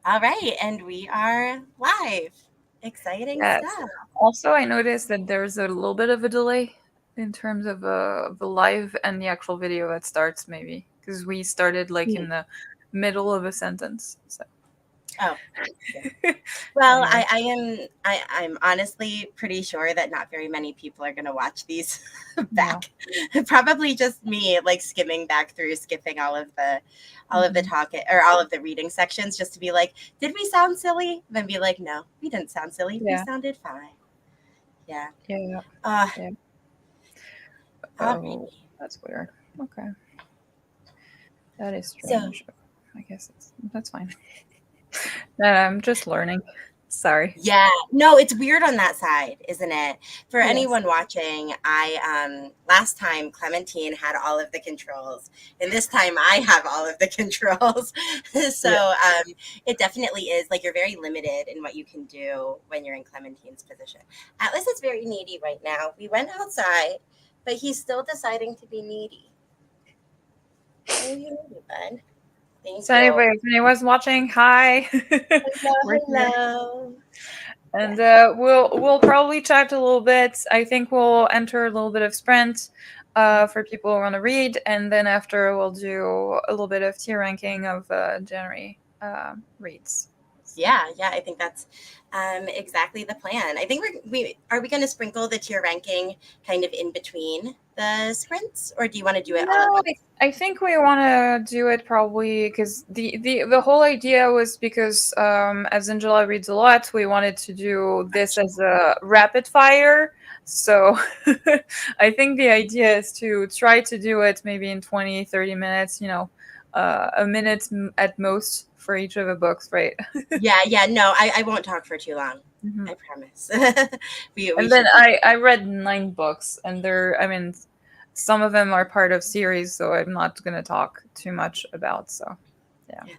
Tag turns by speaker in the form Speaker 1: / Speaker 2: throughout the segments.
Speaker 1: All right, and we are live. Exciting
Speaker 2: Yes.
Speaker 1: stuff.
Speaker 2: Also, I noticed that there's a little bit of a delay in terms of the live and the actual video that starts, maybe because we started like
Speaker 1: Hmm.
Speaker 2: in the middle of a sentence. So,
Speaker 1: Oh, yeah. Well,
Speaker 2: anyway,
Speaker 1: I'm honestly pretty sure that not very many people are going to watch these
Speaker 2: no.
Speaker 1: back. Probably just me, like skimming back through, skipping all of the
Speaker 2: Hmm.
Speaker 1: talk or all of the reading sections, just to be like, did we sound silly? Then be like, no, we didn't sound silly. We
Speaker 2: Yeah.
Speaker 1: sounded fine. Yeah.
Speaker 2: Yeah.
Speaker 1: Uh,
Speaker 2: Yeah. Oh,
Speaker 1: Alrighty.
Speaker 2: that's weird. Okay, that is
Speaker 1: So
Speaker 2: strange. I guess that's fine. I'm just learning. Sorry.
Speaker 1: yeah, no, it's weird on that side, isn't it? For
Speaker 2: Yes.
Speaker 1: anyone watching, I last time Clementine had all of the controls, and this time I have all of the controls. So
Speaker 2: Yeah.
Speaker 1: it definitely is like you're very limited in what you can do when you're in Clementine's position. Atlas is very needy right now. We went outside, but he's still deciding to be needy. Oh, you needy, bud. Thank
Speaker 2: So
Speaker 1: you.
Speaker 2: anyway, if anyone's watching, hi.
Speaker 1: Hello,
Speaker 2: We're here.
Speaker 1: hello.
Speaker 2: And
Speaker 1: Yes.
Speaker 2: we'll probably chat a little bit. I think we'll enter a little bit of sprint for people who want to read, and then after we'll do a little bit of tier ranking of January reads.
Speaker 1: Yeah, I think that's exactly the plan. I think we are we going to sprinkle the tier ranking kind of in between the sprints, or do you want to do it all at
Speaker 2: No,
Speaker 1: once?
Speaker 2: I think we want to do it probably because the whole idea was because as Angela reads a lot, we wanted to do this as a rapid fire. So I think the idea is to try to do it maybe in 20, 30 minutes, a minute at most for each of the books, right?
Speaker 1: Yeah. No, I won't talk for too long.
Speaker 2: Hmm.
Speaker 1: I promise. We
Speaker 2: And then
Speaker 1: should be.
Speaker 2: I read 9 books, and I mean, some of them are part of series, so I'm not going to talk too much about. So, yeah.
Speaker 1: Yeah,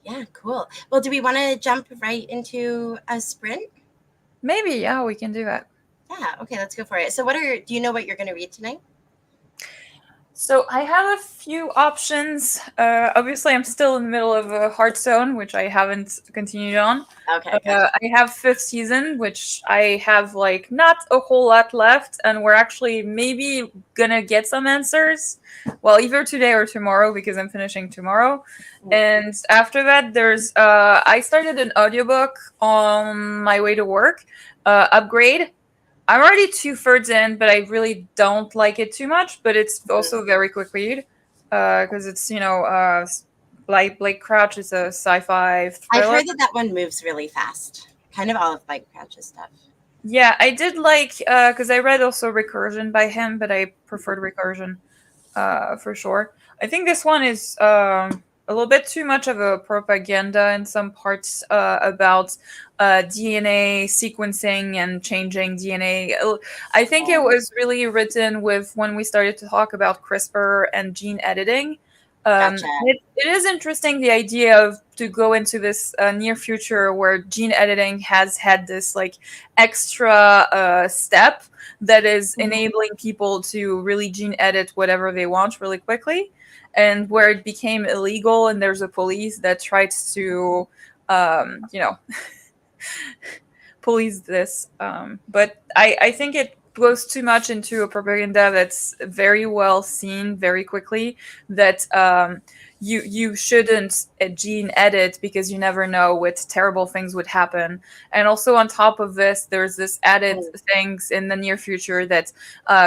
Speaker 1: yeah, cool. Well, do we want to jump right into a sprint?
Speaker 2: Maybe, yeah, we can do that.
Speaker 1: Yeah. Okay, let's go for it. So, do you know what you're going to read tonight?
Speaker 2: So I have a few options. Obviously, I'm still in the middle of Hearthstone, which I haven't continued on.
Speaker 1: Okay, gotcha.
Speaker 2: I have fifth season, which I have like not a whole lot left, and we're actually maybe gonna get some answers. Well, either today or tomorrow because I'm finishing tomorrow.
Speaker 1: Mm.
Speaker 2: And after that, there's I started an audiobook on my way to work. Upgrade. I'm already 2/3 in, but I really don't like it too much. But it's
Speaker 1: Mhm.
Speaker 2: also a very quick read because it's Blake Crouch is a sci-fi
Speaker 1: I've
Speaker 2: thriller.
Speaker 1: heard that that one moves really fast. Kind of all of like Crouch's stuff.
Speaker 2: Yeah, I did like because I read also Recursion by him, but I preferred Recursion for sure. I think this one is a little bit too much of a propaganda in some parts about DNA sequencing and changing DNA. I think it
Speaker 1: Oh,
Speaker 2: was really written with when we started to talk about CRISPR and gene editing.
Speaker 1: gotcha.
Speaker 2: It is interesting the idea of to go into this near future where gene editing has had this like extra step that is
Speaker 1: Mhm.
Speaker 2: enabling people to really gene edit whatever they want really quickly, and where it became illegal and there's a police that tries to you know police this. But I think it goes too much into a propaganda that's very well seen very quickly that you shouldn't gene edit because you never know what terrible things would happen. And also on top of this, there's this added
Speaker 1: Mm.
Speaker 2: things in the near future that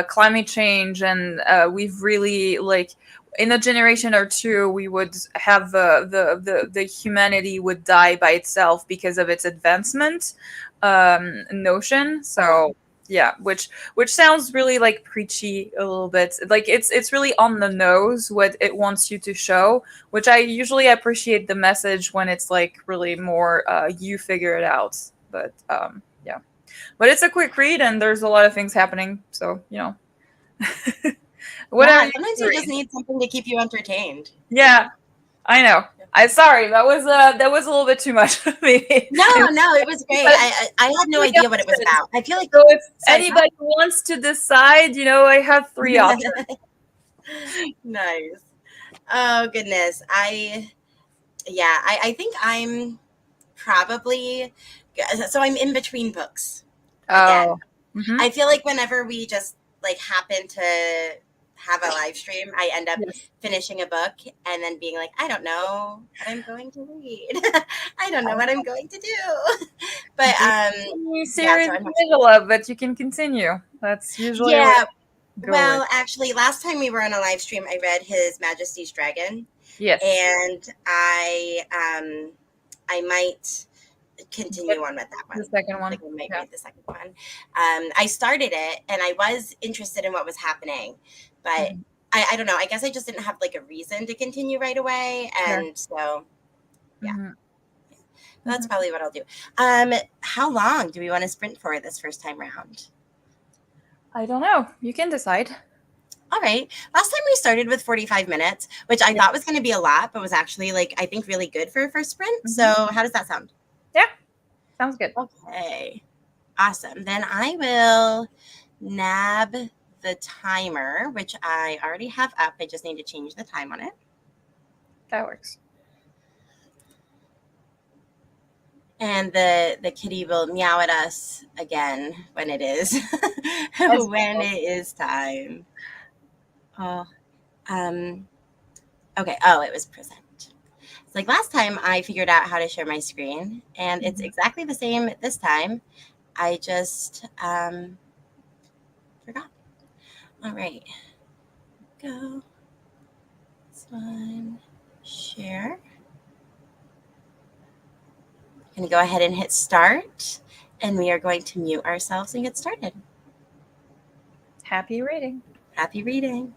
Speaker 2: climate change and we've really like in a generation or two we would have the humanity would die by itself because of its advancement notion.
Speaker 1: Oh,
Speaker 2: So yeah, which sounds really like preachy a little bit. Like it's really on the nose what it wants you to show, which I usually appreciate the message when it's like really more you figure it out. But yeah, but it's a quick read and there's a lot of things happening. So what are
Speaker 1: yeah.
Speaker 2: you
Speaker 1: Sometimes
Speaker 2: gonna
Speaker 1: you just
Speaker 2: read?
Speaker 1: need something to keep you entertained.
Speaker 2: Yeah, I know. I sorry that was a little bit too much. Maybe.
Speaker 1: No, no, it was great.
Speaker 2: But
Speaker 1: I had no
Speaker 2: three
Speaker 1: idea what it was
Speaker 2: options.
Speaker 1: about. I feel like,
Speaker 2: So if
Speaker 1: sorry,
Speaker 2: anybody wants to decide, I have three
Speaker 1: huh?
Speaker 2: options.
Speaker 1: Nice. Oh goodness. Yeah, I think I'm. probably, so I'm in between books again.
Speaker 2: Oh. Mm-hmm.
Speaker 1: I feel like whenever we just like happen to have a live stream, I end up
Speaker 2: Yes.
Speaker 1: finishing a book and then being like, I don't know what I'm going to read. I don't know what I'm going to do. But
Speaker 2: The
Speaker 1: yeah,
Speaker 2: series
Speaker 1: so
Speaker 2: in
Speaker 1: I'm
Speaker 2: the middle of it, you can continue. That's usually what
Speaker 1: yeah.
Speaker 2: I go with.
Speaker 1: Well, actually, last time we were on a live stream, I read His Majesty's Dragon,
Speaker 2: Yes.
Speaker 1: and I might
Speaker 2: Get
Speaker 1: continue on with that
Speaker 2: the
Speaker 1: one.
Speaker 2: second
Speaker 1: Like
Speaker 2: one.
Speaker 1: I might
Speaker 2: Yeah.
Speaker 1: read the second one. I started it and I was interested in what was happening, but
Speaker 2: Mhm.
Speaker 1: I don't know. I guess I just didn't have like a reason to continue right away,
Speaker 2: Sure.
Speaker 1: and so yeah,
Speaker 2: Hmm.
Speaker 1: that's
Speaker 2: Hmm.
Speaker 1: probably what I'll do. How long do we want to sprint for this first time round?
Speaker 2: I don't know. You can decide.
Speaker 1: All right. Last time we started with 45 minutes, which I
Speaker 2: Yeah.
Speaker 1: thought was going to be a lot, but was actually like I think really good for a first sprint.
Speaker 2: Hmm.
Speaker 1: So how does that sound?
Speaker 2: Yeah. Sounds good.
Speaker 1: Okay. Awesome. Then I will nab the timer, which I already have up. I just need to change the time on it.
Speaker 2: That works.
Speaker 1: And the kitty will meow at us again when it is
Speaker 2: As
Speaker 1: when
Speaker 2: well.
Speaker 1: it is time. Oh, um, okay. Oh, it was present. It's like last time I figured out how to share my screen, and it's
Speaker 2: Mhm.
Speaker 1: exactly the same this time. I just forgot. All right, go. This one, share. Going to go ahead and hit start, and we are going to mute ourselves and get started.
Speaker 2: Happy reading.
Speaker 1: Happy reading.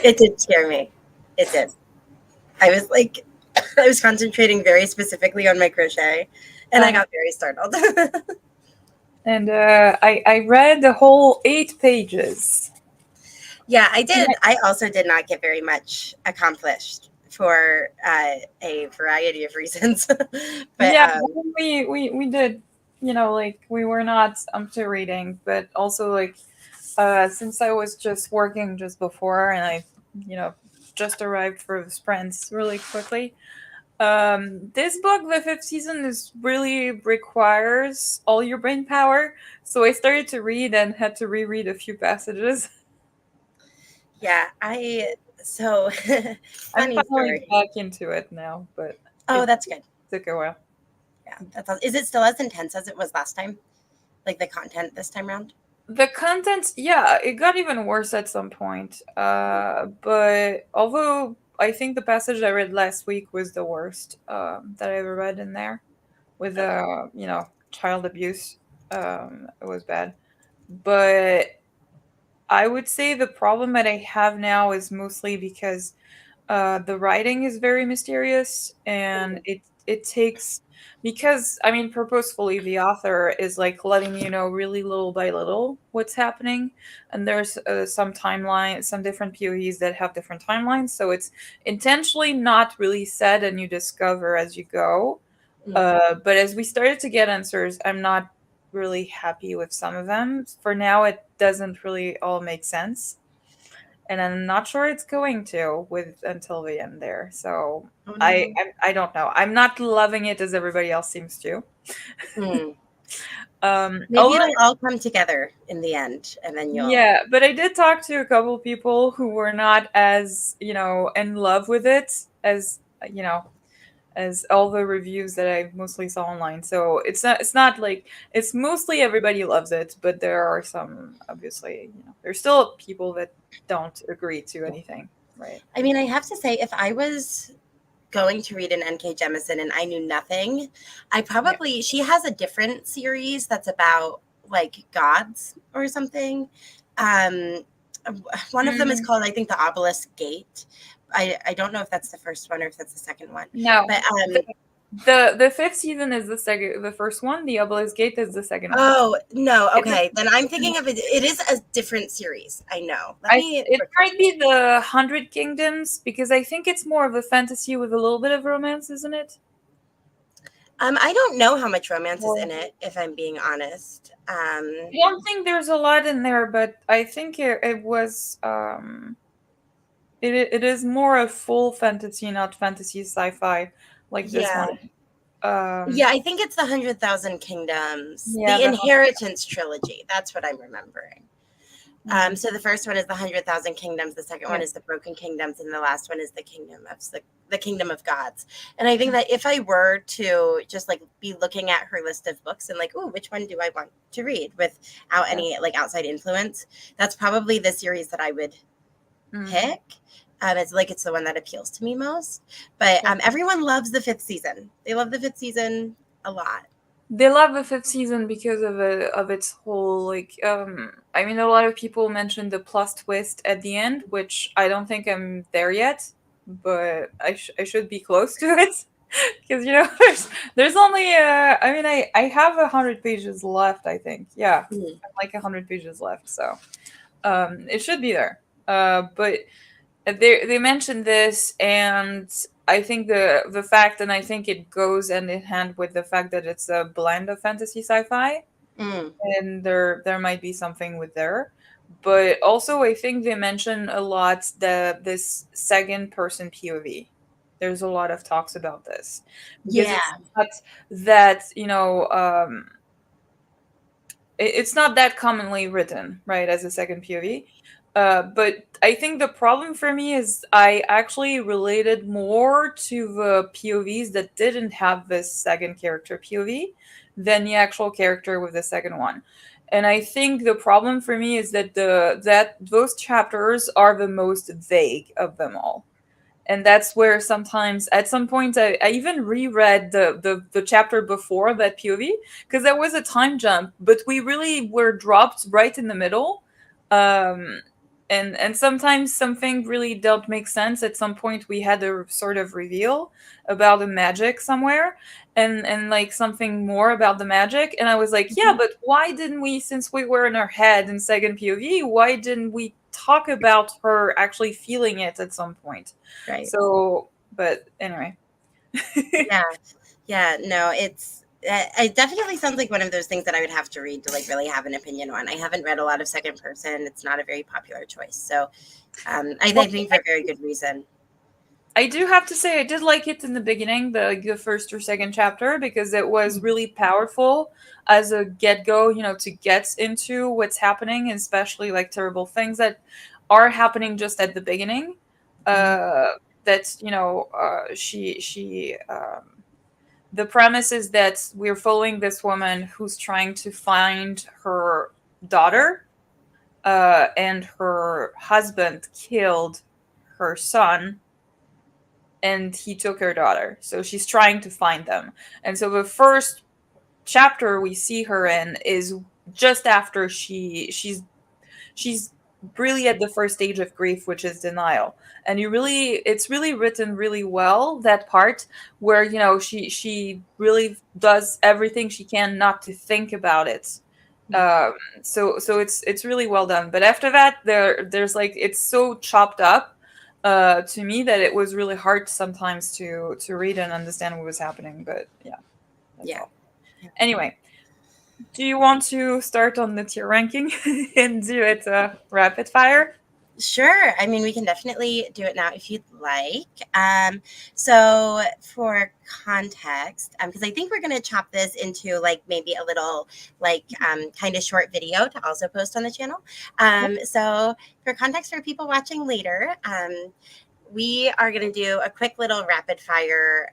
Speaker 1: It did scare me. It did. I was like, I was concentrating very specifically on my crochet, and I
Speaker 2: Uh,
Speaker 1: got very startled.
Speaker 2: and I read the whole 8 pages.
Speaker 1: Yeah, I did. I also did not get very much accomplished for a variety of reasons. but
Speaker 2: Yeah, we did. Like we were not to reading, but also like since I was just working just before, and I you know just arrived for the sprints really quickly. This book, the fifth season, is really requires all your brain power. So I started to read and had to reread a few passages.
Speaker 1: yeah, I so
Speaker 2: I'm
Speaker 1: funny
Speaker 2: finally
Speaker 1: story.
Speaker 2: back into it now, but
Speaker 1: Oh,
Speaker 2: it
Speaker 1: that's good.
Speaker 2: took a while.
Speaker 1: Yeah, is it still as intense as it was last time? Like the content this time around?
Speaker 2: The content, yeah, it got even worse at some point. But although I think the passage I read last week was the worst that I ever read in there, with
Speaker 1: Okay.
Speaker 2: child abuse. It was bad. But I would say the problem that I have now is mostly because the writing is very mysterious, and
Speaker 1: Mm,
Speaker 2: it takes, because I mean purposefully the author is like letting you know really little by little what's happening, and there's some different POEs that have different timelines, so it's intentionally not really said, and you discover as you go.
Speaker 1: mm,
Speaker 2: But as we started to get answers, I'm not really happy with some of them. For now, it doesn't really all make sense, and I'm not sure it's going to with until the end there. So
Speaker 1: oh
Speaker 2: I
Speaker 1: no.
Speaker 2: I, I don't know. I'm not loving it as everybody else seems to.
Speaker 1: Mm. Maybe
Speaker 2: Although
Speaker 1: it'll all come together in the end, and then you'll.
Speaker 2: yeah, but I did talk to a couple people who were not as in love with it as as all the reviews that I mostly saw online. So it's not like it's mostly everybody loves it, but there are some, obviously, there's still people that don't agree to anything, right?
Speaker 1: I mean, I have to say, if I was going to read an N.K. Jemisin and I knew nothing, I
Speaker 2: Yeah.
Speaker 1: probably she has a different series that's about like gods or something. Um, one of them is
Speaker 2: Mm,
Speaker 1: called, I think, the Obelisk Gate. I don't know if that's the first one or if that's the second one,
Speaker 2: no.
Speaker 1: but
Speaker 2: The fifth season is the first one. The Obelisk Gate is the second one.
Speaker 1: oh no,
Speaker 2: It's a,
Speaker 1: okay, then I'm thinking of it. It is a different series. I know. Let me
Speaker 2: it
Speaker 1: refresh
Speaker 2: might
Speaker 1: my.
Speaker 2: be the Hundred Kingdoms, because I think it's more of a fantasy with a little bit of romance, isn't it?
Speaker 1: I don't know how much romance is
Speaker 2: Well,
Speaker 1: in it, if I'm being honest.
Speaker 2: I don't think there's a lot in there, but I think it was it is more a full fantasy, not fantasy sci-fi like this one.
Speaker 1: Yeah.
Speaker 2: Um,
Speaker 1: Yeah, I think it's the 100,000 Kingdoms,
Speaker 2: yeah,
Speaker 1: the
Speaker 2: the
Speaker 1: Inheritance trilogy. That's what I'm remembering.
Speaker 2: mm,
Speaker 1: So the first one is the 100,000 Kingdoms, the second one
Speaker 2: yeah,
Speaker 1: is the Broken Kingdoms, and the last one is the Kingdom of Gods. And I think that if I were to just like be looking at her list of books and like, oh, which one do I want to read without
Speaker 2: yeah.
Speaker 1: any like outside influence, that's probably the series that I would
Speaker 2: Mm,
Speaker 1: pick. It's the one that appeals to me most. But
Speaker 2: yeah.
Speaker 1: everyone loves the fifth season. They love the fifth season a lot.
Speaker 2: They love the fifth season because of its whole like I mean a lot of people mentioned the plus twist at the end, which I don't think I'm there yet, but I should be close to it. Because there's only I mean I have 100 pages left, I think. Yeah,
Speaker 1: Mm.
Speaker 2: like 100 pages left, so it should be there. But they mentioned this, and I think the fact, and I think it goes hand in hand with the fact that it's a blend of fantasy sci-fi,
Speaker 1: Mm.
Speaker 2: and there might be something with there. But also I think they mention a lot this second person POV. There's a lot of talks about this because
Speaker 1: Yeah.
Speaker 2: it's not that it's not that commonly written, right, as a second POV. But I think the problem for me is I actually related more to the POVs that didn't have this second character POV than the actual character with the second one. And I think the problem for me is that those chapters are the most vague of them all, and that's where sometimes at some point I even reread the chapter before that POV, because there was a time jump, but we really were dropped right in the middle. um and sometimes something really don't make sense. At some point we had a sort of reveal about the magic somewhere, and like something more about the magic, and I was like, yeah,
Speaker 1: Mhm.
Speaker 2: but why didn't we, since we were in our head in second POV, why didn't we talk about her actually feeling it at some point?
Speaker 1: Right.
Speaker 2: So, but anyway.
Speaker 1: Yeah. Yeah. No, it definitely sounds like one of those things that I would have to read to like really have an opinion on. I haven't read a lot of second person. It's not a very popular choice. So I
Speaker 2: Well,
Speaker 1: think for very good reason.
Speaker 2: I do have to say I did like it in the beginning, the first or second chapter, because it was really powerful as a get go, to get into what's happening, especially like terrible things that are happening just at the beginning.
Speaker 1: Mhm.
Speaker 2: Uh, that she the premise is that we're following this woman who's trying to find her daughter, and her husband killed her son and he took her daughter. So she's trying to find them. And so the first chapter we see her in is just after she's really at the first stage of grief, which is denial. And it's really written really well, that part where she really does everything she can not to think about it. um so it's really well done, but after that there's like, it's so chopped up to me that it was really hard sometimes to read and understand what was happening, but yeah, that's
Speaker 1: Yeah.
Speaker 2: all. Anyway, do you want to start on the tier ranking and do it rapid fire?
Speaker 1: Sure. I mean, we can definitely do it now if you'd like. So, for context, because I think we're going to chop this into like maybe a little like kind of short video to also post on the channel. So, for context for people watching later, we are going to do a quick little rapid fire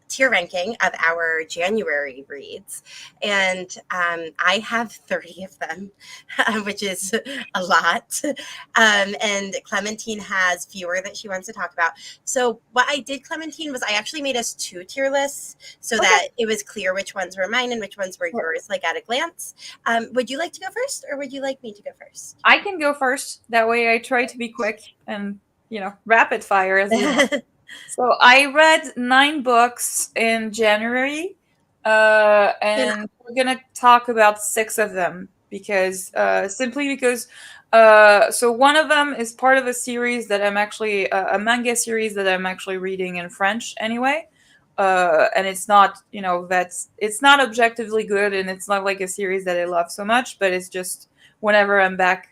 Speaker 1: tier ranking of our January reads. And I have 30 of them, which is a lot. And Clementine has fewer that she wants to talk about. So, what I did, Clementine, was I actually made us two tier lists so
Speaker 2: Okay.
Speaker 1: that it was clear which ones were mine and which ones were yours, like at a glance. Would you like to go first, or would you like me to go first?
Speaker 2: I can go first, that way I try to be quick and rapid fire as we want. So I read 9 books in January,
Speaker 1: And
Speaker 2: and we're gonna talk about 6 of them because simply because so one of them is part of a series that I'm actually a manga series that I'm actually reading in French anyway. And it's not, it's not objectively good, and it's not like a series that I love so much, but it's just whenever I'm back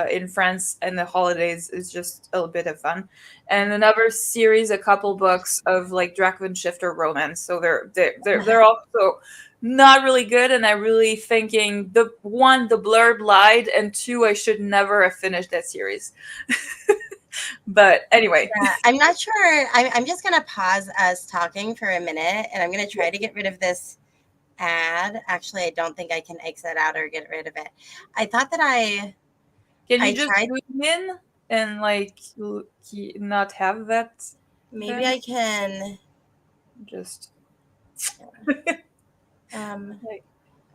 Speaker 2: in France and the holidays is just a little bit of fun. And another series, a couple books of like Dracon Shifter romance. So they're also not really good, and I'm really thinking, the blurb lied, and two, I should never have finished that series. But anyway.
Speaker 1: yeah, I'm not sure. I'm just going to pause us talking for a minute and I'm going to try to get rid of this ad. Actually, I don't think I can exit out or get rid of it. I thought that
Speaker 2: Can you
Speaker 1: I
Speaker 2: just
Speaker 1: tried.
Speaker 2: zoom in and like not have that
Speaker 1: Maybe
Speaker 2: then?
Speaker 1: I can.
Speaker 2: Just
Speaker 1: Um,
Speaker 2: like,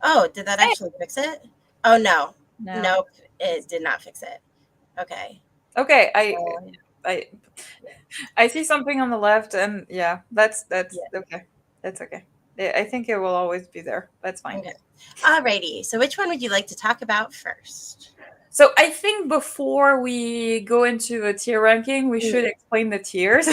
Speaker 1: oh, did that
Speaker 2: hey,
Speaker 1: actually fix it? Oh, no.
Speaker 2: no.
Speaker 1: Nope, it did not fix it. Okay.
Speaker 2: Okay,
Speaker 1: Um,
Speaker 2: I I see something on the left, and yeah, that's
Speaker 1: yeah.
Speaker 2: okay. That's okay. I think it will always be there. That's fine.
Speaker 1: Okay. Alrighty. So, which one would you like to talk about first?
Speaker 2: So I think before we go into the tier ranking, we should explain the tiers.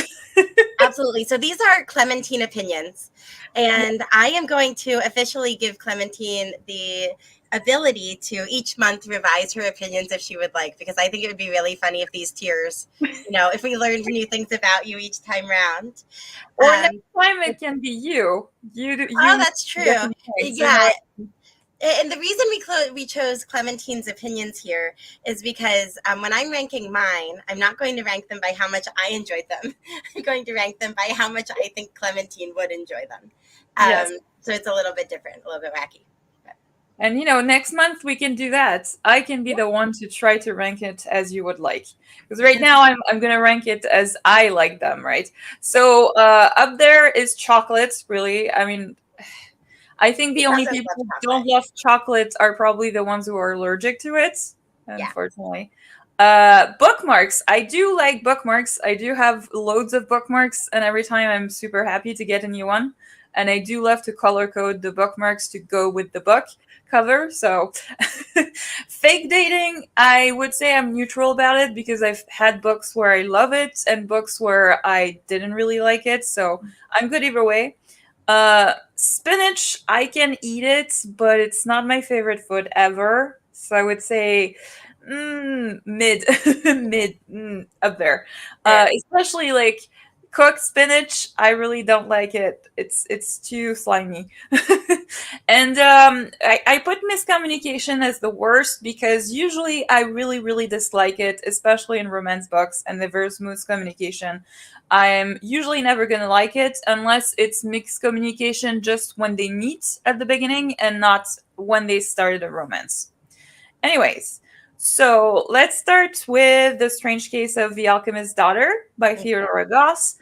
Speaker 1: Absolutely. So these are Clementine opinions. And I am going to officially give Clementine the ability to each month revise her opinions if she would like, because I think it would be really funny if these tiers, if we learned new things about you each time round.
Speaker 2: Or next
Speaker 1: Um,
Speaker 2: time it can be you.
Speaker 1: oh,
Speaker 2: You
Speaker 1: that's true.
Speaker 2: get the points. So
Speaker 1: Yeah.
Speaker 2: not
Speaker 1: And the reason we chose Clementine's opinions here is because when I'm ranking mine, I'm not going to rank them by how much I enjoyed them. I'm going to rank them by how much I think Clementine would enjoy them.
Speaker 2: yes.
Speaker 1: So it's a little bit different, a little bit wacky. But,
Speaker 2: And next month we can do that. I can be
Speaker 1: yeah.
Speaker 2: the one to try to rank it as you would like. Because right now I'm gonna rank it as I like them, right?
Speaker 1: Yeah.
Speaker 2: So up there is chocolates, really. I mean, I think
Speaker 1: Who
Speaker 2: the only
Speaker 1: doesn't
Speaker 2: people
Speaker 1: love
Speaker 2: who
Speaker 1: chocolate?
Speaker 2: don't love chocolates are probably the ones who are allergic to it,
Speaker 1: Yeah.
Speaker 2: unfortunately. Bookmarks. I do like bookmarks. I do have loads of bookmarks, and every time I'm super happy to get a new one. And I do love to color code the bookmarks to go with the book cover. So, fake dating, I would say I'm neutral about it because I've had books where I love it and books where I didn't really like it. So, I'm good either way. Spinach, I can eat it, but it's not my favorite food ever. So I would say mid, mid, up there.
Speaker 1: Fair.
Speaker 2: Especially like cooked spinach, I really don't like it. It's too slimy. And I put miscommunication as the worst because usually I really really dislike it, especially in romance books and the very smooth communication. I'm usually never gonna like it unless it's mixed communication just when they meet at the beginning and not when they started a romance. Anyways, so let's start with The Strange Case of the Alchemist's Daughter by Theodora Goss.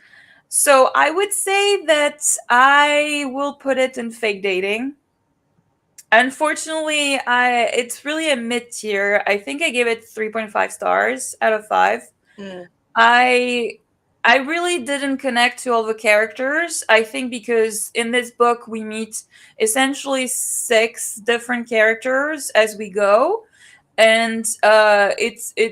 Speaker 2: So I would say that I will put it in fake dating. Unfortunately, I it's really a mid tier. I think I gave it 3.5 stars out of 5.
Speaker 1: Mm.
Speaker 2: I I really didn't connect to all the characters. I think because in this book we meet essentially 6 different characters as we go, and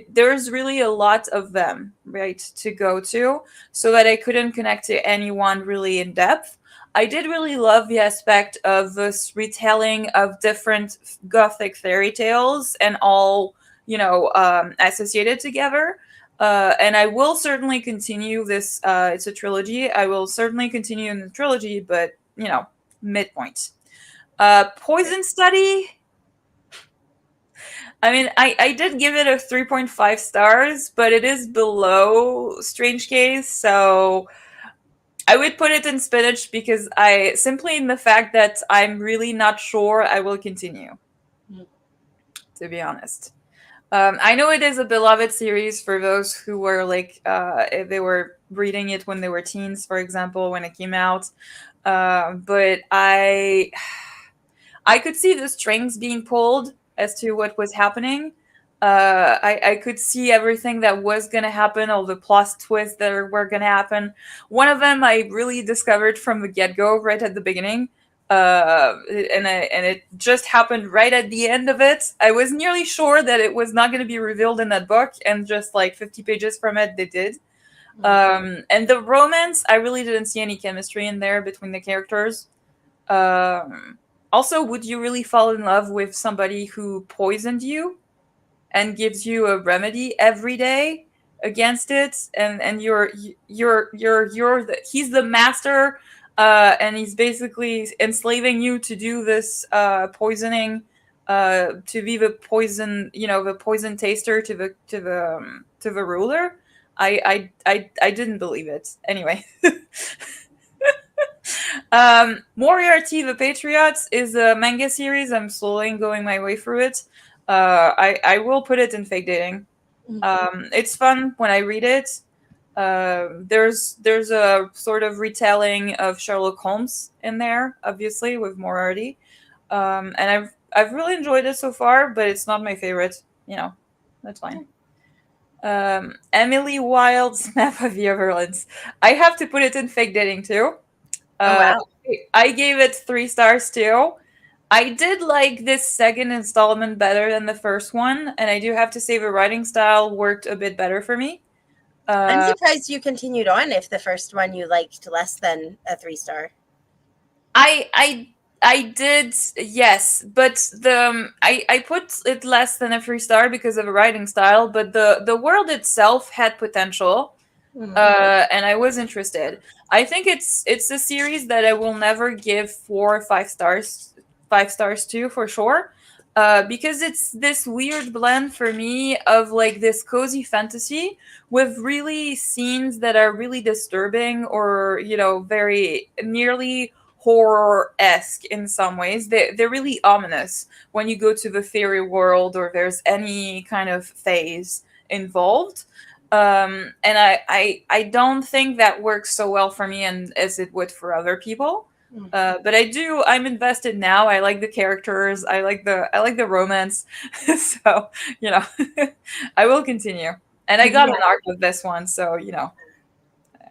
Speaker 2: there's really a lot of them, right, to go to, so that I couldn't connect to anyone really in depth. I did really love the aspect of this retelling of different gothic fairy tales and all, associated together. And I will certainly continue this. It's a trilogy. I will certainly continue in the trilogy, but midpoint. Poison Study. I mean, I did give it a 3.5 stars, but it is below Strange Case, so I would put it in spinach because I simply in the fact that I'm really not sure I will continue, to be honest. I know it is a beloved series for those who were like, if they were reading it when they were teens, for example, when it came out. But I could see the strings being pulled as to what was happening. I could see everything that was going to happen, all the plot twists that were going to happen. One of them I really discovered from the get go, right at the beginning. And it just happened right at the end of it. I was nearly sure that it was not going to be revealed in that book, and just like 50 pages from it, they did. And the romance, I really didn't see any chemistry in there between the characters. Also, would you really fall in love with somebody who poisoned you and gives you a remedy every day against it, and he's the master, and he's basically enslaving you to do this poisoning, to be the poison, the poison taster to the ruler. I didn't believe it anyway. Moriarty the Patriots is a manga series. I'm slowly going my way through it. I will put it in fake dating. It's fun when I read it. There's a sort of retelling of Sherlock Holmes in there, obviously with Moriarty, and I've really enjoyed it so far, but it's not my favorite. That's fine. Emily Wilde's Map of the Everlands. I have to put it in fake dating too.
Speaker 1: Oh wow.
Speaker 2: I gave it 3 stars too. I did like this second installment better than the first one, and I do have to say the writing style worked a bit better for me.
Speaker 1: I'm
Speaker 2: Uh,
Speaker 1: surprised you continued on if the first one you liked less than a 3 star.
Speaker 2: I I I did, yes, but I put it less than a 3 star because of the writing style, but the world itself had potential. And I was interested. I think it's a series that I will never give 4 or 5 stars, 5 stars to for sure, because it's this weird blend for me of like this cozy fantasy with really scenes that are really disturbing or very nearly horror esque in some ways. They're really ominous when you go to the fairy world or there's any kind of phase involved, and I don't think that works so well for me and as it would for other people. But I'm invested now. I like the characters. I like the romance. So, you know, I will continue. And I got
Speaker 1: Yeah.
Speaker 2: an arc of this one, so,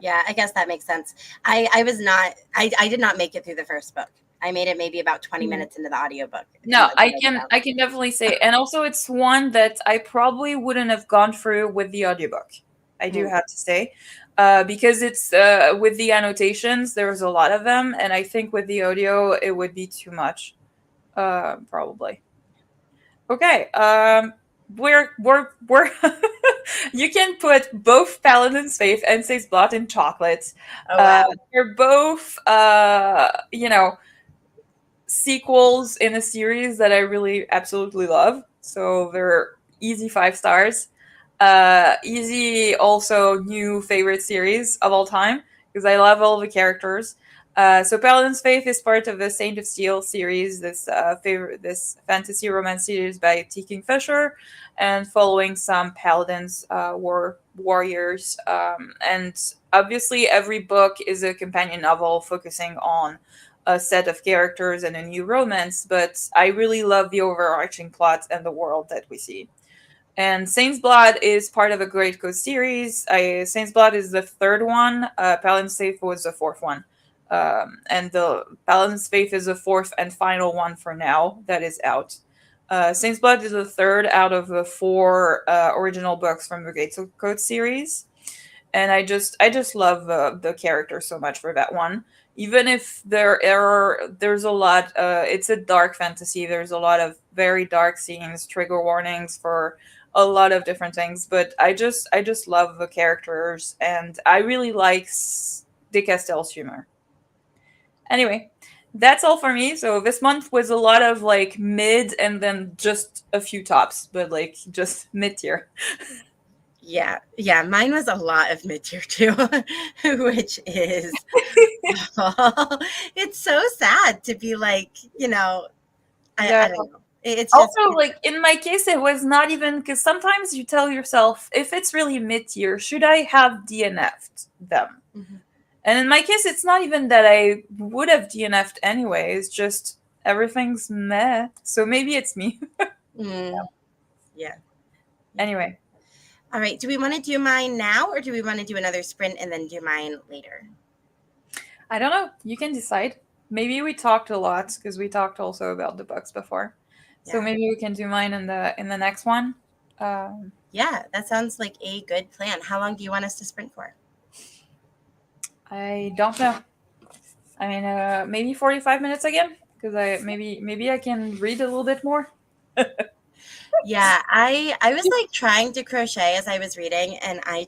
Speaker 1: Yeah, I guess that makes sense. I was not I did not make it through the first book. I made it maybe about 20
Speaker 2: Mm.
Speaker 1: minutes into the audiobook and
Speaker 2: No,
Speaker 1: then
Speaker 2: I
Speaker 1: let it
Speaker 2: can
Speaker 1: go.
Speaker 2: I can definitely say, and also it's one that I probably wouldn't have gone through with the audiobook. I do
Speaker 1: Hmm.
Speaker 2: have to say, because it's with the annotations, there's a lot of them, and I think with the audio it would be too much, probably. Okay, we're you can put both Paladin's Faith and Says Blot in chocolate.
Speaker 1: Oh wow.
Speaker 2: They're both, sequels in a series that I really absolutely love. So they're easy 5 stars. Easy also new favorite series of all time because I love all the characters. So Paladin's Faith is part of the Saint of Steel series, this fantasy romance series by T. Kingfisher, and following some paladins, warriors, and obviously every book is a companion novel focusing on a set of characters and a new romance, but I really love the overarching plot and the world that we see. And Saint's Blood is part of a Great Coast series. Saint's Blood is the third one. Paladin's Faith was the fourth one. And the Paladin's Faith is the fourth and final one for now that is out. Saint's Blood is the third out of the four original books from the Great Coast series, and I just love the character so much for that one. Even if there's a lot, it's a dark fantasy. There's a lot of very dark scenes, trigger warnings for a lot of different things. But I just love the characters, and I really like De Castell's humor. Anyway, that's all for me. So this month was a lot of like mid, and then just a few tops, but like just mid tier.
Speaker 1: Yeah. Yeah, mine was a lot of mid-tier too, which is it's so sad to be like,
Speaker 2: Yeah.
Speaker 1: I don't know. It's just
Speaker 2: Also, like in my case, it was not even because sometimes you tell yourself, if it's really mid tier, should I have DNF'd them?
Speaker 1: Mhm.
Speaker 2: And in my case, it's not even that I would have DNF'd anyway, it's just everything's meh. So maybe it's me.
Speaker 1: Mm, yeah. Yeah.
Speaker 2: Anyway,
Speaker 1: All right. Do we want to do mine now or do we want to do another sprint and then do mine later?
Speaker 2: I don't know. You can decide. Maybe we talked a lot because we talked also about the books before. So
Speaker 1: Yeah.
Speaker 2: maybe we can do mine in the next one. Um,
Speaker 1: Yeah, that sounds like a good plan. How long do you want us to sprint for?
Speaker 2: I don't know. I mean, maybe 45 minutes again because maybe I can read a little bit more.
Speaker 1: Yeah, I was like trying to crochet as I was reading, and I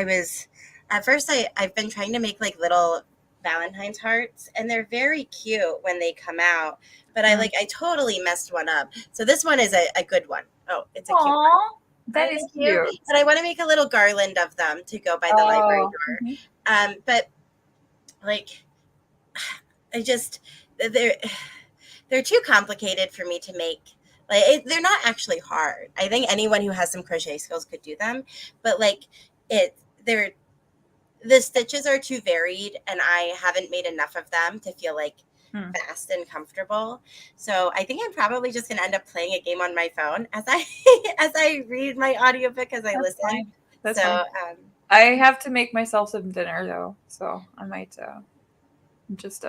Speaker 1: was at first I've been trying to make like little Valentine's hearts, and they're very cute when they come out, but I totally messed one up. So this one is a good one. Oh, it's a cute one.
Speaker 2: Aww,
Speaker 1: Oh,
Speaker 2: that is
Speaker 1: thank you.
Speaker 2: cute.
Speaker 1: But I want to make a little garland of them to go by the library
Speaker 2: Oh,
Speaker 1: door.
Speaker 2: mhm.
Speaker 1: But like I just they're they're too complicated for me to make. They're not actually hard. I think anyone who has some crochet skills could do them, but like it, they're the stitches are too varied, and I haven't made enough of them to feel like
Speaker 2: Hmm,
Speaker 1: fast and comfortable. So I think I'm probably just gonna end up playing a game on my phone as I as I read my audiobook as I
Speaker 2: that's
Speaker 1: listen.
Speaker 2: fine. That's
Speaker 1: So
Speaker 2: fine. I have to make myself some dinner though, so I might just
Speaker 1: just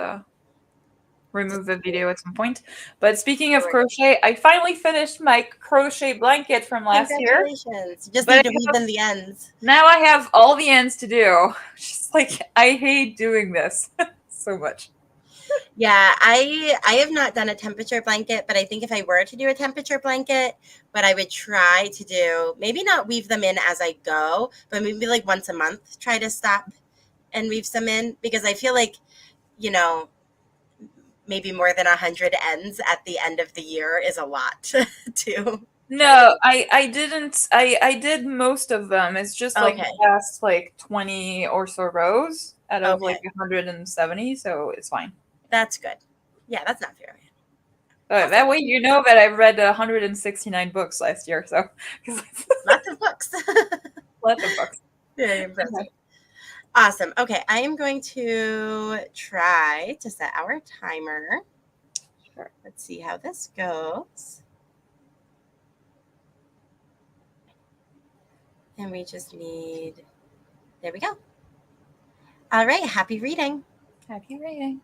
Speaker 2: remove the video at some point. But speaking
Speaker 1: no
Speaker 2: of
Speaker 1: worries.
Speaker 2: crochet, I finally finished my crochet blanket from last year.
Speaker 1: Congratulations! You just
Speaker 2: But
Speaker 1: need to weave in the ends.
Speaker 2: now I have all the ends to do. Just like I hate doing this so much.
Speaker 1: Yeah, I have not done a temperature blanket, but I think if I were to do a temperature blanket, what I would try to do, maybe not weave them in as I go, but maybe like once a month, try to stop and weave some in because I feel like, you know, maybe more than 100 ends at the end of the year is a lot to try to.
Speaker 2: No, I didn't. I did most of them. It's just like the
Speaker 1: Okay.
Speaker 2: last like 20 or so rows out of like
Speaker 1: Okay.
Speaker 2: 170, so it's fine.
Speaker 1: That's good. Yeah, that's not fair.
Speaker 2: That
Speaker 1: Also,
Speaker 2: way you know that I read 169 books last year, so 'cause it's
Speaker 1: lots of books.
Speaker 2: lots of books.
Speaker 1: Very impressive.
Speaker 2: Okay.
Speaker 1: Awesome. Okay, I am going to try to set our timer.
Speaker 2: Sure.
Speaker 1: Let's see how this goes. And we just need, there we go. All right, happy reading.
Speaker 2: Happy reading.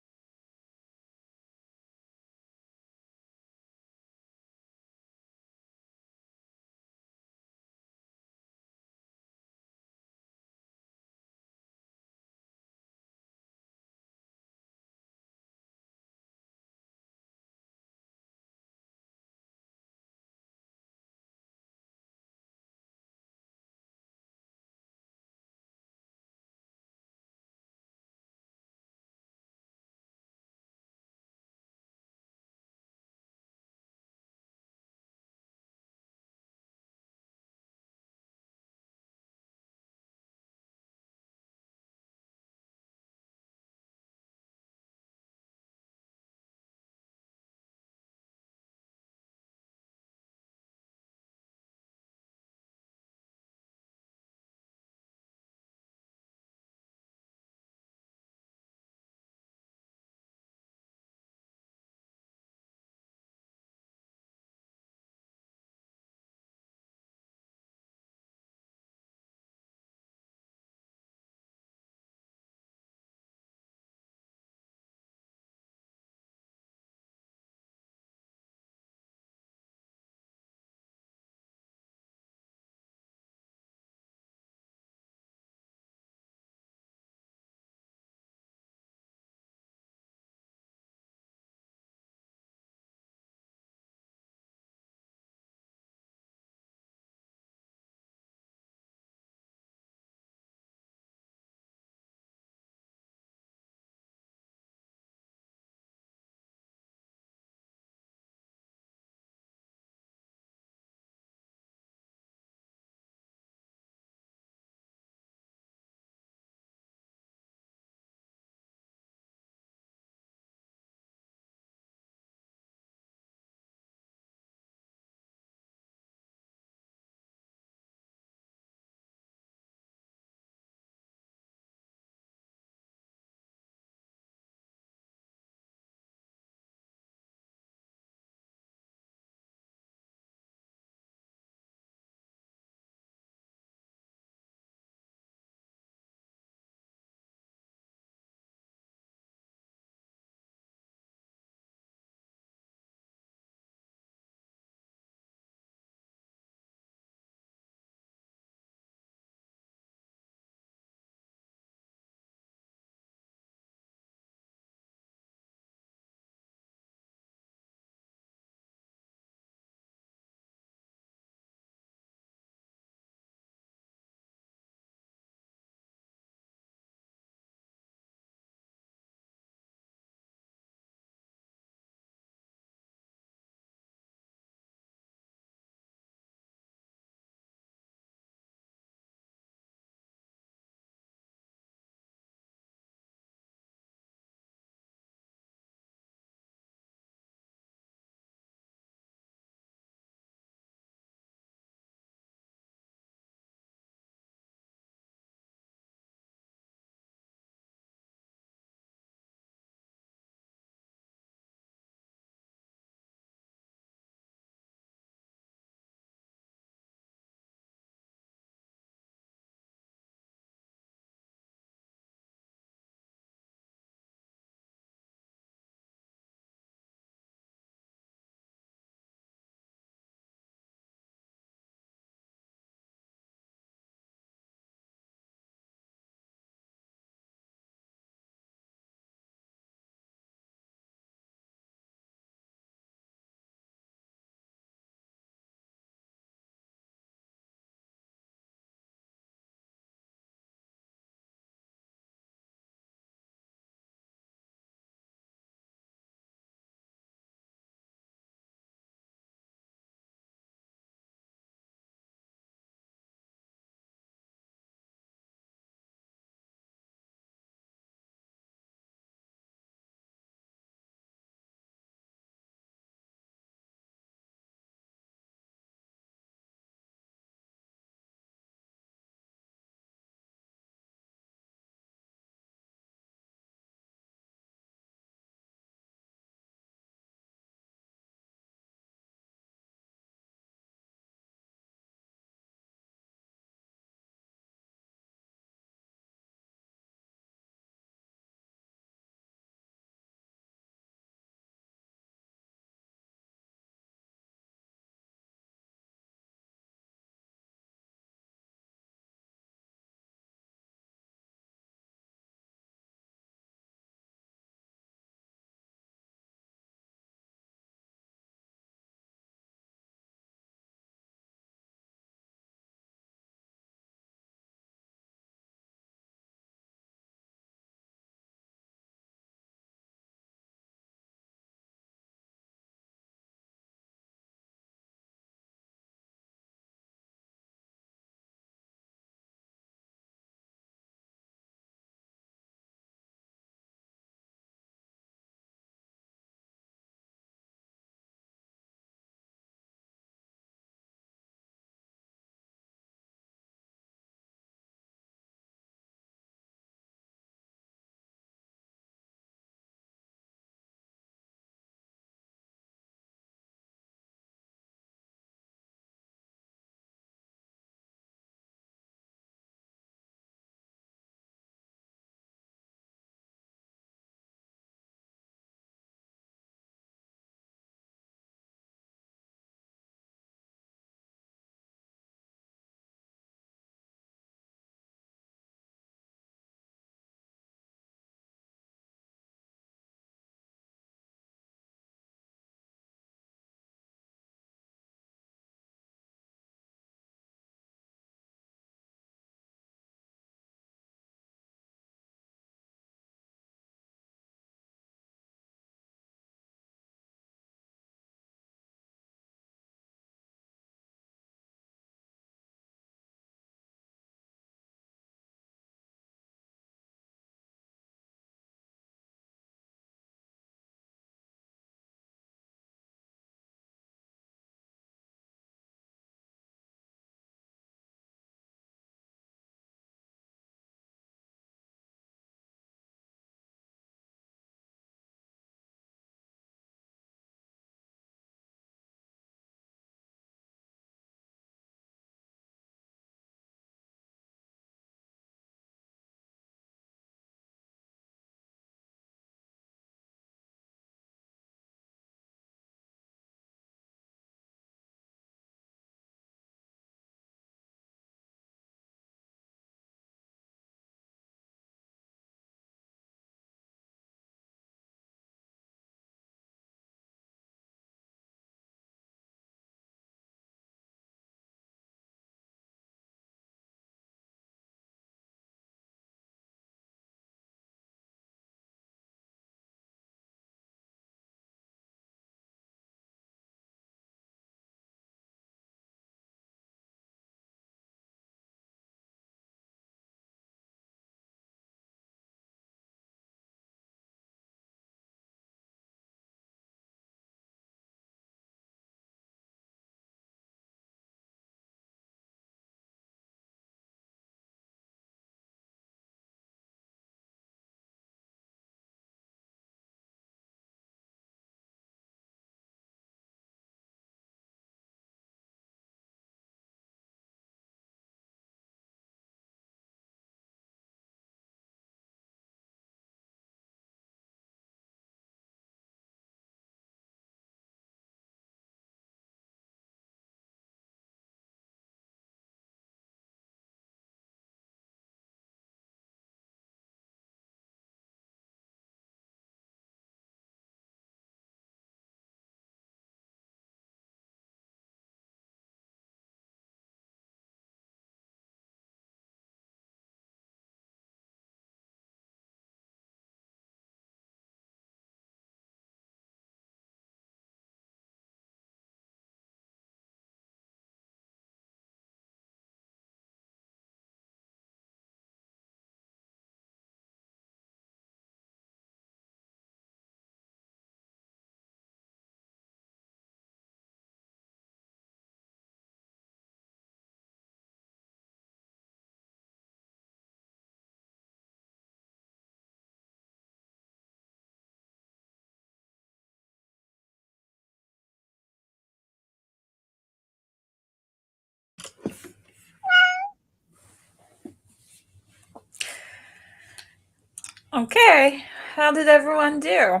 Speaker 2: Okay, how did everyone do?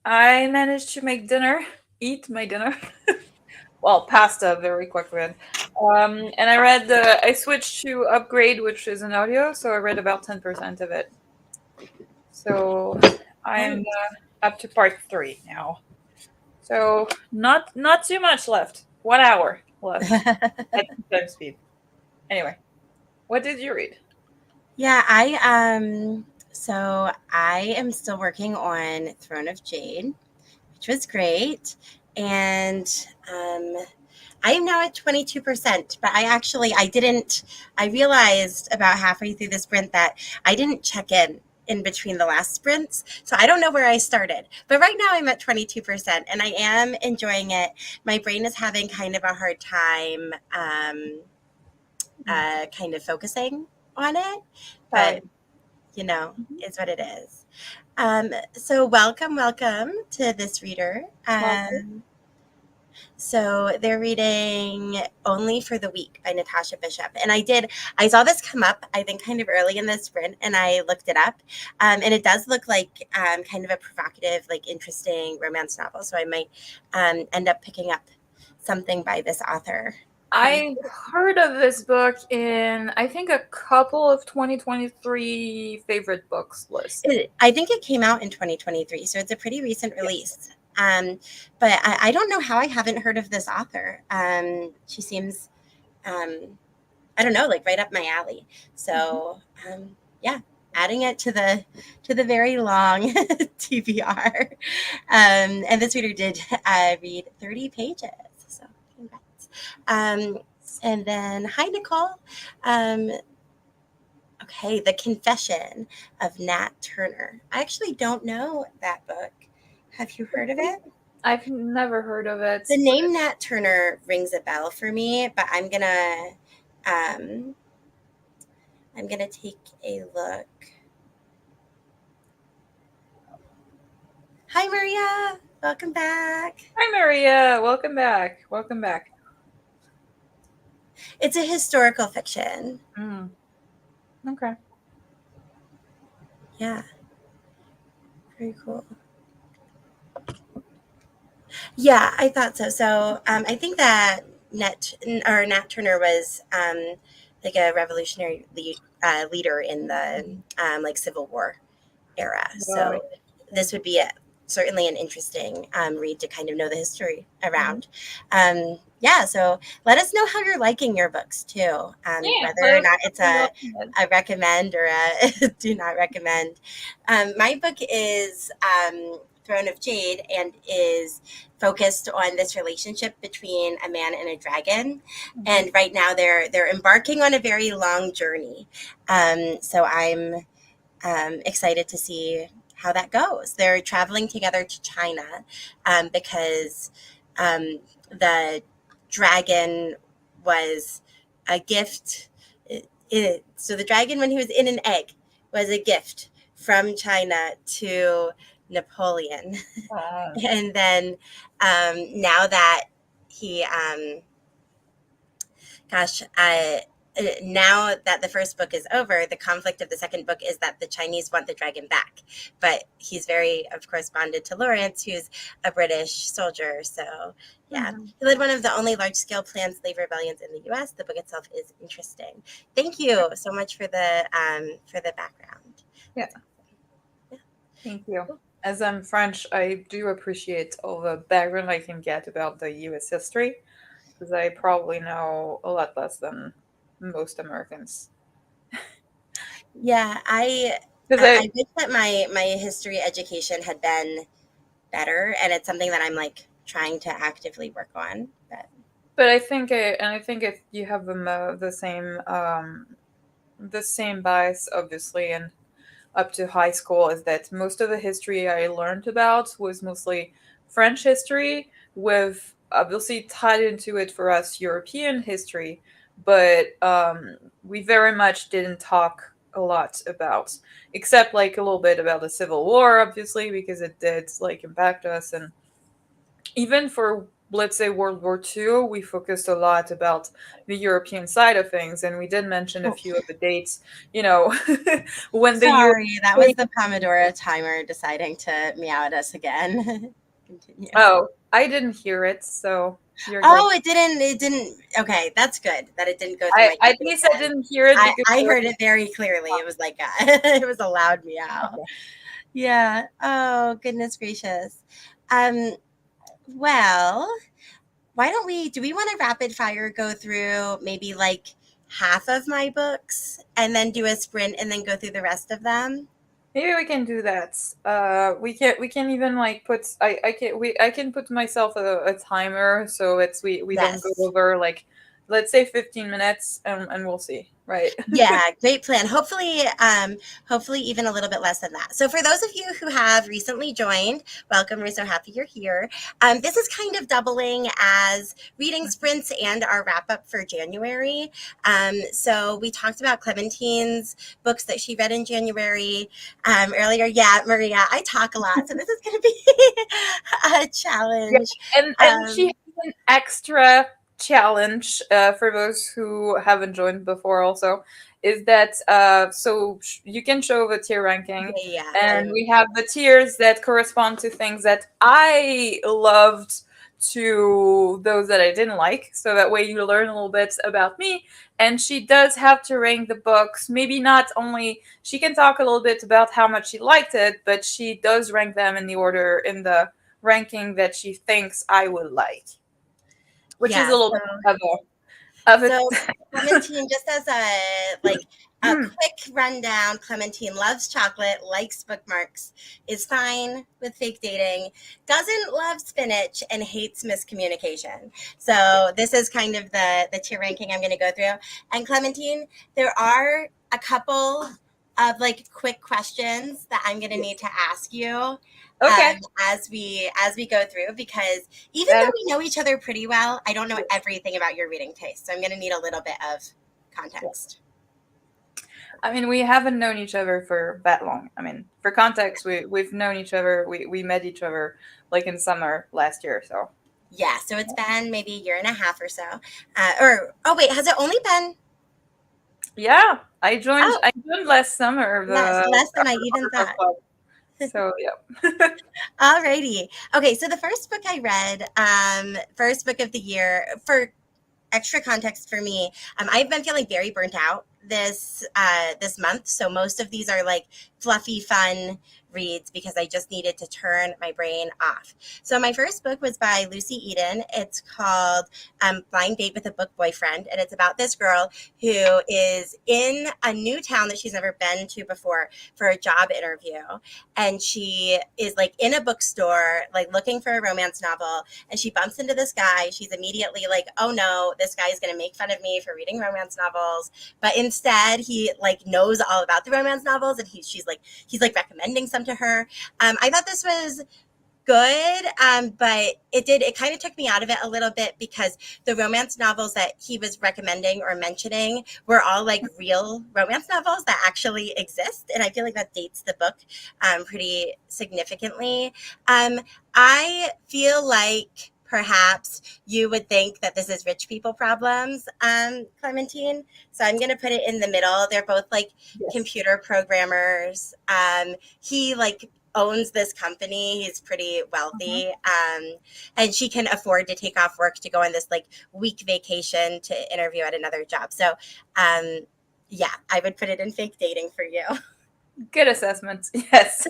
Speaker 2: I managed to make dinner, eat my dinner. Well, pasta very quickly. And I switched to Upgrade, which is an audio, so I read about 10% of it. So I'm
Speaker 1: Nice.
Speaker 2: up to part 3 now. So not too much left. 1 hour left at 2 times speed. Anyway, what did you read?
Speaker 1: Yeah, so I am still working on Throne of Jade, which was great. And um I am now at 22%, but I realized about halfway through the sprint that I didn't check in between the last sprints. So I don't know where I started. But right now I'm at 22% and I am enjoying it. My brain is having kind of a hard time kind of focusing on it, but
Speaker 2: Sorry. Mhm.
Speaker 1: it's what it is. So welcome to this reader.
Speaker 2: Welcome.
Speaker 1: So they're reading Only for the Weak by Natasha Bishop. And I saw this come up, I think, kind of early in the sprint, and I looked it up. And it does look like kind of a provocative, like interesting romance novel. So I might end up picking up something by this author pretty
Speaker 2: I heard of this book in, I think, a couple of 2023 favorite books list.
Speaker 1: I think it came out in 2023, so it's a pretty recent
Speaker 2: Yes.
Speaker 1: release. But I don't know how I haven't heard of this author. She seems, um, I don't know, like right up my alley.
Speaker 2: Mhm.
Speaker 1: So yeah, adding it to the very long TBR. And this reader did read 30 pages. So congrats. Um, and then hi Nicole. Um, Okay, The Confession of Nat Turner. I actually don't know that book. Have you heard of it?
Speaker 2: I've never heard of it,
Speaker 1: The name
Speaker 2: but
Speaker 1: Nat Turner rings a bell for me, but um I'm gonna take a look. Hi Maria, welcome back.
Speaker 2: hi Maria, welcome back. Welcome back.
Speaker 1: It's a historical fiction.
Speaker 2: Mm, okay.
Speaker 1: Yeah, very cool. Yeah, I thought so. So I think that Nat Turner was like a revolutionary leader in the like Civil War era.
Speaker 2: Right.
Speaker 1: So this would be certainly an interesting read to kind of know the history
Speaker 2: Mhm.
Speaker 1: around. Yeah, so let us know how you're liking your books too,
Speaker 2: Yeah,
Speaker 1: whether
Speaker 2: let
Speaker 1: or
Speaker 2: us
Speaker 1: not
Speaker 2: know
Speaker 1: it's
Speaker 2: how you're liking it.
Speaker 1: a recommend or a do not recommend. My book is Throne of Jade and is focused on this relationship between a man and a dragon.
Speaker 2: Mhm.
Speaker 1: And right now they're embarking on a very long journey. So I'm excited to see how that goes. They're traveling together to China because the dragon was a gift. So the dragon, when he was in an egg, was a gift from China to Napoleon.
Speaker 2: Oh.
Speaker 1: And then now that he gosh, now that the first book is over, the conflict of the second book is that the Chinese want the dragon back. But he's very, of course, bonded to Lawrence, who's a British soldier. So, yeah,
Speaker 2: Mhm.
Speaker 1: he led one of the only large scale planned slave rebellions in the US. The book itself is interesting. Thank you so much for the background.
Speaker 2: Yeah,
Speaker 1: That's awesome.
Speaker 2: thank you.
Speaker 1: Yeah.
Speaker 2: As I'm French, I do appreciate all the background I can get about the US history because I probably know a lot less than most Americans.
Speaker 1: Yeah,
Speaker 2: Because
Speaker 1: I wish that my history education had been better, and it's something that I'm like trying to actively work on. But
Speaker 2: but I think, and I think if you have the same bias, obviously, and up to high school, is that most of the history I learned about was mostly French history, with obviously tied into it for us European history, but we very much didn't talk a lot about, except like a little bit about the Civil War, obviously, because it did like impact us, and even for let's say World War II, we focused a lot about the European side of things, and we did mention a
Speaker 1: Oh,
Speaker 2: few of the dates, you know, when the
Speaker 1: sorry, that was
Speaker 2: US.
Speaker 1: the Pomodoro timer deciding to meow at us again. Continue.
Speaker 2: Oh, I didn't hear it, so you're good.
Speaker 1: Oh, it didn't. Okay, that's good that it didn't go through
Speaker 2: I
Speaker 1: my
Speaker 2: at
Speaker 1: ears
Speaker 2: least I
Speaker 1: then.
Speaker 2: didn't hear it
Speaker 1: I
Speaker 2: because
Speaker 1: I
Speaker 2: I
Speaker 1: heard
Speaker 2: was
Speaker 1: it very clearly. It was like it was a loud meow. Yeah. Oh, goodness gracious. Um, well, why don't we do we want to rapid fire go through maybe like half of my books and then do a sprint and then go through the rest of them?
Speaker 2: maybe we can do that. We can even like put I can put myself a timer so we don't go
Speaker 1: Yes.
Speaker 2: over like let's say 15 minutes and we'll see, right?
Speaker 1: Yeah, great plan. Hopefully even a little bit less than that. So for those of you who have recently joined, welcome. We're so happy you're here. This is kind of doubling as reading sprints and our wrap up for January. So we talked about Clementine's books that she read in January earlier. Yeah, Maria, I talk a lot, so this is going to be a
Speaker 2: Yeah,
Speaker 1: challenge.
Speaker 2: and she
Speaker 1: Um,
Speaker 2: has an extra challenge for those who haven't joined before. Also, is that you can show the tier ranking,
Speaker 1: yeah, yeah.
Speaker 2: and we have the tiers that correspond to things that I loved to those that I didn't like. So that way you learn a little bit about me. And she does have to rank the books. Maybe not only she can talk a little bit about how much she liked it, but she does rank them in the order in the ranking that she thinks I would like, which is
Speaker 1: Yeah,
Speaker 2: a little
Speaker 1: so
Speaker 2: bit of
Speaker 1: So
Speaker 2: a
Speaker 1: Clementine, just as a quick rundown, Clementine loves chocolate, likes bookmarks, is fine with fake dating, doesn't love spinach, and hates miscommunication. So this is kind of the tier ranking I'm going to go through. And Clementine, there are a couple of like quick questions that I'm going to need to ask you
Speaker 2: okay.
Speaker 1: as we go through, because even
Speaker 2: That
Speaker 1: though
Speaker 2: is,
Speaker 1: we know each other pretty well, I don't know everything about your reading taste. So I'm going to need a little bit of context.
Speaker 2: I mean, we haven't known each other for that long. I mean, for context, we've known each other. We met each other like in summer last year. So
Speaker 1: Yeah, so it's been maybe a year and a half or so. Or, oh, wait, has it only been?
Speaker 2: yeah, I joined.
Speaker 1: Oh,
Speaker 2: I joined last summer
Speaker 1: less
Speaker 2: the
Speaker 1: than I even
Speaker 2: Author
Speaker 1: thought.
Speaker 2: Club. So yeah.
Speaker 1: Alrighty. Okay, so the first book I read, first book of the year, for extra context for me, I've been feeling very burnt out this month. So most of these are like fluffy, fun reads because I just needed to turn my brain off. So my first book was by Lucy Eden. It's called Blind Date with a Book Boyfriend, and it's about this girl who is in a new town that she's never been to before for a job interview, and she is like in a bookstore, like looking for a romance novel, and she bumps into this guy. She's immediately like, oh no, this guy is going to make fun of me for reading romance novels. But instead, he like knows all about the romance novels, and he's like recommending some to her. I thought this was good, but it kind of took me out of it a little bit because the romance novels that he was recommending or mentioning were all like real romance novels that actually exist, and I feel like that dates the book pretty significantly. I feel like perhaps you would think that this is rich people problems, Clementine. So I'm going to put it in the middle. They're both like
Speaker 2: Yes.
Speaker 1: computer programmers. He like owns this company. He's pretty
Speaker 2: Mhm.
Speaker 1: wealthy. And she can afford to take off work to go on this like week vacation to interview at another job. So, um, yeah, I would put it in fake dating for you.
Speaker 2: Good assessment. Yes,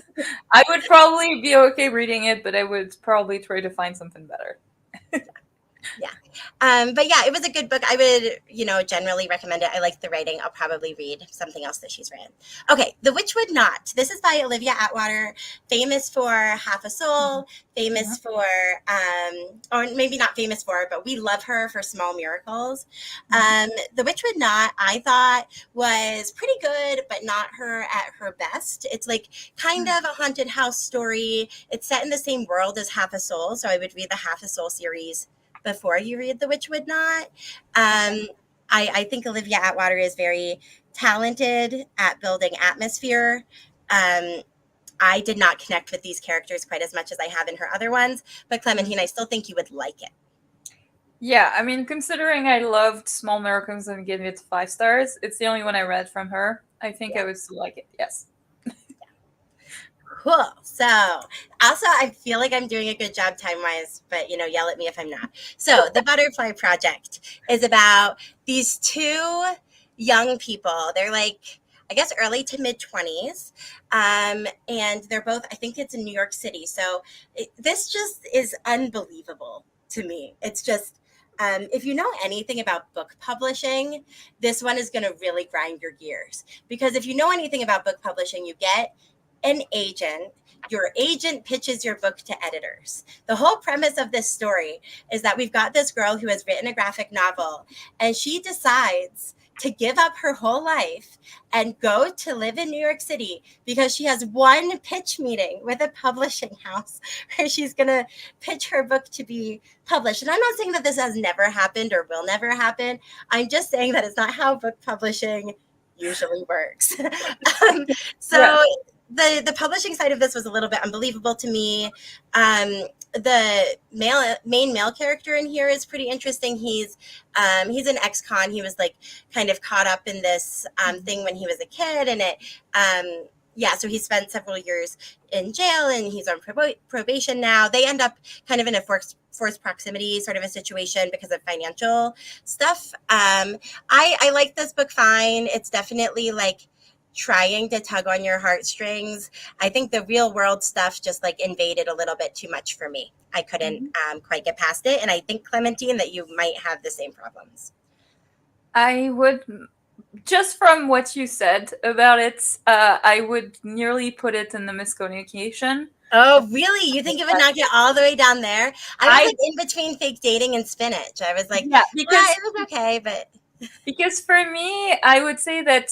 Speaker 2: I would probably be okay reading it, but I would probably try to find something better.
Speaker 1: Yeah. But yeah, it was a good book. I would, generally recommend it. I like the writing. I'll probably read something else that she's written. Okay, The Witch Would Not. This is by Olivia Atwater, famous for Half a Soul, famous
Speaker 2: Mhm.
Speaker 1: for, or maybe not famous for, but we love her for Small Miracles.
Speaker 2: Mhm.
Speaker 1: The Witch Would Not, I thought, was pretty good, but not her at her best. It's like kind of a haunted house story. It's set in the same world as Half a Soul, so I would read the Half a Soul series before you read The Witch Would Not.
Speaker 2: Okay.
Speaker 1: I think Olivia Atwater is very talented at building atmosphere. Um, I did not connect with these characters quite as much as I have in her other ones, but
Speaker 2: Mhm.
Speaker 1: Clementine, I still think you would like it.
Speaker 2: Yeah, I mean, considering I loved Small Miracles and gave it 5 stars, it's the only one I read from her. I think
Speaker 1: Yeah.
Speaker 2: I would still like it. Yes.
Speaker 1: Cool. So, also, I feel like I'm doing a good job time wise, but yell at me if I'm not. So, the Butterfly Project is about these two young people. They're like, I guess, early to mid 20s. And they're both, I think it's in New York City. So, this just is unbelievable to me. It's just, if you know anything about book publishing, this one is going to really grind your gears. Because if you know anything about book publishing, you get an agent. Your agent pitches your book to editors. The whole premise of this story is that we've got this girl who has written a graphic novel, and she decides to give up her whole life and go to live in New York City because she has one pitch meeting with a publishing house where she's going to pitch her book to be published. And I'm not saying that this has never happened or will never happen. I'm just saying that it's not how book publishing usually works. um,
Speaker 2: Yeah.
Speaker 1: so the publishing side of this was a little bit unbelievable to me. The main male character in here is pretty interesting. He's an ex-con. He was like kind of caught up in this thing when he was a kid, and yeah, so he spent several years in jail, and he's on probation now. They end up kind of in a forced proximity sort of a situation because of financial stuff. I like this book fine. It's definitely like trying to tug on your heartstrings. I think the real world stuff just like invaded a little bit too much for me. I couldn't quite get past it. And I think, Clementine, that you might have the same problems.
Speaker 2: I would, just from what you said about it, I would nearly put it in the miscommunication.
Speaker 1: Oh, really? You think it would knock you all the way down there? I was
Speaker 2: I
Speaker 1: like in between Fake Dating and Spinach. I was like,
Speaker 2: Yeah,
Speaker 1: it was okay, but
Speaker 2: because for me, I would say that,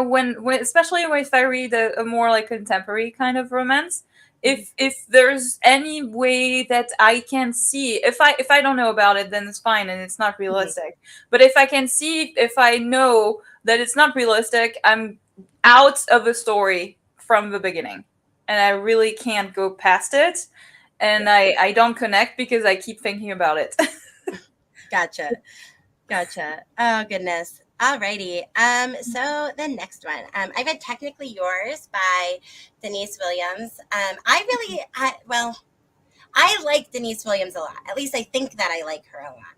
Speaker 2: when especially if I read a more like contemporary kind of romance, if there's any way that I can see, if I don't know about it, then it's fine and it's not
Speaker 1: Mhm.
Speaker 2: realistic. But if I can see, if I know that it's not realistic, I'm out of the story from the beginning, and I really can't go past it, and
Speaker 1: Yeah,
Speaker 2: I don't connect because I keep thinking about it.
Speaker 1: gotcha. Gotcha. Oh goodness. Alrighty. So the next one. I read Technically Yours by Denise Williams. I like Denise Williams a lot. At least I think that I like her a lot.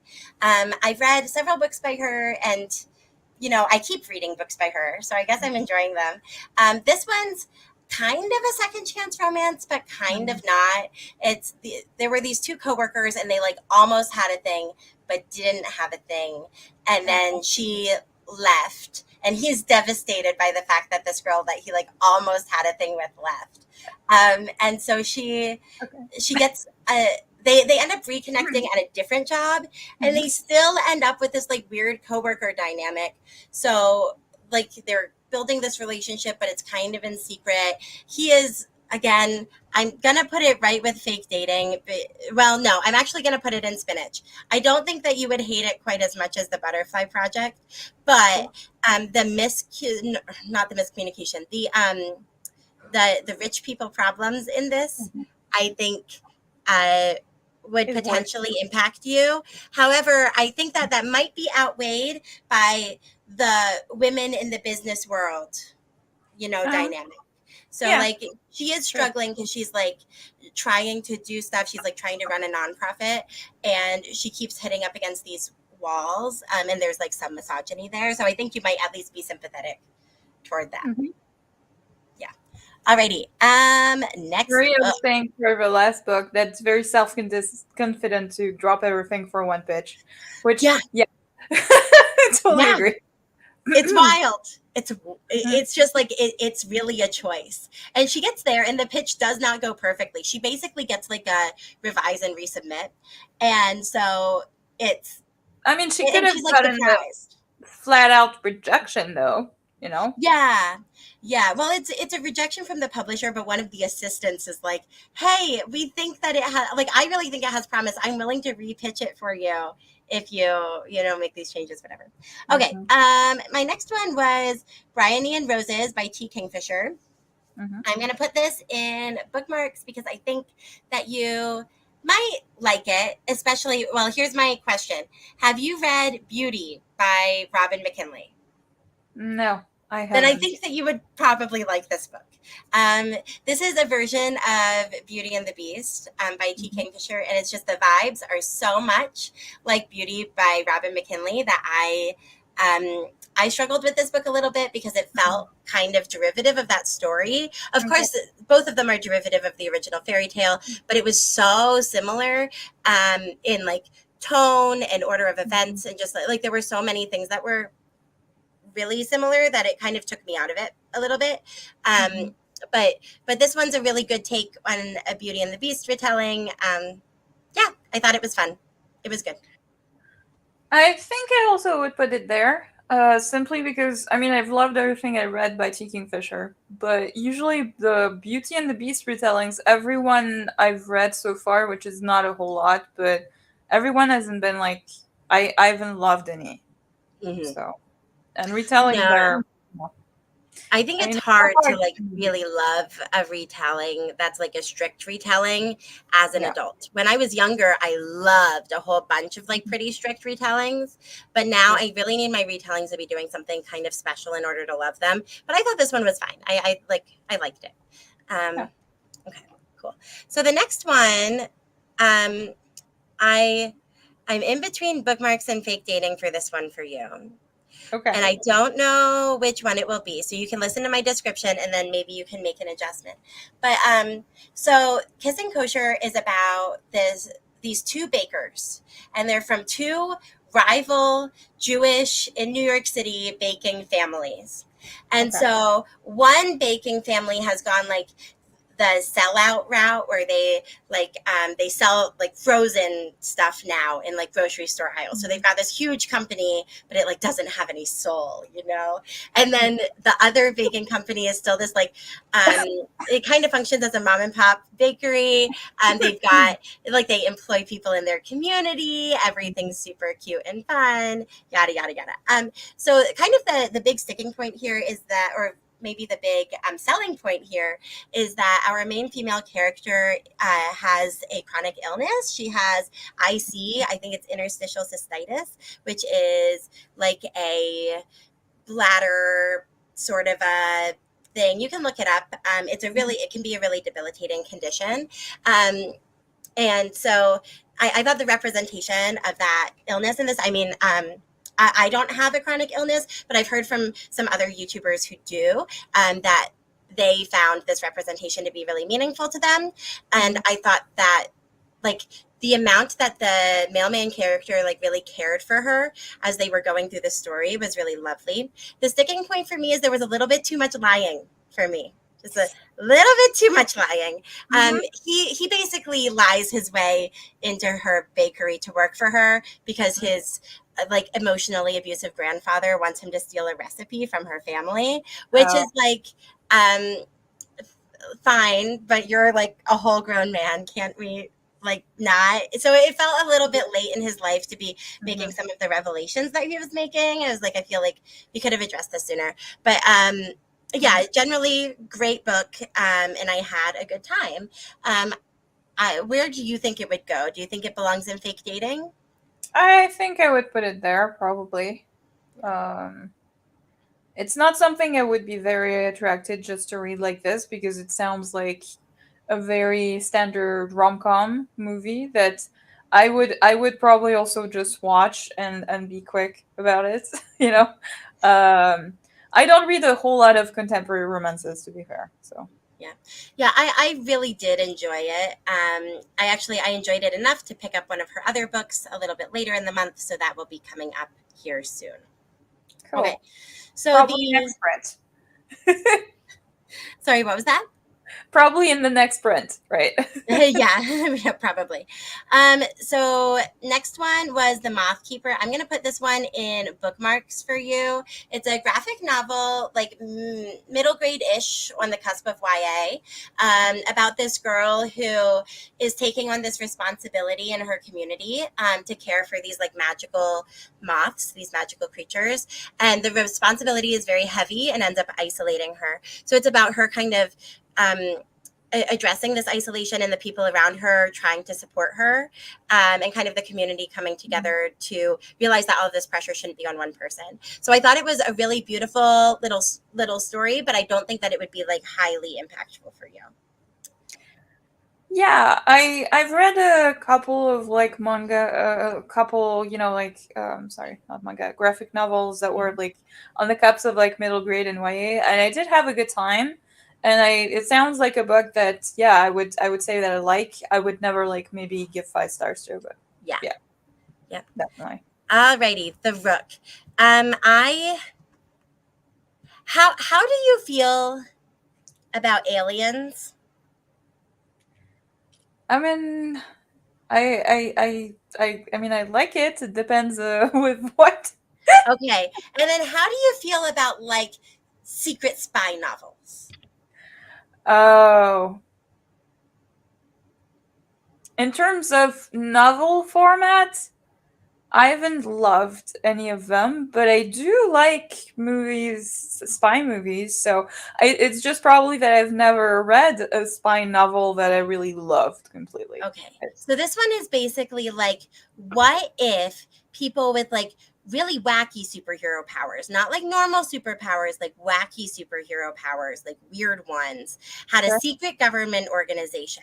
Speaker 1: I've read several books by her, and I keep reading books by her, so I guess I'm enjoying them. This one's kind of a second chance romance, but kind of not. There were these two coworkers, and they like almost had a thing, but didn't have a thing, and then she left, and he's devastated by the fact that this girl that he like almost had a thing with left. And so she gets they end up reconnecting at a different job, and they still end up with this like weird coworker dynamic. So like they're building this relationship, but it's kind of in secret. He is, again, I'm gonna put it right with Fake Dating, but, well, no, I'm actually gonna put it in Spinach. I don't think that you would hate it quite as much as the Butterfly Project, but not the miscommunication, the rich people problems in this, I think, uh, would
Speaker 2: Is worse.
Speaker 1: potentially impact you. However, I think that that might be outweighed by the women in the business world,
Speaker 2: Uh,
Speaker 1: dynamic. So
Speaker 2: yeah.
Speaker 1: like she is
Speaker 2: Sure.
Speaker 1: struggling because she's like trying to do stuff. She's like trying to run a nonprofit, and she keeps hitting up against these walls. And there's like some misogyny there. So I think you might at least be sympathetic toward that.
Speaker 2: Mhm.
Speaker 1: Yeah. Alrighty. Next
Speaker 2: Maria
Speaker 1: book.
Speaker 2: was saying for the last book that's very self-confident to drop everything for one pitch, which,
Speaker 1: Yeah.
Speaker 2: yeah, I totally
Speaker 1: Yeah.
Speaker 2: agree.
Speaker 1: It's wild. It's just like it's really a choice. And she gets there, and the pitch does not go perfectly. She basically gets like a revise and resubmit. And so it's
Speaker 2: I mean, she could
Speaker 1: and
Speaker 2: have
Speaker 1: she's like
Speaker 2: gotten a
Speaker 1: surprised.
Speaker 2: flat out rejection, though. You know.
Speaker 1: Yeah. Yeah. Well, it's a rejection from the publisher, but one of the assistants is like, "Hey, we think that it has like I really think it has promise. I'm willing to repitch it for you if you make these changes, whatever." Okay.
Speaker 2: Hmm.
Speaker 1: My next one was Bryony and Roses by T. Kingfisher.
Speaker 2: Hmm.
Speaker 1: I'm going to put this in bookmarks because I think that you might like it, especially. Well, here's my question: have you read Beauty by Robin McKinley?
Speaker 2: No, I
Speaker 1: Then I
Speaker 2: haven't.
Speaker 1: think that you would probably like this book. Um, this is a version of Beauty and the Beast by T.
Speaker 2: Mhm.
Speaker 1: Kingfisher, and it's just the vibes are so much like Beauty by Robin McKinley that I struggled with this book a little bit because it felt kind of derivative of that story. Of
Speaker 2: Okay.
Speaker 1: course, both of them are derivative of the original fairy tale, but it was so similar in like tone and order of
Speaker 2: Mhm.
Speaker 1: events, and just like there were so many things that were really similar that it kind of took me out of it a little bit. Um,
Speaker 2: Mhm.
Speaker 1: but but this one's a really good take on a Beauty and the Beast retelling. Yeah, I thought it was fun. It was good.
Speaker 2: I think I also would put it there, simply because I mean I've loved everything I read by T. Kingfisher, but usually the Beauty and the Beast retellings, everyone I've read so far, which is not a whole lot, but everyone hasn't been like I haven't loved any.
Speaker 1: Hmm.
Speaker 2: So and retellings
Speaker 1: No,
Speaker 2: are,
Speaker 1: I think
Speaker 2: I
Speaker 1: it's
Speaker 2: mean, it's so
Speaker 1: hard to
Speaker 2: hard
Speaker 1: like
Speaker 2: to,
Speaker 1: really love a retelling that's like a strict retelling as an
Speaker 2: yeah.
Speaker 1: adult. When I was younger, I loved a whole bunch of like pretty strict retellings, but now
Speaker 2: Yeah.
Speaker 1: I really need my retellings to be doing something kind of special in order to love them. But I thought this one was fine. I liked it.
Speaker 2: Yeah.
Speaker 1: Um, okay, cool. So the next one, um, I I'm in between bookmarks and fake dating for this one for you.
Speaker 2: Okay.
Speaker 1: And I don't know which one it will be. So you can listen to my description and then maybe you can make an adjustment. But so Kissing Kosher is about these two bakers, and they're from two rival Jewish in New York City baking families. And
Speaker 2: Okay.
Speaker 1: so one baking family has gone like the sellout route where they sell like frozen stuff now in like grocery store aisles. So they've got this huge company, but it like doesn't have any soul, you know. And then the other baking company is still this like it kind of functions as a mom and pop bakery. They've got like they employ people in their community. Everything's super cute and fun. Yada yada yada. So kind of the big sticking point here is that, or maybe the big selling point here is that our main female character has a chronic illness. She has IC, I think it's interstitial cystitis, which is like a bladder sort of a thing. You can look it up. It can be a really debilitating condition. Um, and so I thought the representation of that illness in this, I mean, I don't have a chronic illness, but I've heard from some other YouTubers who do that they found this representation to be really meaningful to them. And
Speaker 2: Mhm.
Speaker 1: I thought that, like, the amount that the mailman character like really cared for her as they were going through the story was really lovely. The sticking point for me is there was a little bit too much lying for me. Just a little bit too much lying.
Speaker 2: Mhm.
Speaker 1: He basically lies his way into her bakery to work for her because his like emotionally abusive grandfather wants him to steal a recipe from her family, which
Speaker 2: Oh.
Speaker 1: is like um fine, but you're like a whole grown man. Can't we like not? So it felt a little bit late in his life to be making
Speaker 2: Mhm.
Speaker 1: some of the revelations that he was making. I was like, I feel like we could have addressed this sooner. But yeah,
Speaker 2: Mhm.
Speaker 1: generally great book, and I had a good time. Where do you think it would go? Do you think it belongs in fake dating?
Speaker 2: I think I would put it there probably. Um, it's not something I would be very attracted just to read like this because it sounds like a very standard rom-com movie that I would probably also just watch and be quick about it, you know. Um, I don't read a whole lot of contemporary romances to be fair. So,
Speaker 1: Yeah, yeah, I really did enjoy it. I enjoyed it enough to pick up one of her other books a little bit later in the month, so that will be coming up here soon. Okay,
Speaker 2: cool.
Speaker 1: so
Speaker 2: Probably
Speaker 1: the
Speaker 2: next print.
Speaker 1: sorry, what was that?
Speaker 2: Probably in the next print, right?
Speaker 1: Yeah, yeah, probably. So next one was The Moth Keeper. I'm gonna put this one in bookmarks for you. It's a graphic novel, like middle grade ish, on the cusp of YA, about this girl who is taking on this responsibility in her community to care for these like magical moths, these magical creatures, and the responsibility is very heavy and ends up isolating her. So it's about her kind of um, addressing this isolation and the people around her trying to support her, and kind of the community coming together to realize that all of this pressure shouldn't be on one person. So I thought it was a really beautiful little story, but I don't think that it would be like highly impactful for you.
Speaker 2: Yeah, I've read a couple of like manga, a couple, like sorry, not manga, graphic novels that were like on the cups of like middle grade and YA, and I did have a good time. And it sounds like a book that, yeah, I would say that I like. I would never like maybe give 5 stars to, but
Speaker 1: Yeah.
Speaker 2: yeah,
Speaker 1: Yep.
Speaker 2: definitely.
Speaker 1: Alrighty, The Rook. I how do you feel about aliens?
Speaker 2: I mean, I mean, I like it. It depends with what.
Speaker 1: Okay, and then how do you feel about like secret spy novels?
Speaker 2: Oh, in terms of novel format, I haven't loved any of them, but I do like movies, spy movies. So it's just probably that I've never read a spy novel that I really loved completely.
Speaker 1: Okay. So this one is basically like, what if people with like really wacky superhero powers, not like normal superpowers, like wacky superhero powers, like weird ones, had a
Speaker 2: Sure.
Speaker 1: secret government organization?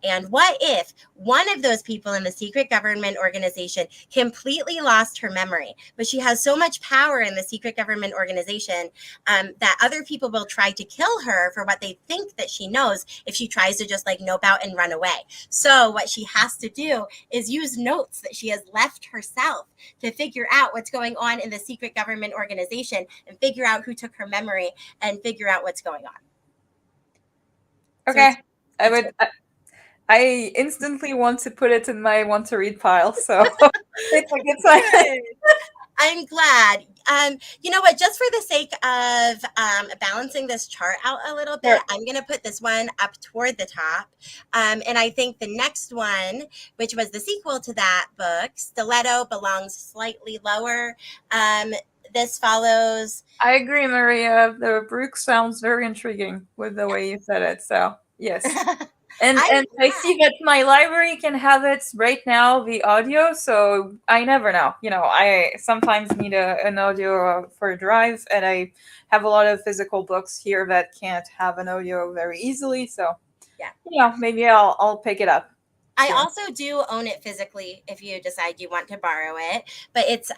Speaker 1: And what if one of those people in the secret government organization completely lost her memory, but she has so much power in the secret government organization, that other people will try to kill her for what they think that she knows if she tries to just like nope out and run away. So what she has to do is use notes that she has left herself to figure out what's going on in the secret government organization and figure out who took her memory and figure out what's going on. So
Speaker 2: Okay. I
Speaker 1: it's
Speaker 2: would. I instantly want to put it in my want to read pile. So it's a good sign.
Speaker 1: good. I'm glad. You know what? Just for the sake of balancing this chart out a little bit,
Speaker 2: Sure.
Speaker 1: I'm going to put this one up toward the top. And I think the next one, which was the sequel to that book, Stiletto, belongs slightly lower. This follows.
Speaker 2: I agree, Maria. The Brook sounds very intriguing with the way you said it. So yes. And
Speaker 1: I'm
Speaker 2: I see that my library can have it right now, the audio, so I never know. I sometimes need an audio for a drive, and I have a lot of physical books here that can't have an audio very easily. So,
Speaker 1: yeah.
Speaker 2: maybe I'll pick it up
Speaker 1: I
Speaker 2: soon.
Speaker 1: also do own it physically if you decide you want to borrow it. But it's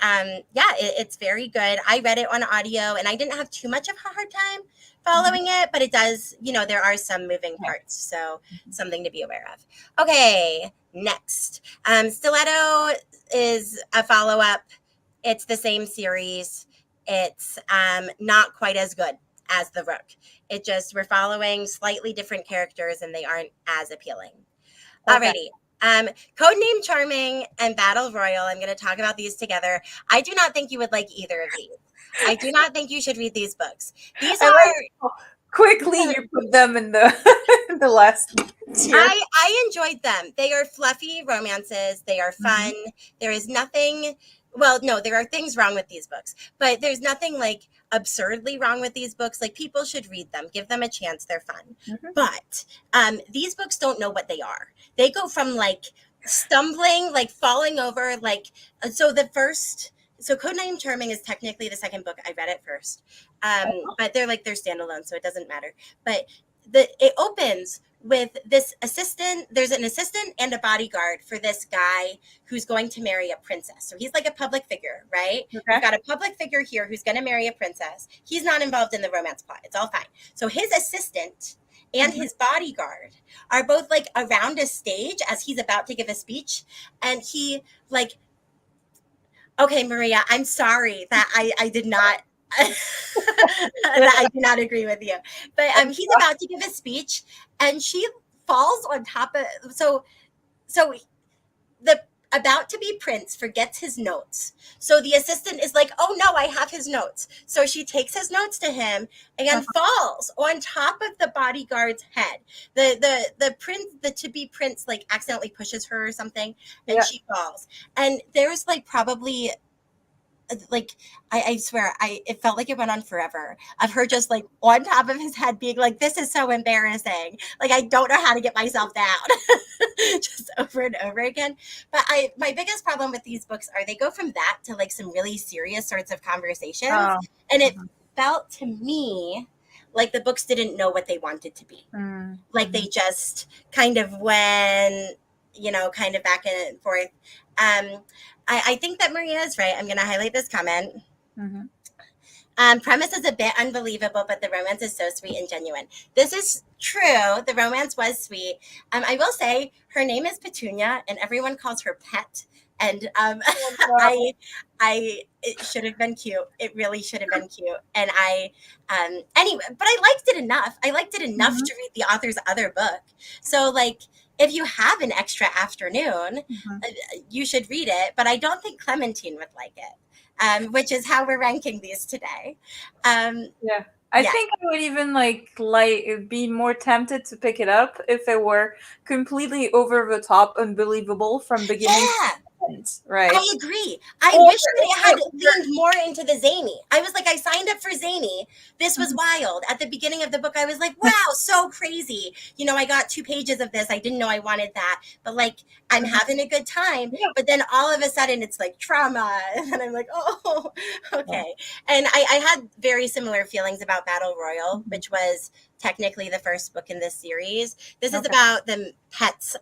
Speaker 1: it's very good. I read it on audio and I didn't have too much of a hard time
Speaker 2: Mhm.
Speaker 1: following it, but it does, there are some moving
Speaker 2: Yeah.
Speaker 1: parts. So something to be aware of. Okay, next. Stiletto is a follow-up. It's the same series. It's not quite as good as The Rook. We're following slightly different characters and they aren't as appealing.
Speaker 2: Okay.
Speaker 1: Alrighty. Codename Charming and Battle Royal. I'm going to talk about these together. I do not think you would like either of these. I do not think you should read these books. These
Speaker 2: I like
Speaker 1: are.
Speaker 2: how quickly you put them in the in the last tier.
Speaker 1: I enjoyed them. They are fluffy romances. They are
Speaker 2: Mhm.
Speaker 1: fun. There is nothing. Well, no, there are things wrong with these books, but there's nothing like absurdly wrong with these books. Like people should read them, give them a chance. They're fun.
Speaker 2: Mhm.
Speaker 1: But these books don't know what they are. They go from like stumbling, like falling over, like so the first. So Codename Charming is technically the second book. I read it first, but they're standalone, so it doesn't matter. But it opens with this assistant. There's an assistant and a bodyguard for this guy who's going to marry a princess. So he's like a public figure, right? We've
Speaker 2: Okay.
Speaker 1: got a public figure here who's going to marry a princess. He's not involved in the romance plot. It's all fine. So his assistant and
Speaker 2: Mhm.
Speaker 1: his bodyguard are both like around a stage as he's about to give a speech. And he like, okay, Maria, I'm sorry that I did not that I do not agree with you. But he's about to give a speech and she falls on top of so the about to be prince forgets his notes. So the assistant is like, "Oh no, I have his notes." So she takes his notes to him and falls on top of the bodyguard's head. The prince, the to be prince, like accidentally pushes her or something, and
Speaker 2: Yeah.
Speaker 1: she falls. And there's like probably like I swear it felt like it went on forever of her just like on top of his head being like, this is so embarrassing, like I don't know how to get myself down. Just over and over again. But I my biggest problem with these books are they go from that to like some really serious sorts of conversations,
Speaker 2: Oh.
Speaker 1: and it
Speaker 2: Mhm.
Speaker 1: felt to me like the books didn't know what they wanted to be, like they
Speaker 2: Mhm.
Speaker 1: just kind of went, kind of back and forth. I think that Maria is right. I'm going to highlight this comment.
Speaker 2: Mhm.
Speaker 1: Premise is a bit unbelievable, but the romance is so sweet and genuine. This is true. The romance was sweet. I will say her name is Petunia, and everyone calls her Pet. And
Speaker 2: Oh, no.
Speaker 1: I, it should have been cute. It really should have been cute. And anyway, but I liked it enough. I liked it enough
Speaker 2: Mhm.
Speaker 1: to read the author's other book. So, like, if you have an extra afternoon,
Speaker 2: Mhm.
Speaker 1: you should read it. But I don't think Clementine would like it, which is how we're ranking these today. Um,
Speaker 2: Yeah. I
Speaker 1: yeah,
Speaker 2: think I would even be more tempted to pick it up if it were completely over the top unbelievable from beginning
Speaker 1: yeah,
Speaker 2: to end, right?
Speaker 1: I agree. I
Speaker 2: Or,
Speaker 1: wish that it had leaned more into the zany. I was like, I signed up for zany. This was
Speaker 2: Mhm.
Speaker 1: wild. At the beginning of the book, I was like, wow, so crazy. I got 2 pages of this. I didn't know I wanted that, but like, I'm having a good time.
Speaker 2: Yeah.
Speaker 1: But then all of a sudden, it's like trauma. And I'm like, oh,
Speaker 2: Yeah.
Speaker 1: okay. And I had very similar feelings about Battle Royal,
Speaker 2: Mhm.
Speaker 1: which was technically the first book in this series. This is
Speaker 2: Okay.
Speaker 1: about the pets.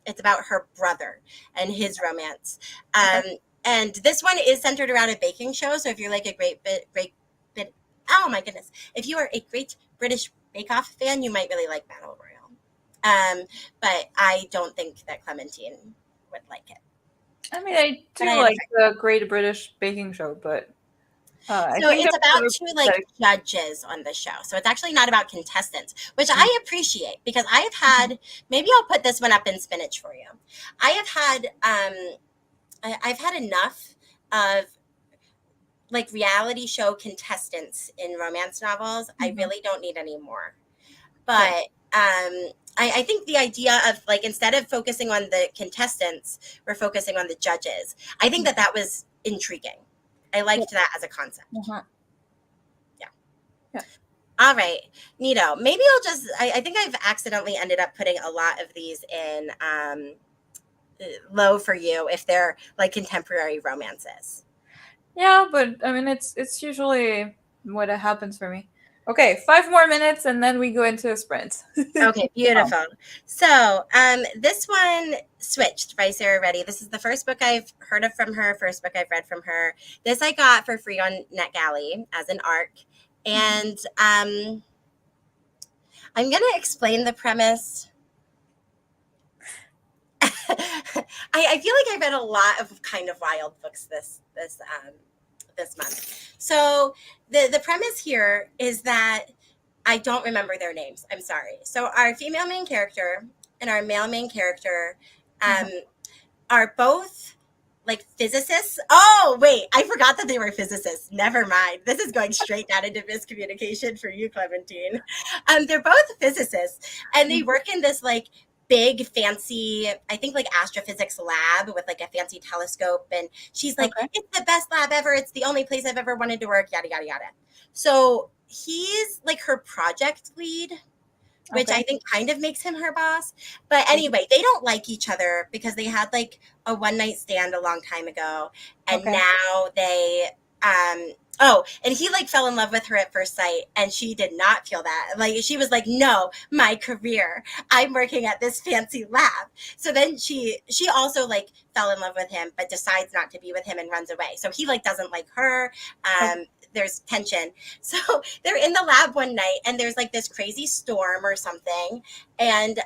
Speaker 1: It's about her brother and his romance.
Speaker 2: Okay.
Speaker 1: Um, and this one is centered around a baking show. So if you're like a great bit, oh my goodness, if you are a Great British Bake Off fan, you might really like Battle Royale. But I don't think that Clementine would like it.
Speaker 2: I mean, I
Speaker 1: But I
Speaker 2: do
Speaker 1: have a
Speaker 2: like
Speaker 1: friend.
Speaker 2: the Great British Baking Show, but I
Speaker 1: So
Speaker 2: think
Speaker 1: it's
Speaker 2: there's
Speaker 1: about
Speaker 2: other
Speaker 1: two
Speaker 2: books
Speaker 1: like
Speaker 2: that.
Speaker 1: judges on the show. So it's actually not about contestants, which
Speaker 2: Mm.
Speaker 1: I appreciate because I have
Speaker 2: Mhm.
Speaker 1: had, maybe I'll put this one up in spinach for you. I have had I've had enough of like reality show contestants in romance novels. I
Speaker 2: Mhm.
Speaker 1: really don't need any more.
Speaker 2: Okay.
Speaker 1: But I think the idea of like instead of focusing on the contestants, we're focusing on the judges. I think that that was intriguing. I
Speaker 2: Yeah.
Speaker 1: liked that as a concept.
Speaker 2: Uh-huh.
Speaker 1: Yeah.
Speaker 2: Yeah.
Speaker 1: All right, Nito. Maybe I'll just. I think I've accidentally ended up putting a lot of these in low for you if they're like contemporary romances.
Speaker 2: Yeah, but I mean, it's usually what happens for me. Okay, 5 more minutes, and then we go into a sprint.
Speaker 1: Okay, beautiful. So, this one switched by Sarah Reddy. This is the first book I've heard of from her, first book I've read from her. This I got for free on NetGalley as an ARC.
Speaker 2: Mhm.
Speaker 1: And I'm going to explain the premise. I feel like I read a lot of kind of wild books this month. So the premise here is that I don't remember their names. I'm sorry. So our female main character and our male main character um,
Speaker 2: Mhm.
Speaker 1: are both like physicists. Oh, wait, I forgot that they were physicists. Never mind. This is going straight down into miscommunication for you, Clementine. They're both physicists, and they
Speaker 2: Mhm.
Speaker 1: work in this like big fancy, I think like astrophysics lab with like a fancy telescope. And she's like,
Speaker 2: Okay.
Speaker 1: it's the best lab ever. It's the only place I've ever wanted to work. Yada yada yada. So he's like her project lead, which I
Speaker 2: Okay.
Speaker 1: think kind of makes him her boss. But anyway, they don't like each other because they had like a one night stand a long time ago. And
Speaker 2: Okay.
Speaker 1: now oh, and he like fell in love with her at first sight and she did not feel that. Like she was like, no, my career. I'm working at this fancy lab. So then she also like fell in love with him, but decides not to be with him and runs away. So he like doesn't like her.
Speaker 2: Okay.
Speaker 1: There's tension. So they're in the lab one night and there's like this crazy storm or something. And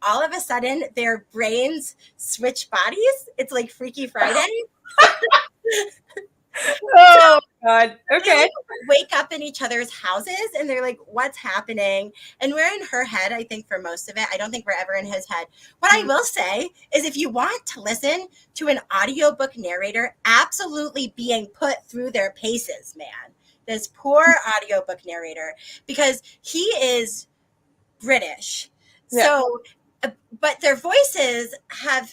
Speaker 1: all of a sudden their brains switch bodies. It's like Freaky Friday.
Speaker 2: Oh God.
Speaker 1: They like
Speaker 2: Okay.
Speaker 1: wake up in each other's houses and they're like, what's happening? And we're in her head, I think, for most of it. I don't think we're ever in his head. What I
Speaker 2: Mm.
Speaker 1: will say is if you want to listen to an audiobook narrator absolutely being put through their paces, man, this poor audiobook narrator, because he is British.
Speaker 2: Yeah.
Speaker 1: So, but their voices have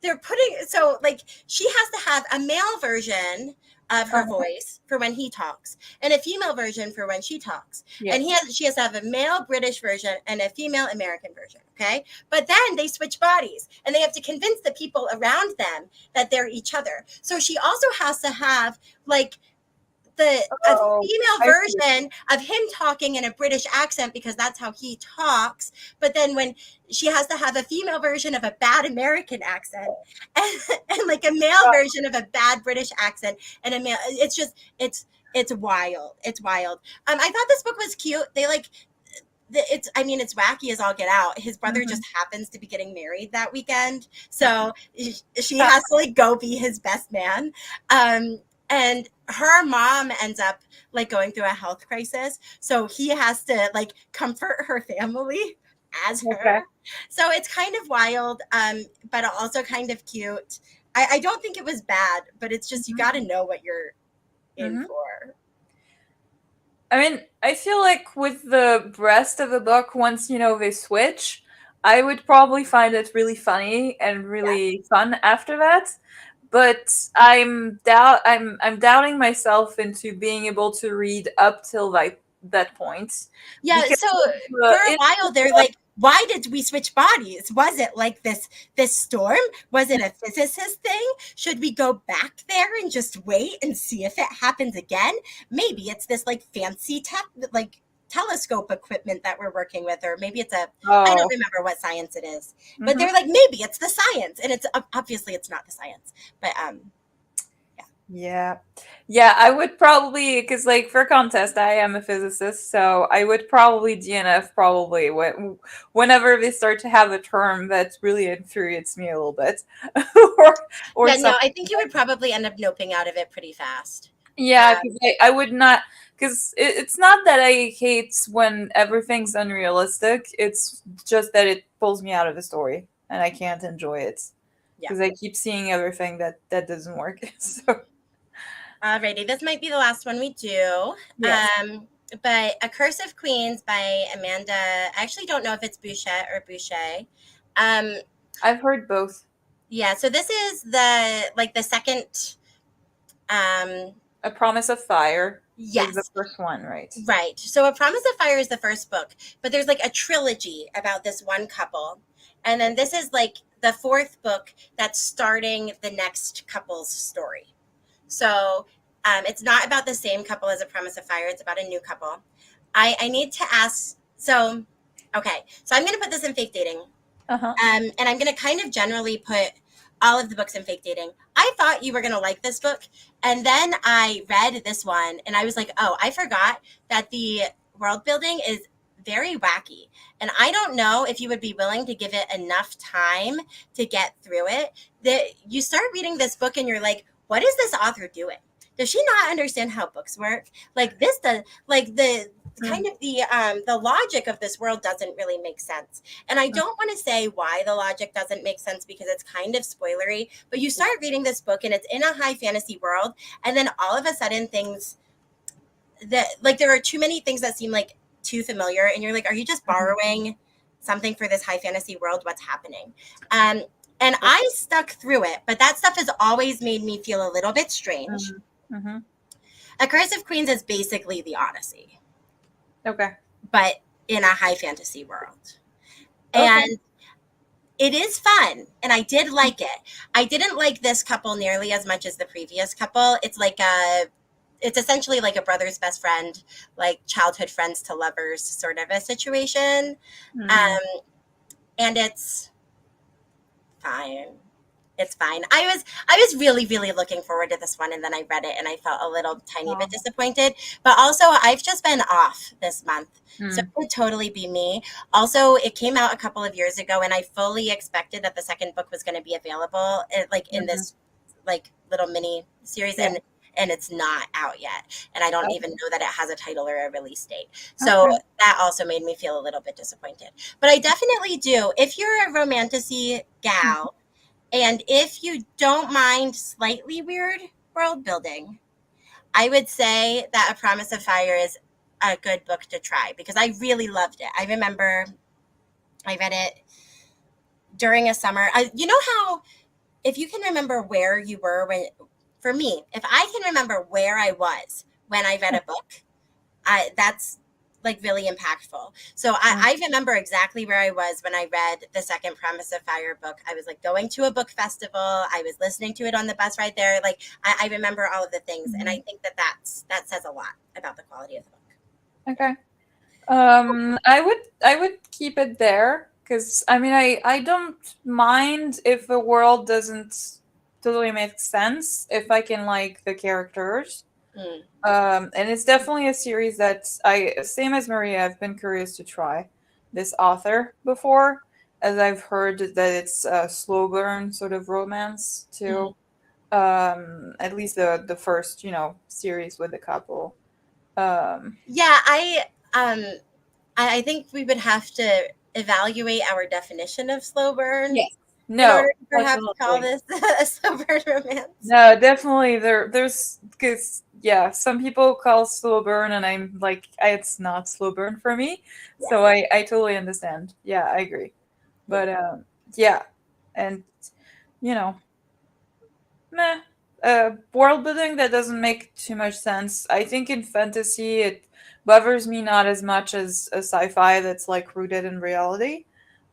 Speaker 1: they're putting so like she has to have a male version of her voice for when he talks, and a female version for when she talks.
Speaker 2: Yeah.
Speaker 1: And she has to have a male British version and a female American version. Okay, but then they switch bodies, and they have to convince the people around them that they're each other. So she also has to have like a
Speaker 2: Oh,
Speaker 1: female
Speaker 2: I see.
Speaker 1: version of him talking in a British accent because that's how he talks. But then when she has to have a female version of a bad American accent and like a male version of a bad British accent and a male, it's just it's wild. It's wild. I thought this book was cute. They like it's I mean it's wacky as all get out. His brother just happens to be getting married that weekend, so she has to like go be his best man. And her mom ends up like going through a health crisis, so he has to like comfort her family as her.
Speaker 2: Okay.
Speaker 1: So it's kind of wild, but also kind of cute. I don't think it was bad, but it's just you got to know what you're in for.
Speaker 2: I mean, I feel like with the rest of the book, once they switch, I would probably find it really funny and really fun after that. But I'm doubting myself into being able to read up till that point.
Speaker 1: Yeah,
Speaker 2: Because
Speaker 1: so for a
Speaker 2: it
Speaker 1: while they're like, why did we switch bodies? Was it like this storm? Was it a physicist thing? Should we go back there and just wait and see if it happens again? Maybe it's this like fancy like telescope equipment that we're working with, or maybe it's I don't remember what science it is. But they're like, maybe it's the science, and it's obviously it's not the science. But
Speaker 2: Yeah. Yeah, I would probably, because like for contest, I am a physicist, so I would probably DNF probably whenever they start to have a term that really infuriates me a little bit, or
Speaker 1: yeah, no,
Speaker 2: something.
Speaker 1: I think you would probably end up noping out of it pretty fast.
Speaker 2: Yeah, because I would not, because it's not that I hate when everything's unrealistic. It's just that it pulls me out of the story and I can't enjoy it
Speaker 1: Yeah.
Speaker 2: because I keep seeing everything that doesn't work. So
Speaker 1: Alrighty, this might be the last one we do.
Speaker 2: yes.
Speaker 1: But A Curse of Queens by Amanda. I actually don't know if it's Boucher or Boucher.
Speaker 2: I've heard both.
Speaker 1: Yeah, so this is the second.
Speaker 2: A Promise of Fire is the
Speaker 1: Yes,
Speaker 2: first one, right?
Speaker 1: right. So A Promise of Fire is the first book, but there's like a trilogy about this one couple. And then this is like the fourth book that's starting the next couple's story. So it's not about the same couple as A Promise of Fire. It's about a new couple. I need to ask. So, okay. So I'm going to put this in fake dating.
Speaker 2: Uh-huh.
Speaker 1: And I'm going to kind of generally put all of the books in fake dating. I thought you were going to like this book. And then I read this one and I was like, oh, I forgot that the world building is very wacky. And I don't know if you would be willing to give it enough time to get through it. That you start reading this book and you're like, what is this author doing? Does she not understand how books work? Like this does, like the kind of the logic of this world doesn't really make sense. And I don't want to say why the logic doesn't make sense because it's kind of spoilery, but you start reading this book and it's in a high fantasy world, and then all of a sudden things that like there are too many things that seem like too familiar, and you're like, are you just borrowing something for this high fantasy world? What's happening? And I stuck through it, but that stuff has always made me feel a little bit strange.
Speaker 2: Mm-hmm.
Speaker 1: A Curse of Queens is basically the Odyssey,
Speaker 2: Okay.
Speaker 1: but in a high fantasy world.
Speaker 2: Okay.
Speaker 1: And it is fun, and I did like it. I didn't like this couple nearly as much as the previous couple. It's essentially like a brother's best friend, like childhood friends to lovers sort of a situation. And it's fine. It's fine. I was really, really looking forward to this one, and then I read it and I felt a little tiny bit disappointed. But also I've just been off this month. So it would totally be me. Also, it came out a couple of years ago and I fully expected that the second book was going to be available in this like little mini series, and it's not out yet. And I don't even know that it has a title or a release date. So that also made me feel a little bit disappointed. But I definitely do. If you're a romantasy gal, and if you don't mind slightly weird world building, I would say that A Promise of Fire is a good book to try because I really loved it. I remember I read it during a summer. You know how, if you can remember where you were for me, if I can remember where I was when I read a book, that's like really impactful. So I remember exactly where I was when I read the second Promise of Fire book. I was like going to a book festival. I was listening to it on the bus right there. Like I remember all of the things, and I
Speaker 2: Mhm.
Speaker 1: think that says a lot about the quality of the book.
Speaker 2: Okay. I would keep it there because I mean I don't mind if the world doesn't totally make sense if I can like the characters.
Speaker 1: Mm.
Speaker 2: And it's definitely a series that I, same as Maria, I've been curious to try this author before, as I've heard that it's a slow burn sort of romance
Speaker 1: Mhm.
Speaker 2: too. At least the first, series with the couple. Um,
Speaker 1: Yeah, I think we would have to evaluate our definition of slow burn
Speaker 2: yes.
Speaker 1: in order
Speaker 2: No,
Speaker 1: to perhaps call
Speaker 2: definitely.
Speaker 1: this a slow burn romance.
Speaker 2: No, definitely. There's because yeah, some people call slow burn, and I'm like, it's not slow burn for me.
Speaker 1: Yeah,
Speaker 2: So I totally understand. Yeah, I agree.
Speaker 1: yeah.
Speaker 2: But yeah, and you know, meh. World building that doesn't make too much sense. I think in fantasy it bothers me not as much as a sci-fi that's like rooted in reality,
Speaker 1: Mhm.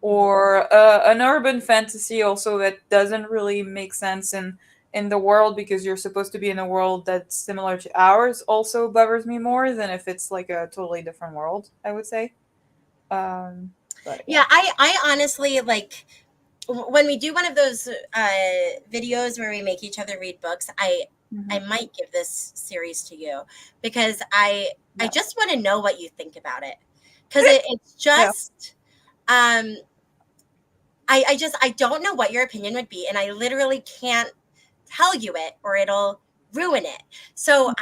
Speaker 2: or an urban fantasy also that doesn't really make sense in the world because you're supposed to be in a world that's similar to ours. Also bothers me more than if it's like a totally different world. I would say. But
Speaker 1: Yeah,
Speaker 2: yeah.
Speaker 1: I honestly like when we do one of those videos where we make each other read books. I
Speaker 2: Hmm.
Speaker 1: might give this series to you because I
Speaker 2: Yeah.
Speaker 1: just want to know what you think about it because it's
Speaker 2: Yeah.
Speaker 1: just I don't know what your opinion would be, and I literally can't tell you it or it'll ruin it. So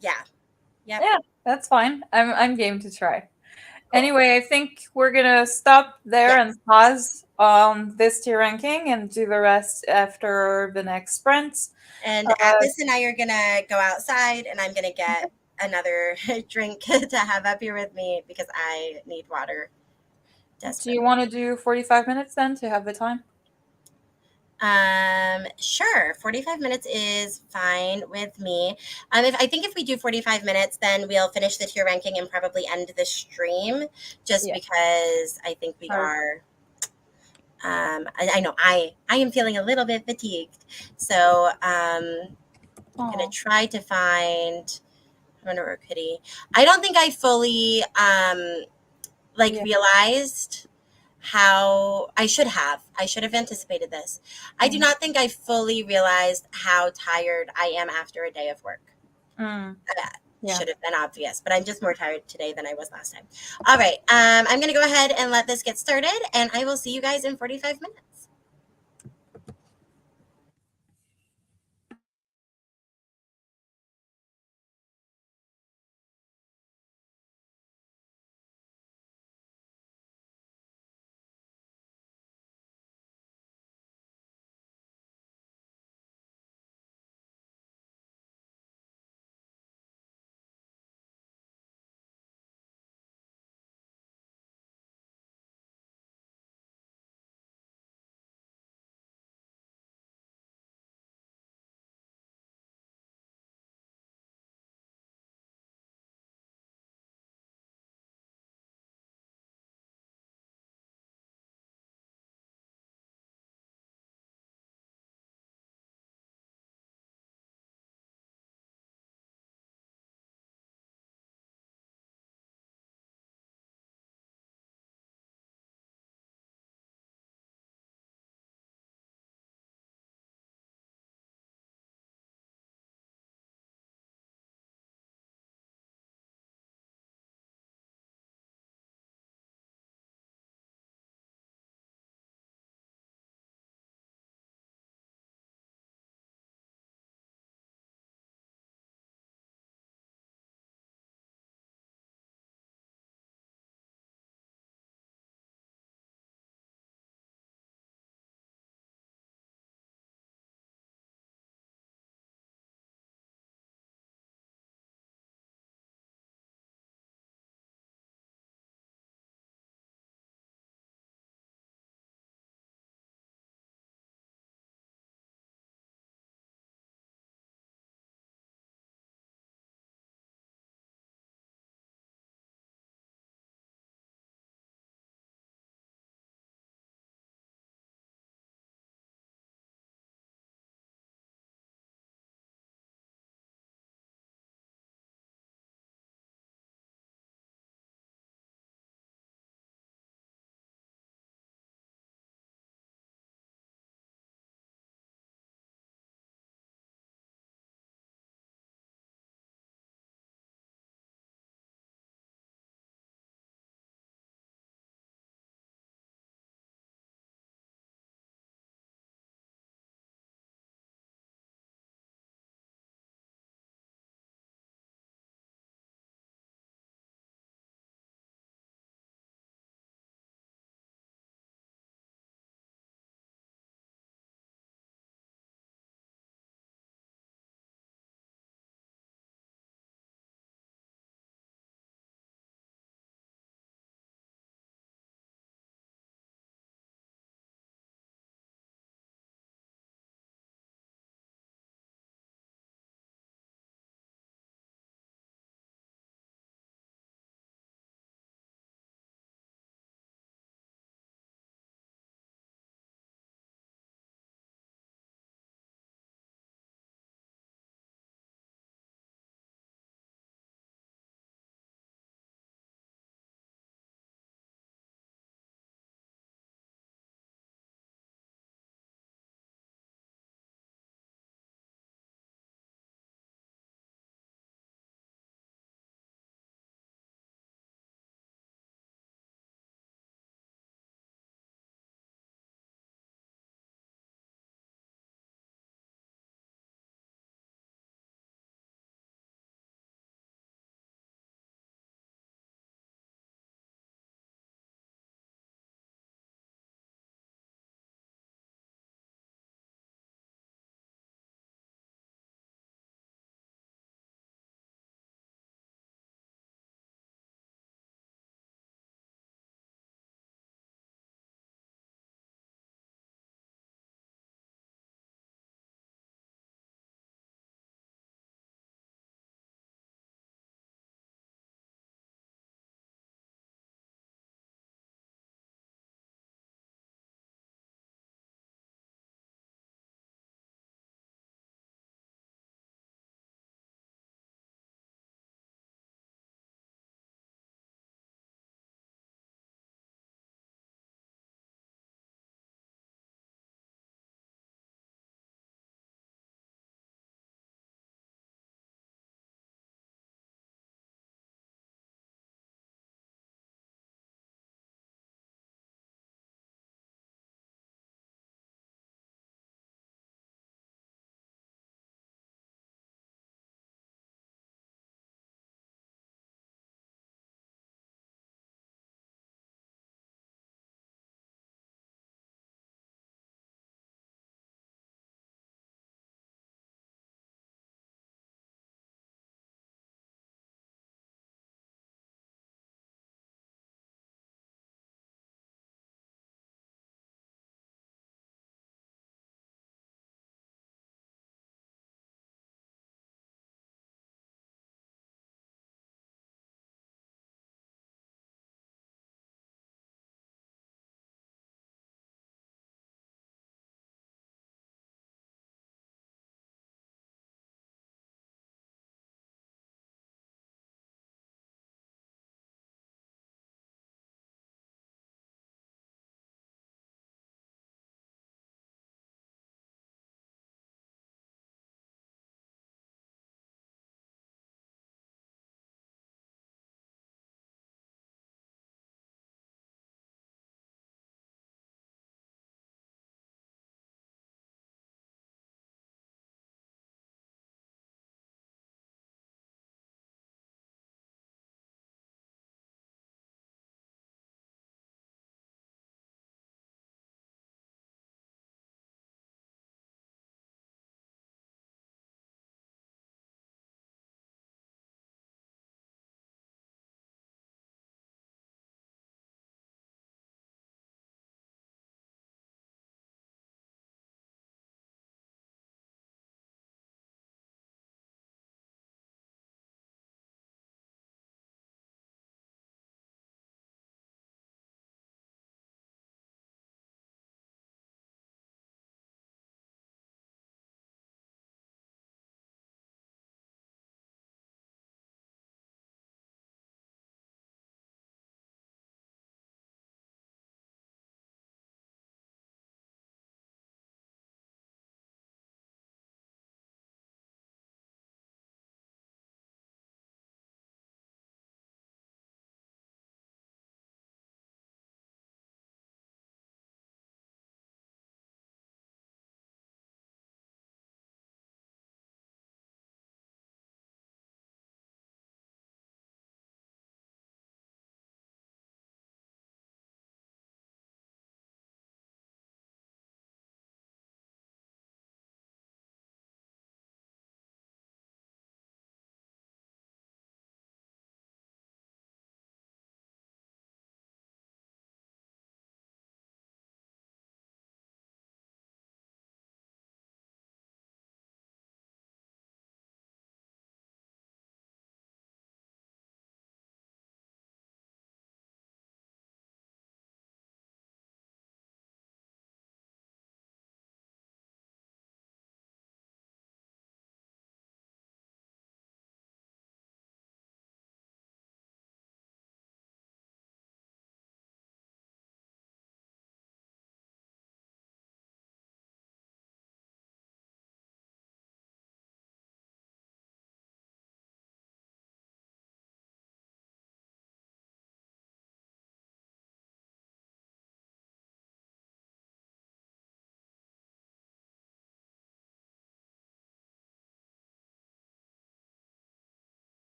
Speaker 1: yeah, yep,
Speaker 2: Yeah. That's fine. I'm game to try.
Speaker 1: cool,
Speaker 2: Anyway, I think we're gonna stop there
Speaker 1: yes.
Speaker 2: and pause on this tier ranking and do the rest after the next sprint.
Speaker 1: And
Speaker 2: Uh,
Speaker 1: Atlas and I are gonna go outside, and I'm gonna get another drink to have up here with me because I need water
Speaker 2: do you
Speaker 1: desperately.
Speaker 2: want to do 45 minutes then to have the time?
Speaker 1: Sure. 45 minutes is fine with me. If I think if we do 45 minutes, then we'll finish the tier ranking and probably end the stream just
Speaker 2: Yeah.
Speaker 1: because I think we
Speaker 2: Sorry.
Speaker 1: are I know I am feeling a little bit fatigued. So I'm gonna
Speaker 2: Oh.
Speaker 1: try to find Runner or Kitty. I don't think I fully like
Speaker 2: Yeah.
Speaker 1: realized how I should have anticipated this. I do
Speaker 2: Mm.
Speaker 1: not think I fully realized how tired I am after a day of work.
Speaker 2: Mm.
Speaker 1: That
Speaker 2: Yeah.
Speaker 1: should have been obvious, but I'm just more tired today than I was last time. All right, I'm gonna go ahead and let this get started, and I will see you guys in 45 minutes.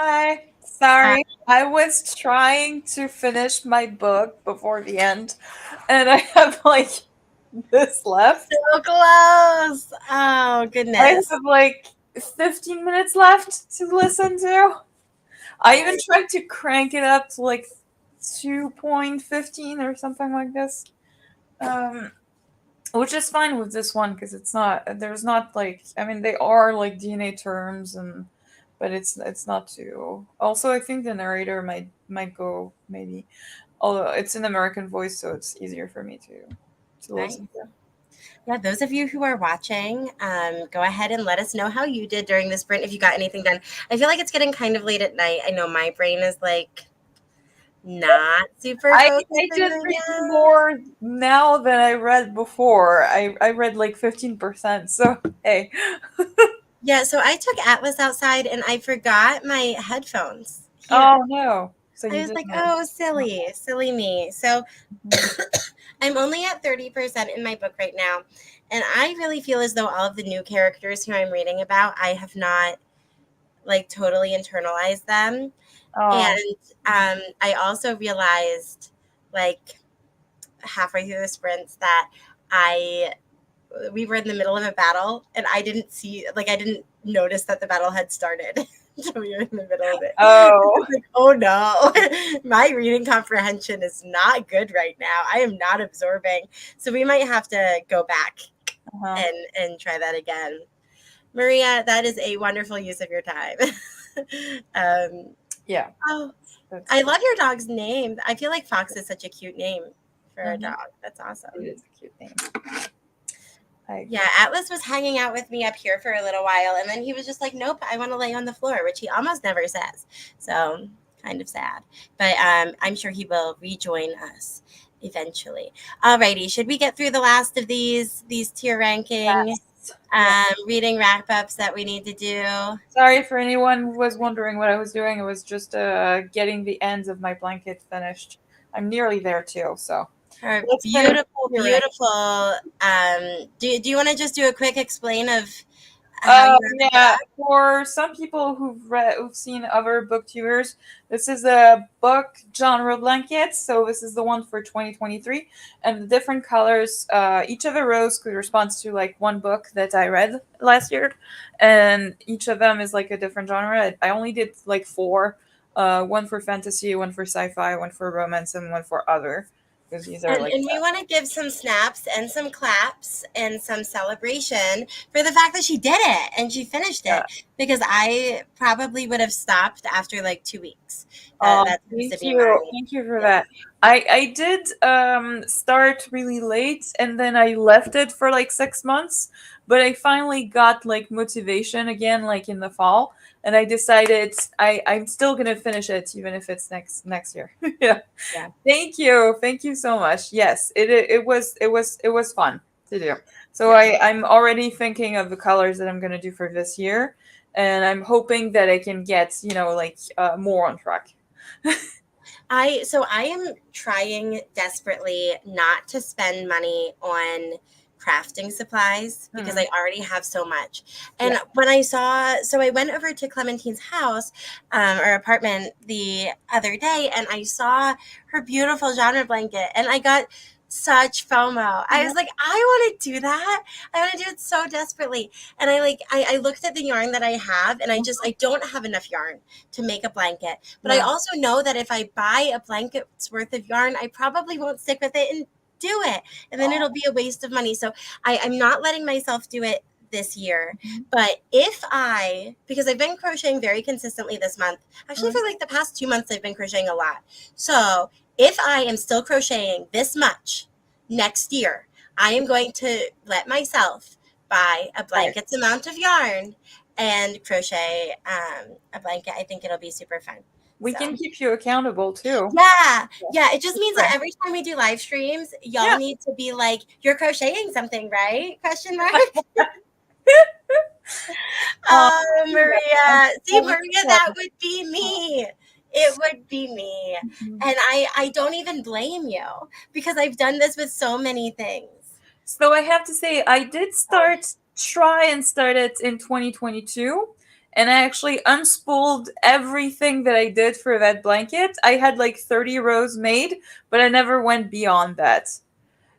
Speaker 2: Hi.
Speaker 1: Uh,
Speaker 2: Sorry. I was trying to finish my book before the end, and I have like this left.
Speaker 1: so close. Oh
Speaker 2: I
Speaker 1: goodness.
Speaker 2: have like 15 minutes left to listen to. I even tried to crank it up to like 2.15 or something like this. Um, which is fine with this one because it's not there's not like I mean they are like DNA terms and but it's not too. Also, I think the narrator might go maybe, although it's an American voice, so it's easier for me to
Speaker 1: Nice.
Speaker 2: listen to.
Speaker 1: Yeah, those of you who are watching, go ahead and let us know how you did during the sprint if you got anything done. I feel like it's getting kind of late at night. I know my brain is like not super
Speaker 2: I
Speaker 1: focusing
Speaker 2: did
Speaker 1: right
Speaker 2: read
Speaker 1: now.
Speaker 2: more now than I read before. I read like 15%. So hey.
Speaker 1: Yeah, so I took Atlas outside and I forgot my headphones here.
Speaker 2: Oh no. So
Speaker 1: I
Speaker 2: you
Speaker 1: was
Speaker 2: did
Speaker 1: like,
Speaker 2: know.
Speaker 1: oh, silly me. So
Speaker 2: Mhm.
Speaker 1: I'm only at 30% in my book right now. And I really feel as though all of the new characters who I'm reading about, I have not like totally internalized them.
Speaker 2: Oh.
Speaker 1: And I also realized like halfway through the sprints that I we were in the middle of a battle and I didn't see like I didn't notice that the battle had started. So we were in the middle of it. I was
Speaker 2: Oh.
Speaker 1: like, oh no, my reading comprehension is not good right now. I am not absorbing. So we might have to go back
Speaker 2: Uh-huh.
Speaker 1: and try that again. Maria, that is a wonderful use of your time. um,
Speaker 2: Yeah.
Speaker 1: oh,
Speaker 2: That's
Speaker 1: I
Speaker 2: good.
Speaker 1: love your dog's name. I feel like Fox is such a cute name for a
Speaker 2: Mhm.
Speaker 1: dog. That's
Speaker 2: It
Speaker 1: awesome.
Speaker 2: is a cute name. I
Speaker 1: Yeah,
Speaker 2: agree.
Speaker 1: Atlas was hanging out with me up here for a little while, and then he was just like, "Nope, I want to lay on the floor," which he almost never says. So kind of sad, but I'm sure he will rejoin us eventually. Alrighty, should we get through the last of these tier ranking
Speaker 2: Yes. Yeah.
Speaker 1: reading wrap ups that we need to do?
Speaker 2: Sorry for anyone who was wondering what I was doing. It was just getting the ends of my blanket finished. I'm nearly there too, so
Speaker 1: Her
Speaker 2: let's finish
Speaker 1: beautiful,
Speaker 2: your rank.
Speaker 1: beautiful. Do you want to just do a quick explain of how you read the
Speaker 2: Yeah,
Speaker 1: book?
Speaker 2: for some people who've seen other booktubers, this is a book genre blanket. So this is the one for 2023, and the different colors. Each of the rows could respond to like one book that I read last year, and each of them is like a different genre. I only did like four, one for fantasy, one for sci-fi, one for romance, and one for other, because these are like
Speaker 1: And we want to give some snaps and some claps and some celebration for the fact that she did it and she finished
Speaker 2: yeah.
Speaker 1: it because I probably would have stopped after like 2 weeks.
Speaker 2: Oh,
Speaker 1: That seems to
Speaker 2: thank
Speaker 1: be
Speaker 2: you.
Speaker 1: my
Speaker 2: Thank you for
Speaker 1: yeah.
Speaker 2: that. I did start really late and then I left it for like 6 months, but I finally got like motivation again like in the fall and I decided I'm still gonna finish it even if it's next year. Yeah.
Speaker 1: Yeah.
Speaker 2: Thank you. Thank you so much. Yes, it was fun to do. So
Speaker 1: Yeah.
Speaker 2: I'm already thinking of the colors that I'm gonna do for this year and I'm hoping that I can get, like more on track.
Speaker 1: I am trying desperately not to spend money on crafting supplies because
Speaker 2: Mhm.
Speaker 1: I already have so much.
Speaker 2: Yeah.
Speaker 1: And when I saw, so I went over to Clementine's house or apartment the other day, and I saw her beautiful genre blanket, and I got such FOMO. I was like, I want to do that. I want to do it so desperately. And I looked at the yarn that I have, and I don't have enough yarn to make a blanket. But I
Speaker 2: Yeah.
Speaker 1: also know that if I buy a blanket's worth of yarn, I probably won't stick with it and do it. And then it'll
Speaker 2: Oh.
Speaker 1: be a waste of money. So I'm not letting myself do it this year.
Speaker 2: Mhm.
Speaker 1: But because I've been crocheting very consistently this month, actually for like the past 2 months, I've been crocheting a lot. So if I am still crocheting this much next year, I am going to let myself buy a
Speaker 2: Right.
Speaker 1: blanket's amount of yarn and crochet a blanket. I think it'll be super fun.
Speaker 2: We
Speaker 1: So
Speaker 2: can keep you accountable too.
Speaker 1: yeah. It just
Speaker 2: That's
Speaker 1: means that
Speaker 2: right.
Speaker 1: every time we do live streams, y'all
Speaker 2: Yeah.
Speaker 1: need to be like, "You're crocheting something, right?" Question mark.
Speaker 2: Um,
Speaker 1: Oh,
Speaker 2: yeah, I'm
Speaker 1: Maria. See,
Speaker 2: always
Speaker 1: Maria, that
Speaker 2: fun.
Speaker 1: would be me. It would be me.
Speaker 2: Mhm.
Speaker 1: And I don't even blame you because I've done this with so many things.
Speaker 2: So I have to say, I did start it in 2022, and I actually unspooled everything that I did for that blanket. I had like 30 rows made, but I never went beyond that.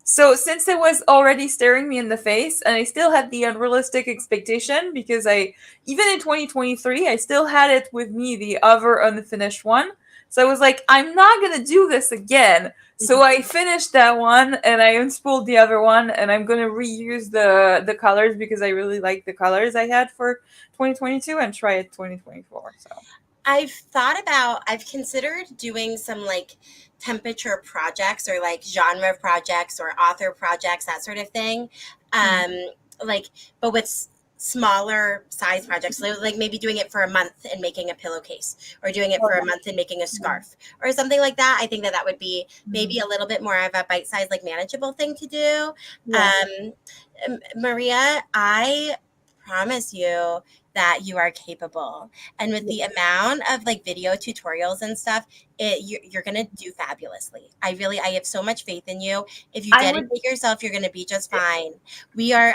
Speaker 2: So since it was already staring me in the face, and I still had the unrealistic expectation because I, even in 2023, I still had it with me, the other unfinished one. So I was like, I'm not gonna do this again. So I finished that one and I unspooled the other one, and I'm gonna reuse the colors because I really like the colors I had for 2022 and try it 2024. So
Speaker 1: I've considered doing some like temperature projects or like genre projects or author projects, that sort of thing. Um, like, but with smaller size projects, so like maybe doing it for a month and making a pillowcase, or doing it
Speaker 2: oh
Speaker 1: for a month and making a scarf, or something like that. I think that that would be maybe a little bit more of a bite-sized, like manageable thing to do.
Speaker 2: yeah,
Speaker 1: Maria, I promise you that you are capable, and with
Speaker 2: yeah.
Speaker 1: the amount of like video tutorials and stuff, you're gonna do fabulously. I have so much faith in you. If you
Speaker 2: I would.
Speaker 1: dedicate yourself, you're gonna be just fine. We are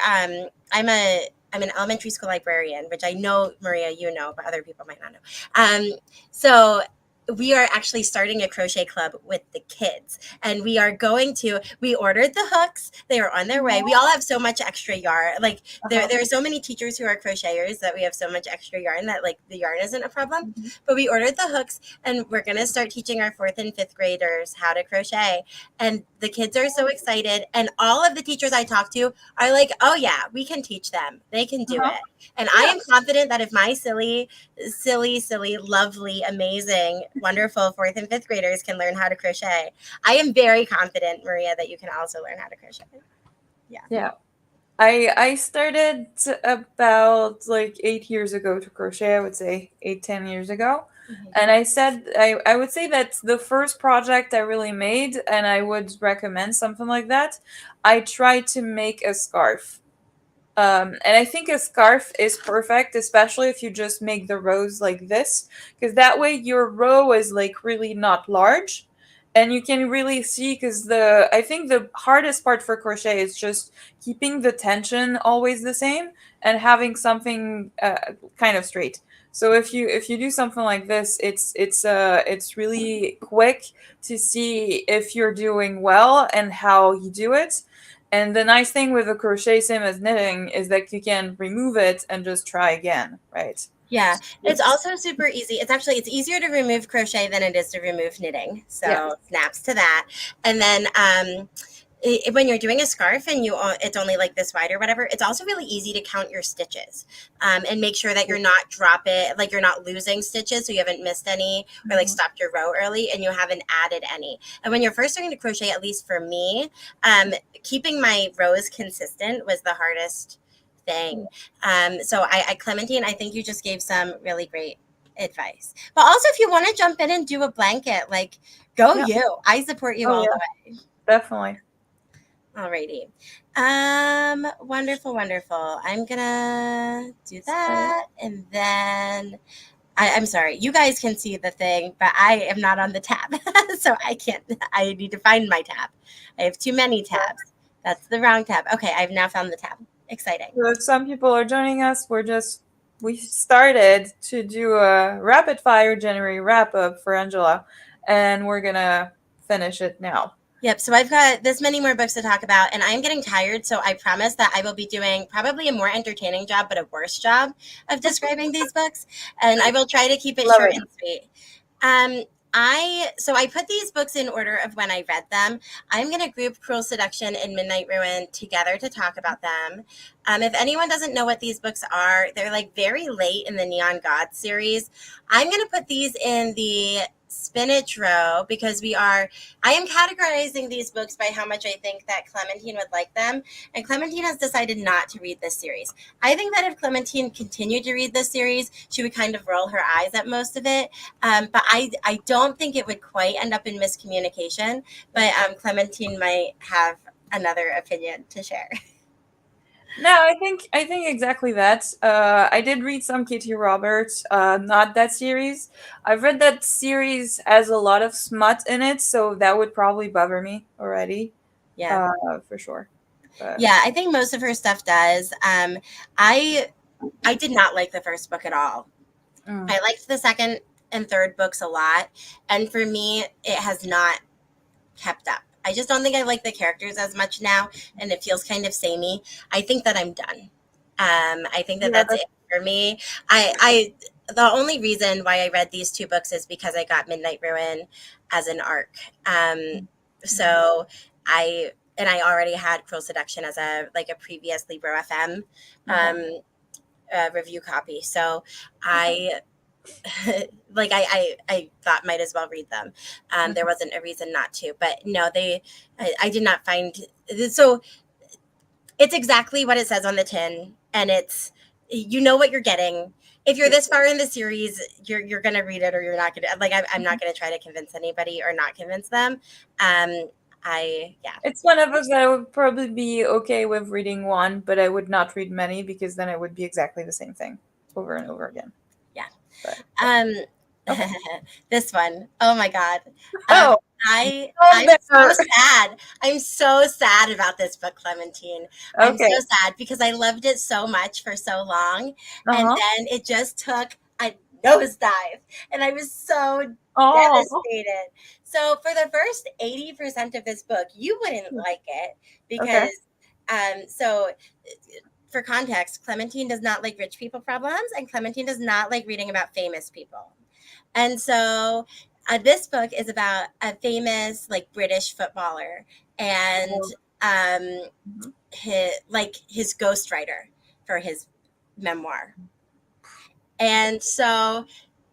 Speaker 1: I'm an elementary school librarian, which I know, Maria, you know, but other people might not know. So we are actually starting a crochet club with the kids, and we ordered the hooks. They are on their way. We all have so much extra yarn. Like
Speaker 2: Uh-huh.
Speaker 1: there are so many teachers who are crocheters that we have so much extra yarn that like the yarn isn't a problem.
Speaker 2: Mhm.
Speaker 1: But we ordered the hooks, and we're going to start teaching our fourth and fifth graders how to crochet. And the kids are so excited. And all of the teachers I talk to are like, oh yeah, we can teach them. They can do
Speaker 2: Uh-huh.
Speaker 1: it. And I
Speaker 2: Yeah.
Speaker 1: am confident that if my silly, lovely, amazing, wonderful fourth and fifth graders can learn how to crochet, I am very confident, Maria, that you can also learn how to crochet. Yeah.
Speaker 2: Yeah. I started about like 8 years ago to crochet. I would say 8-10 years ago,
Speaker 1: Mhm.
Speaker 2: and I would say that's the first project I really made, and I would recommend something like that. I tried to make a scarf. And I think a scarf is perfect, especially if you just make the rows like this, because that way your row is like really not large, and you can really see. Because the I think the hardest part for crochet is just keeping the tension always the same and having something kind of straight. So if you do something like this, it's really quick to see if you're doing well and how you do it. And the nice thing with the crochet, same as knitting, is that you can remove it and just try again, right?
Speaker 1: Yeah,
Speaker 2: So
Speaker 1: it's
Speaker 2: it's
Speaker 1: also super easy. It's easier to remove crochet than it is to remove knitting.
Speaker 2: yeah.
Speaker 1: So snaps to that. And then when you're doing a scarf and it's only like this wide or whatever, it's also really easy to count your stitches, and make sure that you're not losing stitches, so you haven't missed any, or like
Speaker 2: Mhm.
Speaker 1: stopped your row early and you haven't added any. And when you're first starting to crochet, at least for me, keeping my rows consistent was the hardest thing. So Clementine, I think you just gave some really great advice. But also, if you want to jump in and do a blanket, like, go
Speaker 2: Yeah.
Speaker 1: you. I support you
Speaker 2: Oh
Speaker 1: all the
Speaker 2: yeah,
Speaker 1: way.
Speaker 2: definitely.
Speaker 1: Alrighty. Wonderful, wonderful. I'm gonna do
Speaker 2: So
Speaker 1: that, and then I'm sorry, you guys can see the thing, but I am not on the tab, so I can't. I need to find my tab. I have too many tabs. That's the wrong tab. Okay, I've now found the tab. Exciting.
Speaker 2: if some people are joining us, we started to do a rapid fire January wrap up for Angela, and we're gonna finish it now.
Speaker 1: Yep. So I've got this many more books to talk about, and I'm getting tired. So I promise that I will be doing probably a more entertaining job, but a worse job of describing these books. And I will try to keep it
Speaker 2: Love
Speaker 1: short
Speaker 2: it.
Speaker 1: and sweet. I put these books in order of when I read them. I'm going to group Cruel Seduction and Midnight Ruin together to talk about them. If anyone doesn't know what these books are, they're like very late in the Neon Gods series. I'm going to put these in the spinach row because I am categorizing these books by how much I think that Clementine would like them. And Clementine has decided not to read this series. I think that if Clementine continued to read this series, she would kind of roll her eyes at most of it. But I don't think it would quite end up in miscommunication. But Clementine might have another opinion to share.
Speaker 2: No, I think exactly that. I did read some Katie Roberts, not that series. I've read that series has a lot of smut in it, so that would probably bother me already,
Speaker 1: Yeah.
Speaker 2: for sure. But
Speaker 1: Yeah, I think most of her stuff does. I I did not like the first book at all.
Speaker 2: Mm.
Speaker 1: I liked the second and third books a lot, and for me, it has not kept up. I just don't think I like the characters as much now, and it feels kind of samey. I think that I'm done. I think that
Speaker 2: Yeah,
Speaker 1: that's it for me. I the only reason why I read these two books is because I got Midnight Ruin as an arc. Um,
Speaker 2: Mhm.
Speaker 1: so I and I already had Cruel Seduction as a like a previous Libro FM
Speaker 2: Okay.
Speaker 1: um, review copy. So
Speaker 2: Okay.
Speaker 1: I I thought might as well read them. There
Speaker 2: Mhm.
Speaker 1: wasn't a reason not to, but no, I did not find so it's exactly what it says on the tin, and it's you know what you're getting. If you're
Speaker 2: Yeah.
Speaker 1: this far in the series, you're gonna read it, or you're not gonna. Like I'm not
Speaker 2: Mhm.
Speaker 1: gonna try to convince anybody or not convince them. Um, I yeah
Speaker 2: It's one of those that I would probably be okay with reading one, but I would not read many because then it would be exactly the same thing over and over again.
Speaker 1: yeah.
Speaker 2: But yeah.
Speaker 1: Um,
Speaker 2: Okay.
Speaker 1: this one, oh my god. Um,
Speaker 2: Oh,
Speaker 1: I'm so
Speaker 2: there.
Speaker 1: sad. I'm so sad about this book, Clementine. I'm so
Speaker 2: Okay.
Speaker 1: sad because I loved it so much for so long, and
Speaker 2: Uh-huh.
Speaker 1: then it just took a nosedive, and I was so
Speaker 2: Oh.
Speaker 1: devastated. So for the first 80% of this book, you wouldn't like it
Speaker 2: Okay.
Speaker 1: because so for context, Clementine does not like rich people problems, and Clementine does not like reading about famous people. And so this book is about a famous like British footballer and
Speaker 2: Oh.
Speaker 1: um,
Speaker 2: Mhm.
Speaker 1: his ghostwriter for his memoir. And so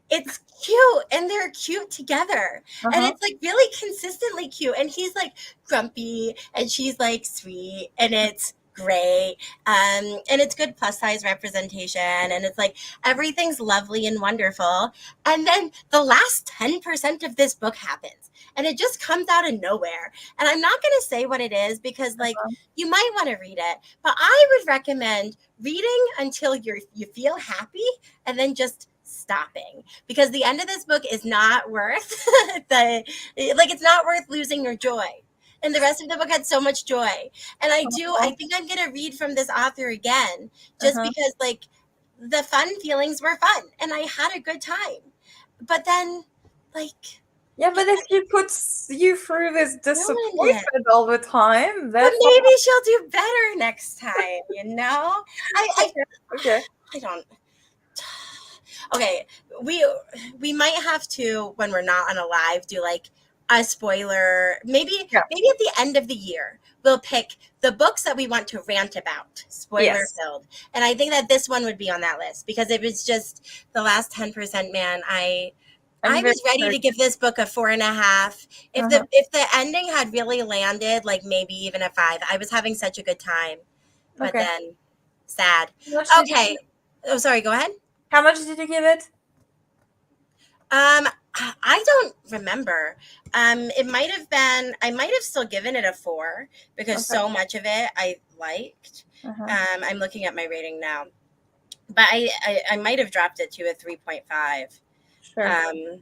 Speaker 1: it's cute and they're cute together. And
Speaker 2: Uh-huh.
Speaker 1: it's like really consistently cute. And he's like grumpy and she's like sweet and it's great. And it's good plus size representation. And it's like everything's lovely and wonderful. And then the last 10% of this book happens. And it just comes out of nowhere. And I'm not going to say what it is because, like, you might want to read it, but I would recommend reading until you feel happy and then just stopping because the end of this book is not worth the it's not worth losing your joy, and the rest of the book had so much joy. And I
Speaker 2: Uh-huh.
Speaker 1: think I'm gonna read from this author again just
Speaker 2: Uh-huh.
Speaker 1: because like the fun feelings were fun and I had a good time, but then like
Speaker 2: Yeah,
Speaker 1: it
Speaker 2: but if you put you through this
Speaker 1: ruined it.
Speaker 2: disappointment all the time,
Speaker 1: But
Speaker 2: that's
Speaker 1: maybe she'll do better next time, you know. i i,
Speaker 2: okay. Okay.
Speaker 1: I don't. Okay, we we might have to when we're not on a live do like a spoiler.
Speaker 2: Yeah.
Speaker 1: Maybe at the end of the year we'll pick the books that we want to rant about, spoiler
Speaker 2: Yes.
Speaker 1: filled. And I think that this one would be on that list because it was just the last 10%. Man, I
Speaker 2: I'm very
Speaker 1: was ready
Speaker 2: sorry.
Speaker 1: to give this book a 4.5.
Speaker 2: Uh-huh.
Speaker 1: If the ending had really landed, like maybe even a 5. I was having such a good time, but
Speaker 2: Okay.
Speaker 1: then sad.
Speaker 2: How much did
Speaker 1: Okay. Oh, sorry. Go ahead.
Speaker 2: how much did you give it?
Speaker 1: I don't remember. It might have been. I might have still given it a 4 because
Speaker 2: Okay.
Speaker 1: so much of it I liked.
Speaker 2: Uh-huh.
Speaker 1: I'm looking at my rating now, but I might have dropped it to a 3.5.
Speaker 2: Sure.
Speaker 1: Um,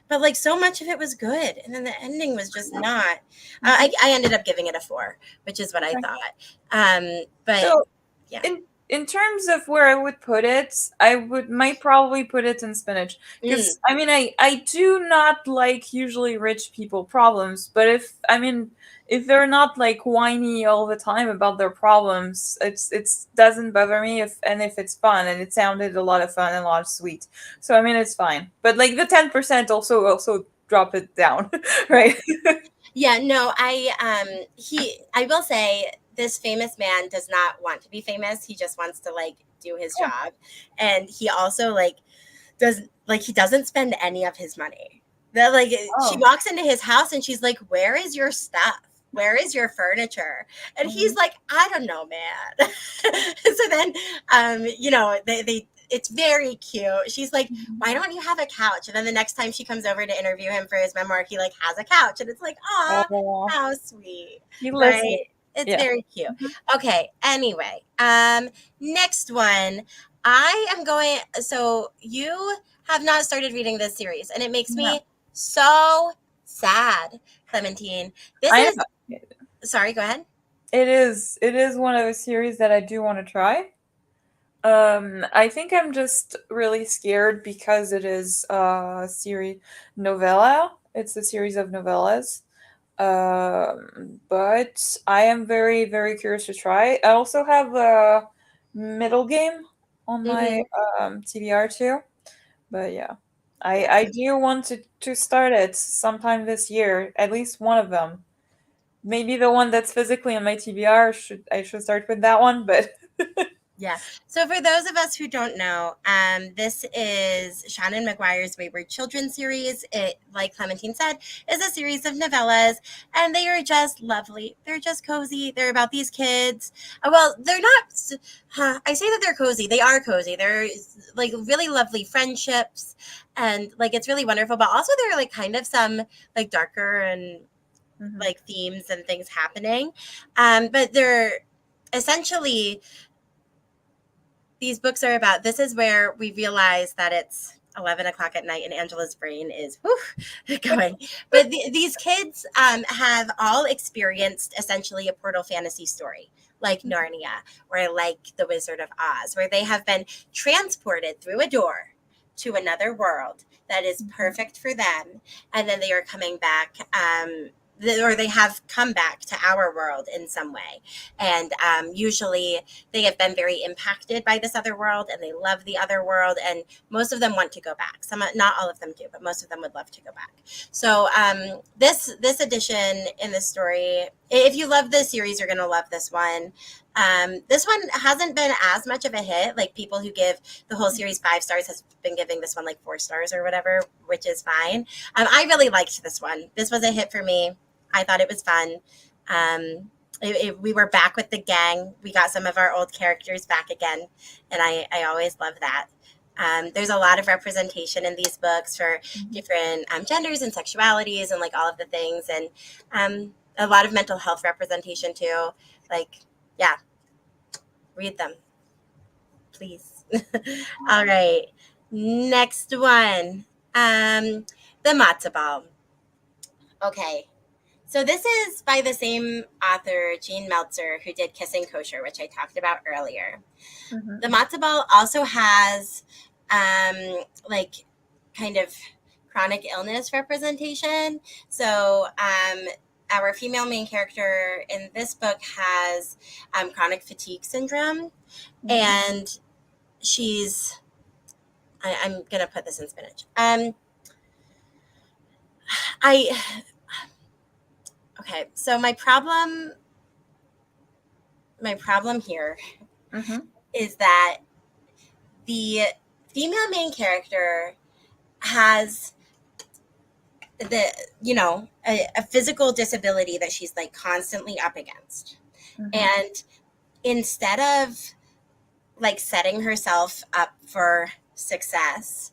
Speaker 1: but like so much of it was good, and then the ending was just not.
Speaker 2: Mhm.
Speaker 1: I ended up giving it a 4, which is what I
Speaker 2: Okay.
Speaker 1: thought. But
Speaker 2: So
Speaker 1: yeah.
Speaker 2: in terms of where I would put it, I would might probably put it in spinach
Speaker 1: Mm.
Speaker 2: because I mean I do not like usually rich people problems, but if they're not like whiny all the time about their problems, it's doesn't bother me if it's fun and it sounded a lot of fun and a lot of sweet, so I mean it's fine. But like the 10% also drop it down, right?
Speaker 1: Yeah, no, I will say this famous man does not want to be famous. He just wants to like do his
Speaker 2: Yeah.
Speaker 1: job. And he also he doesn't spend any of his money. That like she
Speaker 2: Oh.
Speaker 1: walks into his house and she's like, "Where is your stuff? Where is your furniture?" And he's
Speaker 2: Mhm.
Speaker 1: like, "I don't know, man." So then they it's very cute. She's like, "Why don't you have a couch?" And then the next time she comes over to interview him for his memoir, he like has a couch, and it's like, "Ah,
Speaker 2: Oh,
Speaker 1: how sweet."
Speaker 2: he listened.
Speaker 1: Right? It's
Speaker 2: Yeah.
Speaker 1: very cute.
Speaker 2: Mhm.
Speaker 1: Okay, anyway, next one. I am going so you have not started reading this series and it makes
Speaker 2: No.
Speaker 1: me so sad, Clementine. This
Speaker 2: I am.
Speaker 1: is sorry, go ahead.
Speaker 2: It is one of the series that I do want to try. I think I'm just really scared because it is a series novella. It's a series of novellas. But I am very, very curious to try. I also have a middle game on my
Speaker 1: Hmm.
Speaker 2: TBR too. But yeah,
Speaker 1: Yeah.
Speaker 2: I do want to start it sometime this year. At least one of them. Maybe the one that's physically on my TBR I should start with that one. But
Speaker 1: Yeah. So for those of us who don't know, this is Shannon McGuire's Wayward Children series. It, like Clementine said, is a series of novellas, and they are just lovely. They're just cozy. They're about these kids. Well, they're not. I say that they're cozy. They are cozy. They're like really lovely friendships, and like it's really wonderful. But also, there are like kind of some like darker and
Speaker 2: Mhm.
Speaker 1: like themes and things happening. But they're essentially these books are about this is where we realize that it's 11 o'clock at night and Angela's brain is whew, going. But these kids have all experienced essentially a portal fantasy story like Narnia or like The Wizard of Oz, where they have been transported through a door to another world that is perfect for them. And then they are coming back. Or they have come back to our world in some way. And usually they have been very impacted by this other world and they love the other world, and most of them want to go back. Some, not all of them do, but most of them would love to go back. So this edition in the story, if you love this series, you're going to love this one. This one hasn't been as much of a hit. Like people who give the whole series 5 stars has been giving this one like 4 stars or whatever, which is fine. I really liked this one. This was a hit for me. I thought it was fun. We were back with the gang. We got some of our old characters back again, and I always love that. There's a lot of representation in these books for different genders and sexualities and like all of the things, and a lot of mental health representation too. Like, yeah, read them, please. All right, next one, the matzo ball. Okay, so this is by the same author, Gene Meltzer, who did Kissing Kosher, which I talked about earlier.
Speaker 2: Mhm.
Speaker 1: The matzo ball also has like kind of chronic illness representation. So our female main character in this book has chronic fatigue syndrome,
Speaker 2: Mhm.
Speaker 1: and she's I'm gonna put this in spinach. I okay. So my problem here
Speaker 2: Mhm.
Speaker 1: is that the female main character has the a physical disability that she's like constantly up against,
Speaker 2: Mhm.
Speaker 1: and instead of like setting herself up for success,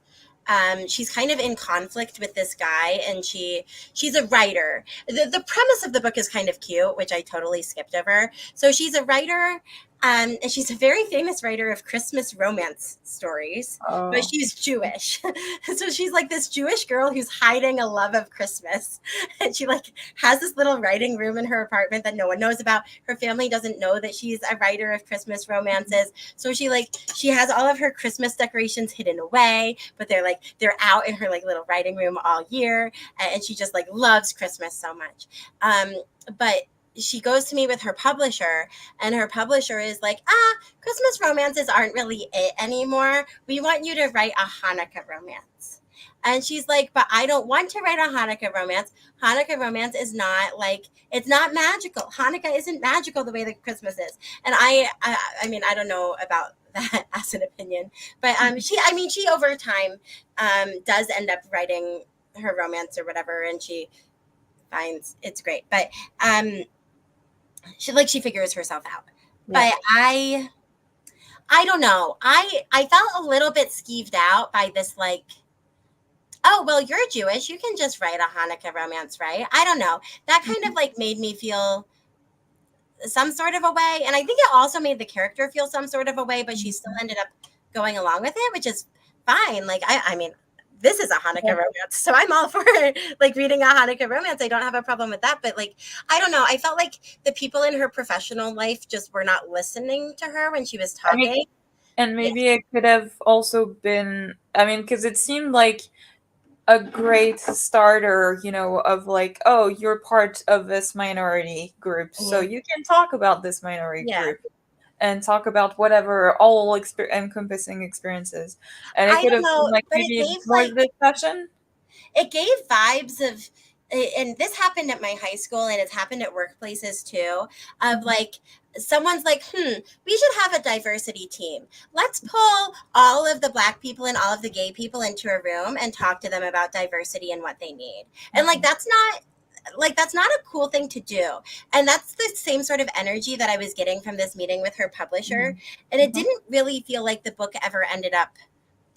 Speaker 1: she's kind of in conflict with this guy, and she's a writer. The premise of the book is kind of cute, which I totally skipped over. So she's a writer, and she's a very famous writer of Christmas romance stories, but
Speaker 2: Oh.
Speaker 1: she's Jewish. So she's like this Jewish girl who's hiding a love of Christmas, and she like has this little writing room in her apartment that no one knows about. Her family doesn't know that she's a writer of Christmas romances, so she has all of her Christmas decorations hidden away, but they're out in her like little writing room all year, and she just like loves Christmas so much. But she goes to meet with her publisher, and her publisher is like, Christmas romances aren't really it anymore. We want you to write a Hanukkah romance. And she's like, but I don't want to write a Hanukkah romance. Hanukkah romance is not like, it's not magical. Hanukkah isn't magical the way that Christmas is. And I mean, I don't know about that as an opinion, but she over time does end up writing her romance or whatever, and she finds it's great. But um, she figures herself out.
Speaker 2: Yeah.
Speaker 1: But I don't know. I felt a little bit skeeved out by this like, oh well, you're Jewish, you can just write a Hanukkah romance, right? I don't know. That kind of
Speaker 2: Mhm.
Speaker 1: like made me feel some sort of a way. And I think it also made the character feel some sort of a way, but she still ended up going along with it, which is fine. Like, I mean, this is a Hanukkah
Speaker 2: Yeah.
Speaker 1: romance, so I'm all for like reading a Hanukkah romance. I don't have a problem with that. But like, I don't know. I felt like the people in her professional life just were not listening to her when she was
Speaker 2: I mean,
Speaker 1: talking.
Speaker 2: And
Speaker 1: Yes.
Speaker 2: maybe it could have also been, I mean, because it seemed like a great starter, of like, oh, you're part of this minority group, so
Speaker 1: Mhm.
Speaker 2: you can talk about this minority
Speaker 1: Yeah.
Speaker 2: group and talk about whatever all encompassing experiences. And it
Speaker 1: I
Speaker 2: could
Speaker 1: don't
Speaker 2: have been
Speaker 1: know,
Speaker 2: like
Speaker 1: but
Speaker 2: maybe more discussion.
Speaker 1: it gave vibes of, and this happened at my high school and it's happened at workplaces too, of
Speaker 2: Mhm.
Speaker 1: like someone's like, we should have a diversity team. Let's pull all of the black people and all of the gay people into a room and talk to them about diversity and what they need. And like
Speaker 2: Mhm.
Speaker 1: that's not a cool thing to do. And that's the same sort of energy that I was getting from this meeting with her publisher.
Speaker 2: Mhm.
Speaker 1: And it
Speaker 2: Mhm.
Speaker 1: didn't really feel like the book ever ended up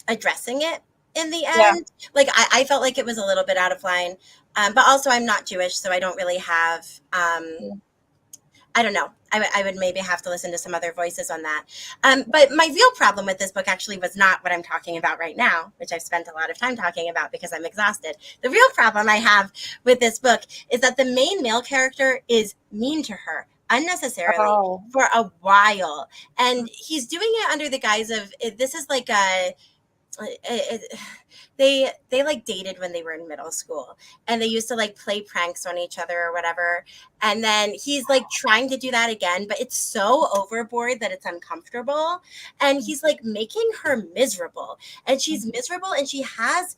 Speaker 1: addressing it in the
Speaker 2: Yeah.
Speaker 1: end. Like I felt like it was a little bit out of line. But also I'm not Jewish, so I don't really have
Speaker 2: Yeah.
Speaker 1: I don't know. I would maybe have to listen to some other voices on that. But my real problem with this book actually was not what I'm talking about right now, which I've spent a lot of time talking about because I'm exhausted. The real problem I have with this book is that the main male character is mean to her unnecessarily
Speaker 2: Oh.
Speaker 1: for a while. And he's doing it under the guise of this is like a they like dated when they were in middle school and they used to like play pranks on each other or whatever, and then he's like trying to do that again, but it's so overboard that it's uncomfortable, and he's like making her miserable, and she's miserable, and she has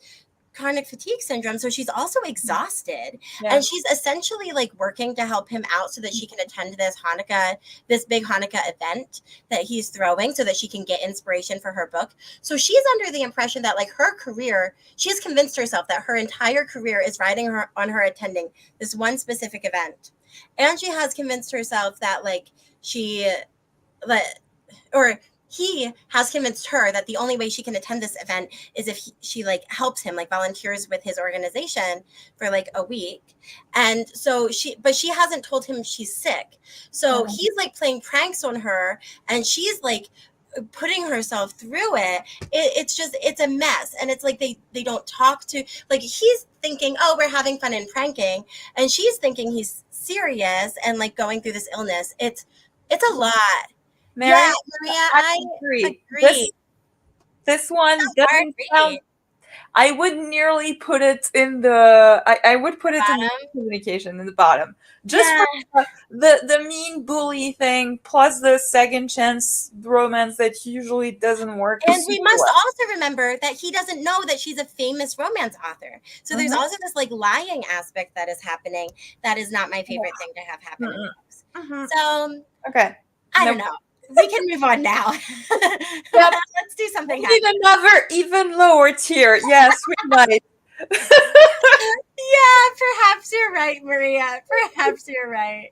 Speaker 1: chronic fatigue syndrome, so she's also exhausted,
Speaker 2: Yeah.
Speaker 1: and she's essentially like working to help him out so that she can attend this big Hanukkah event that he's throwing so that she can get inspiration for her book. So she's under the impression that like her career, she's convinced herself that her entire career is riding her on her attending this one specific event, and she has convinced herself that like she let or he has convinced her that the only way she can attend this event is if she like helps him, like volunteers with his organization for like a week. And so she hasn't told him she's sick, so
Speaker 2: Mhm.
Speaker 1: he's like playing pranks on her, and she's like putting herself through it's a mess, and it's like they don't talk to, like he's thinking, oh, we're having fun and pranking, and she's thinking he's serious and like going through this illness. It's a lot. Yeah,
Speaker 2: Mary,
Speaker 1: Maria,
Speaker 2: I
Speaker 1: I
Speaker 2: agree.
Speaker 1: agree.
Speaker 2: This one
Speaker 1: I
Speaker 2: doesn't sound.
Speaker 1: agree.
Speaker 2: I would nearly put it in the. I would put it in the
Speaker 1: Bottom.
Speaker 2: communication in the bottom, just
Speaker 1: Yeah.
Speaker 2: for the mean bully thing, plus the second chance romance that usually doesn't work
Speaker 1: And we
Speaker 2: super
Speaker 1: must
Speaker 2: well.
Speaker 1: also remember that he doesn't know that she's a famous romance author. So there's
Speaker 2: Mhm.
Speaker 1: also this like lying aspect that is happening that is not my favorite thing to have happen in
Speaker 2: Mm-mm.
Speaker 1: books.
Speaker 2: Mhm.
Speaker 1: So
Speaker 2: Okay.
Speaker 1: I don't
Speaker 2: Nope.
Speaker 1: know. We can move on now.
Speaker 2: Yep.
Speaker 1: Let's do
Speaker 2: We
Speaker 1: something
Speaker 2: need
Speaker 1: happy.
Speaker 2: another even lower tier. Yes, we might.
Speaker 1: Yeah, perhaps you're right, Maria. Perhaps you're right.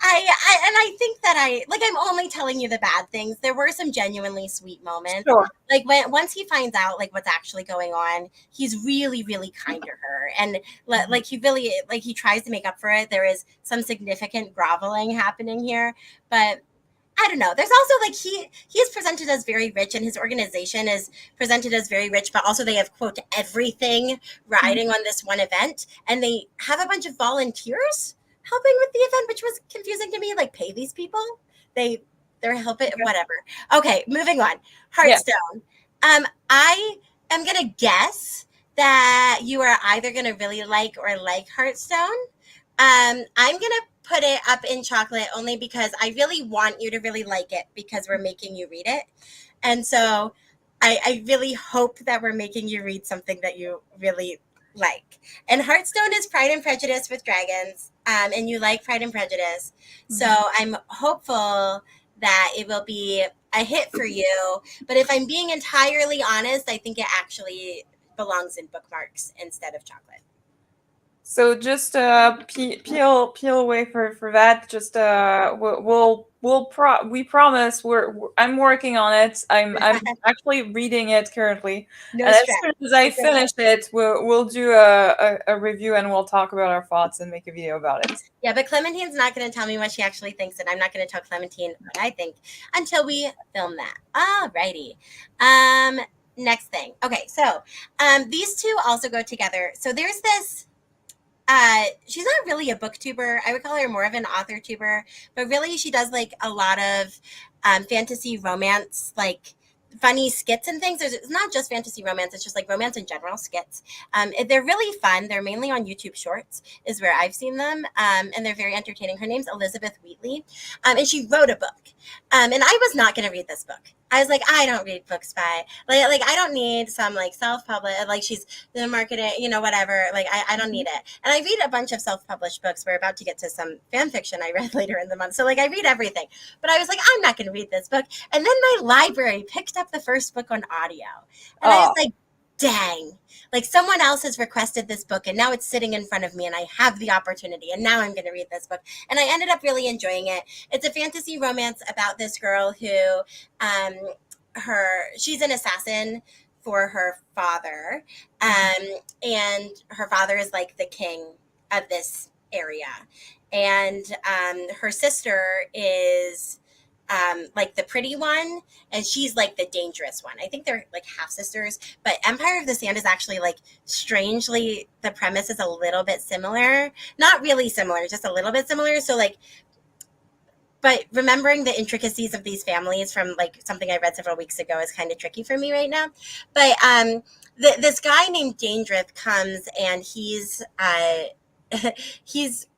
Speaker 1: I think that I'm only telling you the bad things. There were some genuinely sweet moments.
Speaker 2: Sure.
Speaker 1: Like when once he finds out like what's actually going on, he's really really kind to her, and like he really like he tries to make up for it. There is some significant groveling happening here, but I don't know. There's also like he's presented as very rich, and his organization is presented as very rich, but also they have quote everything
Speaker 2: Mhm.
Speaker 1: riding on this one event, and they have a bunch of volunteers helping with the event, which was confusing to me. Like pay these people, they they're helping
Speaker 2: Okay.
Speaker 1: whatever. Okay, moving on.
Speaker 2: Yeah.
Speaker 1: Hearthstone. I am gonna guess that you are either gonna really like or like Hearthstone. I'm gonna put it up in chocolate only because I really want you to really like it because we're making you read it. And so I really hope that we're making you read something that you really like. And Hearthstone is Pride and Prejudice with dragons, and you like Pride and Prejudice. So
Speaker 2: Mhm.
Speaker 1: I'm hopeful that it will be a hit for you. But if I'm being entirely honest, I think it actually belongs in bookmarks instead of chocolate.
Speaker 2: So just peel away for that. Just we promise I'm working on it. I'm actually reading it currently,
Speaker 1: No
Speaker 2: and as
Speaker 1: stress.
Speaker 2: soon as I
Speaker 1: Take your time.
Speaker 2: finish it, we'll do a review and we'll talk about our thoughts and make a video about it.
Speaker 1: Yeah, but Clementine's not going to tell me what she actually thinks, and I'm not going to tell Clementine what I think until we film that. Alrighty. Next thing. Okay, so these two also go together. So there's this. She's not really a booktuber. I would call her more of an author tuber, but really she does like a lot of fantasy romance, like funny skits and things. It's not just fantasy romance; it's just like romance in general skits. They're really fun. They're mainly on YouTube Shorts, is where I've seen them, and they're very entertaining. Her name's Elizabeth Wheatley, and she wrote a book. And I was not going to read this book. I was like, I don't read books by like I don't need some like self published like she's the marketing, whatever. Like I don't need it. And I read a bunch of self published books. We're about to get to some fan fiction I read later in the month. So like I read everything. But I was like, I'm not going to read this book. And then my library picked up the first book on audio, and I was
Speaker 2: Oh,
Speaker 1: like, dang, like someone else has requested this book and now it's sitting in front of me and I have the opportunity and now I'm going to read this book. And I ended up really enjoying it. It's a fantasy romance about this girl who um she's an assassin for her father, and her father is like the king of this area, and her sister is like the pretty one, and she's like the dangerous one. I think they're like half sisters, but Empire of the Sand is actually like strangely the premise is a little bit similar. Not really similar, just a little bit similar. So like, but remembering the intricacies of these families from like something I read several weeks ago is kind of tricky for me right now. But this guy named Dangerith comes and he's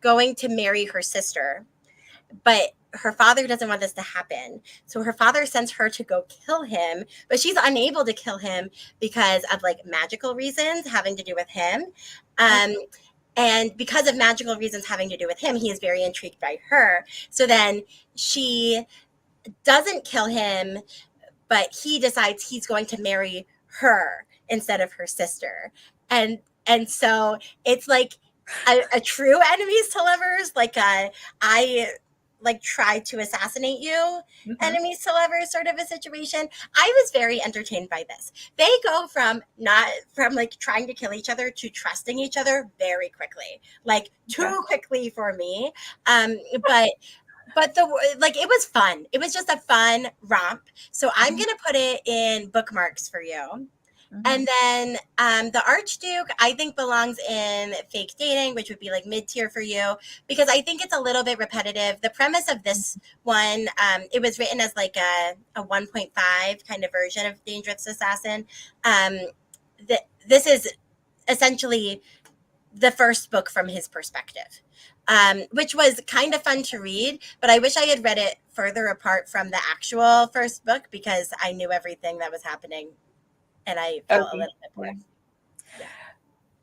Speaker 1: going to marry her sister, but her father doesn't want this to happen. So her father sends her to go kill him, but she's unable to kill him because of like magical reasons having to do with him. Um, and because of magical reasons having to do with him, he is very intrigued by her. So then she doesn't kill him, but he decides he's going to marry her instead of her sister. And so it's like a true enemies to lovers, like I like try to assassinate you enemies to lovers sort of a situation. I was very entertained by this. They go from not from like trying to kill each other to trusting each other very quickly, like too quickly for me. um but the like it was fun. It was just a fun romp. So I'm gonna put it in bookmarks for you. And then the Archduke, I think, belongs in fake dating, which would be like mid tier for you, because I think it's a little bit repetitive. The premise of this one, it was written as like a 1.5 kind of version of Dangerous Assassin. Um, this is essentially the first book from his perspective, which was kind of fun to read. But I wish I had read it further apart from the actual first book because I knew everything that was happening and I felt a
Speaker 2: okay.
Speaker 1: little bit bored. Yeah.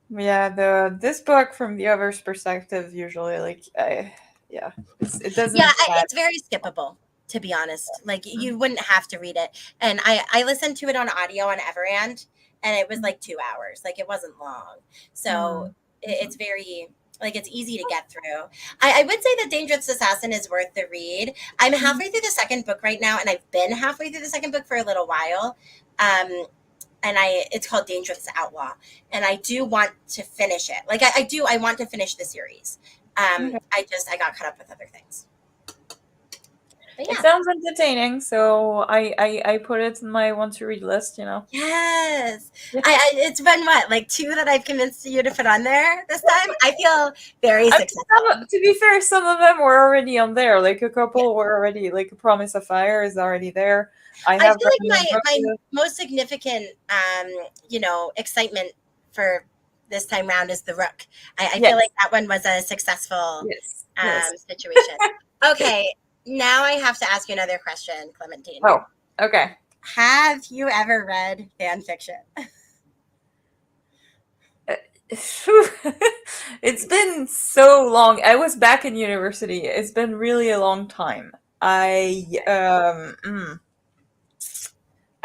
Speaker 2: Yeah, this book from the other's perspective usually yeah, it
Speaker 1: Yeah,
Speaker 2: doesn't add.
Speaker 1: it's very skippable, to be honest. Like you wouldn't have to read it. And I listened to it on audio on Everand, and it was like 2 hours. Like it wasn't long. So it's very like it's easy to get through. I would say that Dangerous Assassin is worth the read. I'm halfway through the second book right now, and I've been halfway through the second book for a little while. And it's called Dangerous Outlaw, and I do want to finish it. Like I want to finish the series.
Speaker 2: Okay.
Speaker 1: I got caught up with other things. But
Speaker 2: It
Speaker 1: yeah.
Speaker 2: sounds entertaining, so I put it in my want to read list.
Speaker 1: Yes.
Speaker 2: Yeah.
Speaker 1: It's been what, like two that I've convinced you to put on there this time? I feel very
Speaker 2: I mean,
Speaker 1: successful.
Speaker 2: to be fair, some of them were already on there. Like a
Speaker 1: Yeah.
Speaker 2: couple were already, like A Promise of Fire is already there. I
Speaker 1: I
Speaker 2: have
Speaker 1: feel like
Speaker 2: recommended
Speaker 1: my
Speaker 2: Rosa.
Speaker 1: most significant excitement for this time round is the Rook. I feel like
Speaker 2: Yes,
Speaker 1: that one was a successful
Speaker 2: yes, yes.
Speaker 1: situation. Okay, now I have to ask you another question, Clementine.
Speaker 2: Oh, okay.
Speaker 1: Have you ever read fan fiction?
Speaker 2: It's been so long. I was back in university. It's been really a long time. I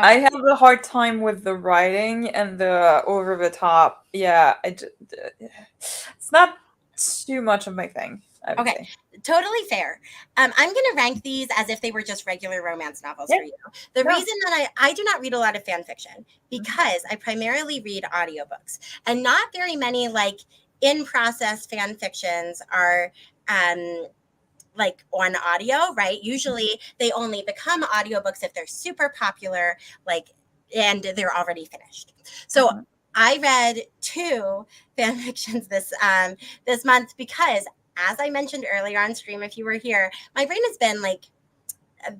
Speaker 2: I
Speaker 1: Okay.
Speaker 2: have a hard time with the writing and the over the top. Yeah, it's not too much of my thing, I would
Speaker 1: Okay,
Speaker 2: say.
Speaker 1: totally fair. I'm going to rank these as if they were just regular romance novels
Speaker 2: Yeah,
Speaker 1: for you. The
Speaker 2: no.
Speaker 1: reason that I do not read a lot of fan fiction because I primarily read audiobooks, and not very many like in process fan fictions are um, like on audio, right? Usually they only become audiobooks if they're super popular, like, and they're already finished. So
Speaker 2: Mhm.
Speaker 1: I read two fan fictions this month because, as I mentioned earlier on stream, if you were here, my brain has been like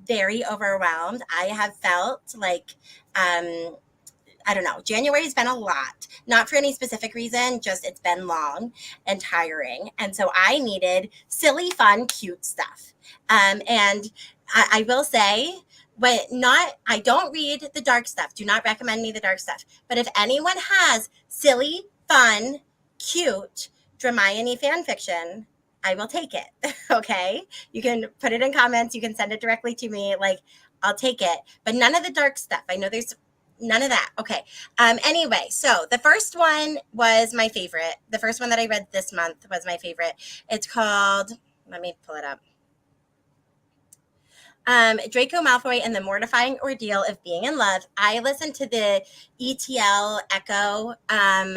Speaker 1: very overwhelmed. I have felt like I don't know. January's been a lot, not for any specific reason, just it's been long and tiring. And so I needed silly, fun, cute stuff. And I will say, I don't read the dark stuff. Do not recommend me the dark stuff. But if anyone has silly, fun, cute Hermione fan fiction, I will take it. Okay. You can put it in comments. You can send it directly to me. Like, I'll take it. But none of the dark stuff. I know there's none of that. Okay. Anyway, so the first one was my favorite. The first one that I read this month was my favorite. It's called, let me pull it up. Draco Malfoy and the Mortifying Ordeal of Being in Love. I listened to the ETL Echo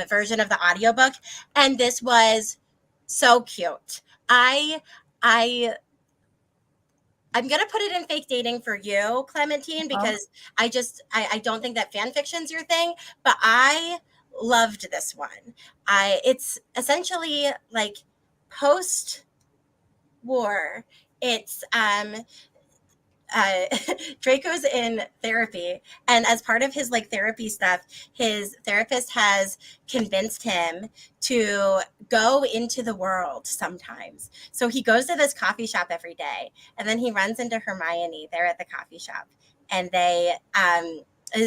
Speaker 1: version of the audiobook, and this was so cute. I I'm gonna put it in fake dating for you, Clementine, because I don't think that fan fiction's your thing, but I loved this one. It's essentially like post war. It's uh, Draco's in therapy, and as part of his like therapy stuff, his therapist has convinced him to go into the world sometimes. So he goes to this coffee shop every day, and then he runs into Hermione there at the coffee shop, and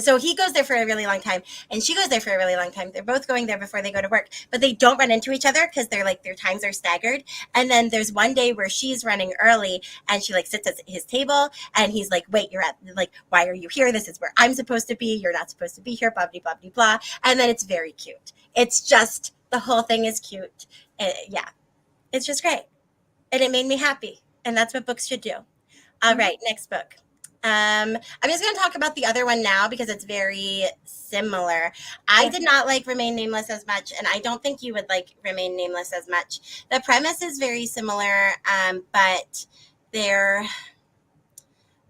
Speaker 1: so he goes there for a really long time, and she goes there for a really long time. They're both going there before they go to work, but they don't run into each other because they're like their times are staggered. And then there's one day where she's running early, and she like sits at his table, and he's like, "Wait, you're at like, why are you here? This is where I'm supposed to be. You're not supposed to be here." Blah blah blah blah blah. And then it's very cute. It's just the whole thing is cute. Yeah, it's just great, and it made me happy. And that's what books should do. All right, next book. I'm just going to talk about the other one now because it's very similar. I did not like Remain Nameless as much, and I don't think you would like Remain Nameless as much. The premise is very similar, but they're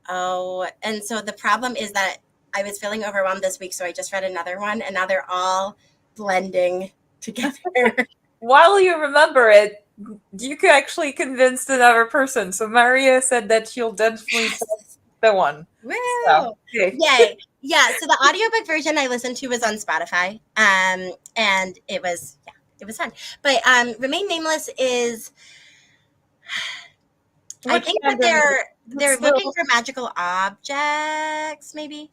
Speaker 1: and so the problem is that I was feeling overwhelmed this week, so I just read another one, and now they're all blending together.
Speaker 2: While you remember it, you could actually convince another person. So Maria said that she'll definitely
Speaker 1: Yes.
Speaker 2: the one.
Speaker 1: Woo!
Speaker 2: So, okay.
Speaker 1: Yay. Yeah, so the audiobook version I listened to was on Spotify. And it was fun. But Remain Nameless is I think that they're looking for magical objects, maybe.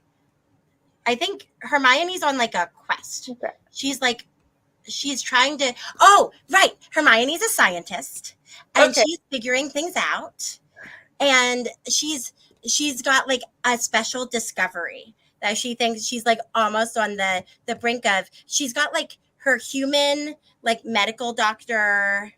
Speaker 1: I think Hermione's on like a quest.
Speaker 2: Okay.
Speaker 1: She's trying to oh, right. Hermione's a scientist and she's figuring things out. And she's got like a special discovery that she thinks she's like almost on the brink of. She's got like her human like medical doctor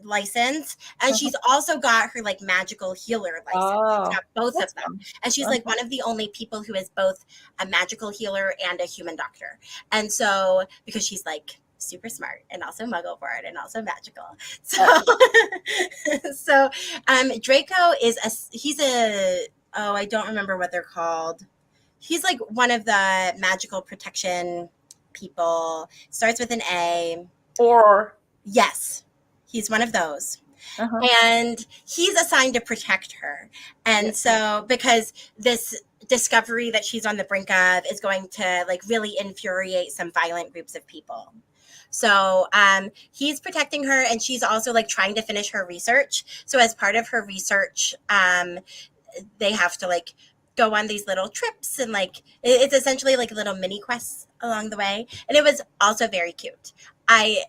Speaker 1: license, and she's also got her like magical healer license. She's got both of them, and she's like one of the only people who is both a magical healer and a human doctor. And so because she's like super smart and also muggle born and also magical, so Draco is I don't remember what they're called. He's like one of the magical protection people. Starts with an A.
Speaker 2: Or
Speaker 1: yes, he's one of those. And he's assigned to protect her. And so because this discovery that she's on the brink of is going to like really infuriate some violent groups of people. So he's protecting her, and she's also like trying to finish her research. So as part of her research, they have to like go on these little trips, and like it's essentially like little mini quests along the way. And it was also very cute. I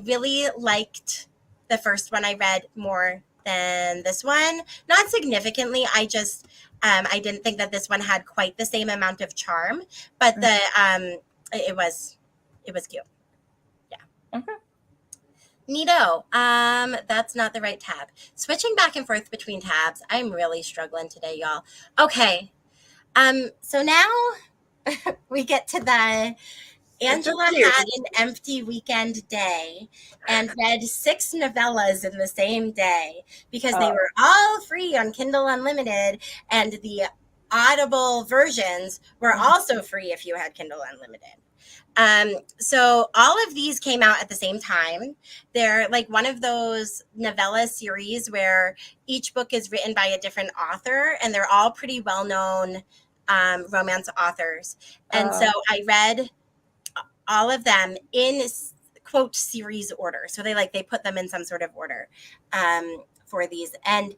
Speaker 1: really liked the first one I read more than this one. Not significantly. I just I didn't think that this one had quite the same amount of charm, but it was cute. Yeah.
Speaker 2: Okay.
Speaker 1: Neato. That's not the right tab. Switching back and forth between tabs. I'm really struggling today, y'all. Okay. So now we get to the Angela had an empty weekend day and read 6 novellas in the same day because they were all free on Kindle Unlimited, and the Audible versions were also free if you had Kindle Unlimited. So all of these came out at the same time. They're like one of those novella series where each book is written by a different author, and they're all pretty well known romance authors. And so
Speaker 2: Uh,
Speaker 1: I read all of them in quote series order. So they put them in some sort of order for these. And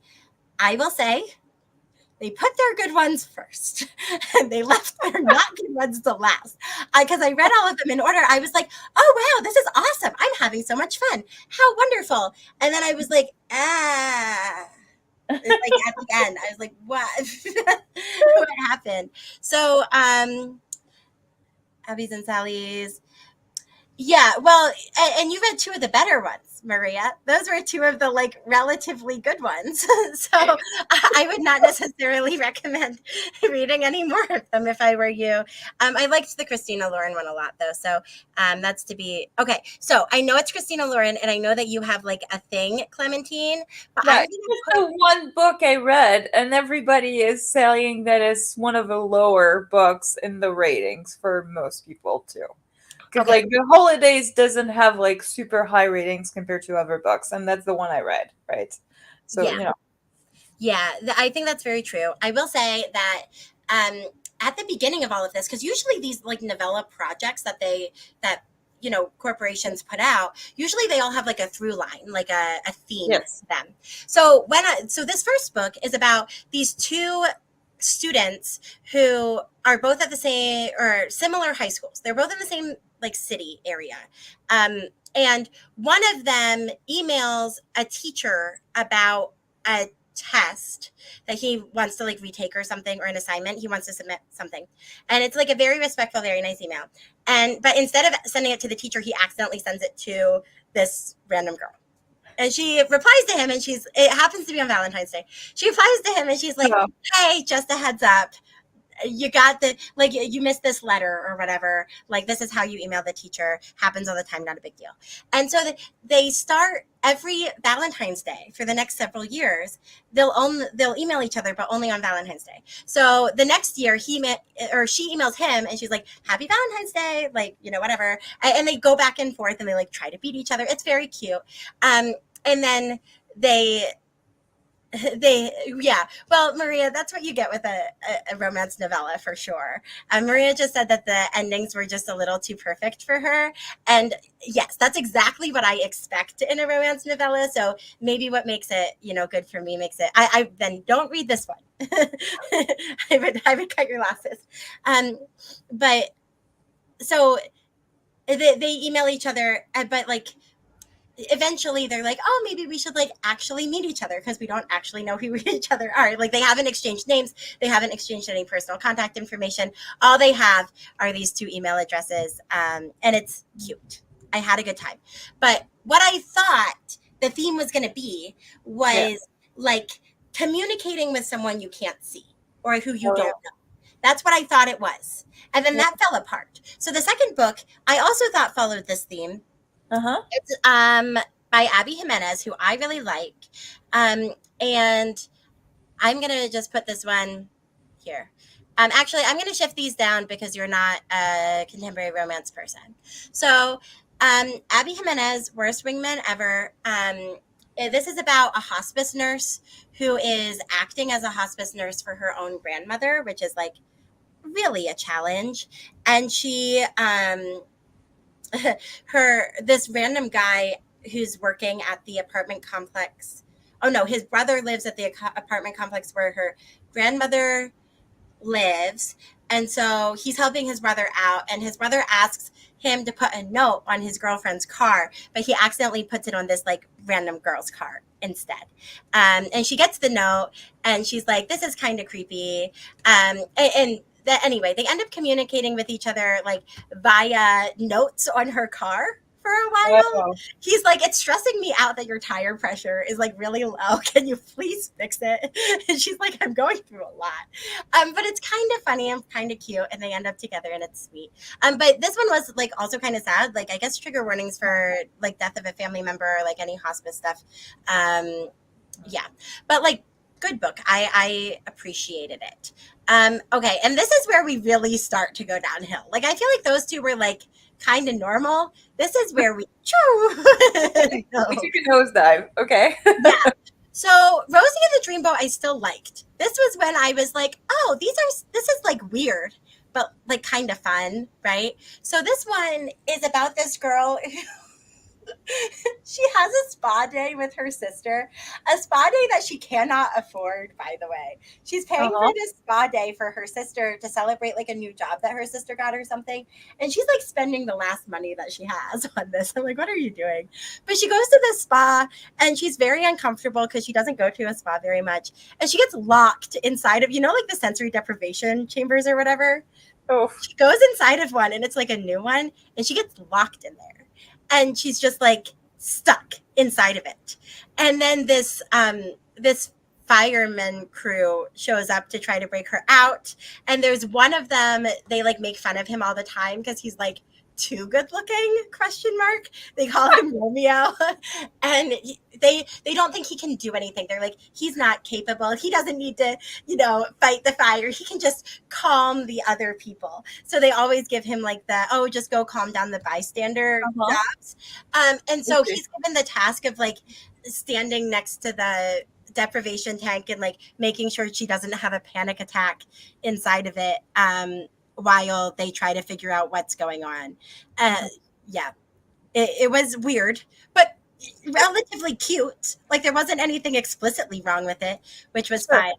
Speaker 1: I will say they put their good ones first and they left their not good ones to last. Because I read all of them in order. I was like, oh, wow, this is awesome. I'm having so much fun. How wonderful. And then I was like, like at the end, I was like, what? What happened? So, Abby's and Sally's. Yeah, well, and you read two of the better ones, Maria. Those were two of the like relatively good ones. So I would not necessarily recommend reading any more of them if I were you. I liked the Christina Lauren one a lot though. So that's to be okay. So I know it's Christina Lauren, and I know that you have like a thing, Clementine, but
Speaker 2: yeah,
Speaker 1: I'm
Speaker 2: it's
Speaker 1: gonna
Speaker 2: just
Speaker 1: put
Speaker 2: the one book I read, and everybody is saying that it's one of the lower books in the ratings for most people too. Because
Speaker 1: okay.
Speaker 2: like the holidays doesn't have like super high ratings compared to other books, and that's the one I read, right? So
Speaker 1: Yeah. Yeah, I think that's very true. I will say that at the beginning of all of this, because usually these like novella projects that corporations put out, usually they all have like a through line, like a theme
Speaker 2: yes,
Speaker 1: to them. So this first book is about these two students who are both at the same or similar high schools. They're both in the same like city area. And one of them emails a teacher about a test that he wants to like retake or something, or an assignment he wants to submit something, and it's like a very respectful, very nice email. But instead of sending it to the teacher, he accidentally sends it to this random girl, and she replies to him, and it happens to be on Valentine's Day. She replies to him and she's like,
Speaker 2: oh,
Speaker 1: hey, just a heads up, you got the like you missed this letter or whatever, like this is how you email the teacher, happens all the time, not a big deal. And so they start every Valentine's Day for the next several years. They'll email each other, but only on Valentine's Day. So the next year she emails him and she's like, happy Valentine's Day, like whatever. And they go back and forth and they like try to beat each other. It's very cute. And then they yeah, well, Maria, that's what you get with a romance novella for sure. Maria just said that the endings were just a little too perfect for her, and yes, that's exactly what I expect in a romance novella. So maybe what makes it good for me makes it I then don't read this one. I would cut your losses. But so they email each other, but like eventually they're like, oh, maybe we should like actually meet each other because we don't actually know who each other are. Like they haven't exchanged names, they haven't exchanged any personal contact information. All they have are these two email addresses, and it's cute. I had a good time. But what I thought the theme was going to be
Speaker 2: yeah,
Speaker 1: was like communicating with someone you can't see or who you
Speaker 2: oh
Speaker 1: don't know. That's what I thought it was. And then
Speaker 2: yeah,
Speaker 1: that fell apart. So the second book I also thought followed this theme.
Speaker 2: uh huh,
Speaker 1: It's by Abby Jimenez, who I really like. And I'm gonna just put this one here. Actually, I'm gonna shift these down because you're not a contemporary romance person. So, Abby Jimenez, Worst Wingman Ever. This is about a hospice nurse who is acting as a hospice nurse for her own grandmother, which is like really a challenge. And she this random guy who's working at the apartment complex. Oh no, his brother lives at the apartment complex where her grandmother lives. And so he's helping his brother out, and his brother asks him to put a note on his girlfriend's car, but he accidentally puts it on this like random girl's car instead. And she gets the note and she's like, this is kind of creepy. And anyway, they end up communicating with each other like via notes on her car for a while.
Speaker 2: oh,
Speaker 1: He's like, it's stressing me out that your tire pressure is like really low. Can you please fix it? And she's like, I'm going through a lot. But it's kind of funny and kind of cute, and they end up together, and it's sweet. But this one was like also kind of sad. Like I guess trigger warnings for like death of a family member or like any hospice stuff. Yeah, but like good book. I appreciated it. Okay, and this is where we really start to go downhill. Like I feel like those two were like kind of normal. This is where we
Speaker 2: We
Speaker 1: go.
Speaker 2: took a nosedive. Okay.
Speaker 1: Yeah. So Rosie and the Dreamboat I still liked. This was when I was like, oh, this is like weird, but like kind of fun, right? So this one is about this girl. She has a spa day with her sister, a spa day that she cannot afford, by the way. She's paying for
Speaker 2: Uh-huh.
Speaker 1: this spa day for her sister to celebrate like a new job that her sister got or something. And she's like spending the last money that she has on this. I'm like, what are you doing? But she goes to the spa and she's very uncomfortable because she doesn't go to a spa very much. And she gets locked inside of, like the sensory deprivation chambers or whatever.
Speaker 2: Oh.
Speaker 1: She goes inside of one and it's like a new one and she gets locked in there and she's just like stuck inside of it. And then this fireman crew shows up to try to break her out, and there's one of them, they like make fun of him all the time because he's like too good looking, question mark. They call him Romeo. And they don't think he can do anything. They're like, he's not capable, he doesn't need to fight the fire, he can just calm the other people. So they always give him like the, oh, just go calm down the bystander
Speaker 2: Uh-huh.
Speaker 1: jobs. And so
Speaker 2: Okay.
Speaker 1: he's given the task of like standing next to the deprivation tank and like making sure she doesn't have a panic attack inside of it, while they try to figure out what's going on. uh, yeah, it was weird, but relatively cute. Like there wasn't anything explicitly wrong with it, which was
Speaker 2: Sure.
Speaker 1: fine.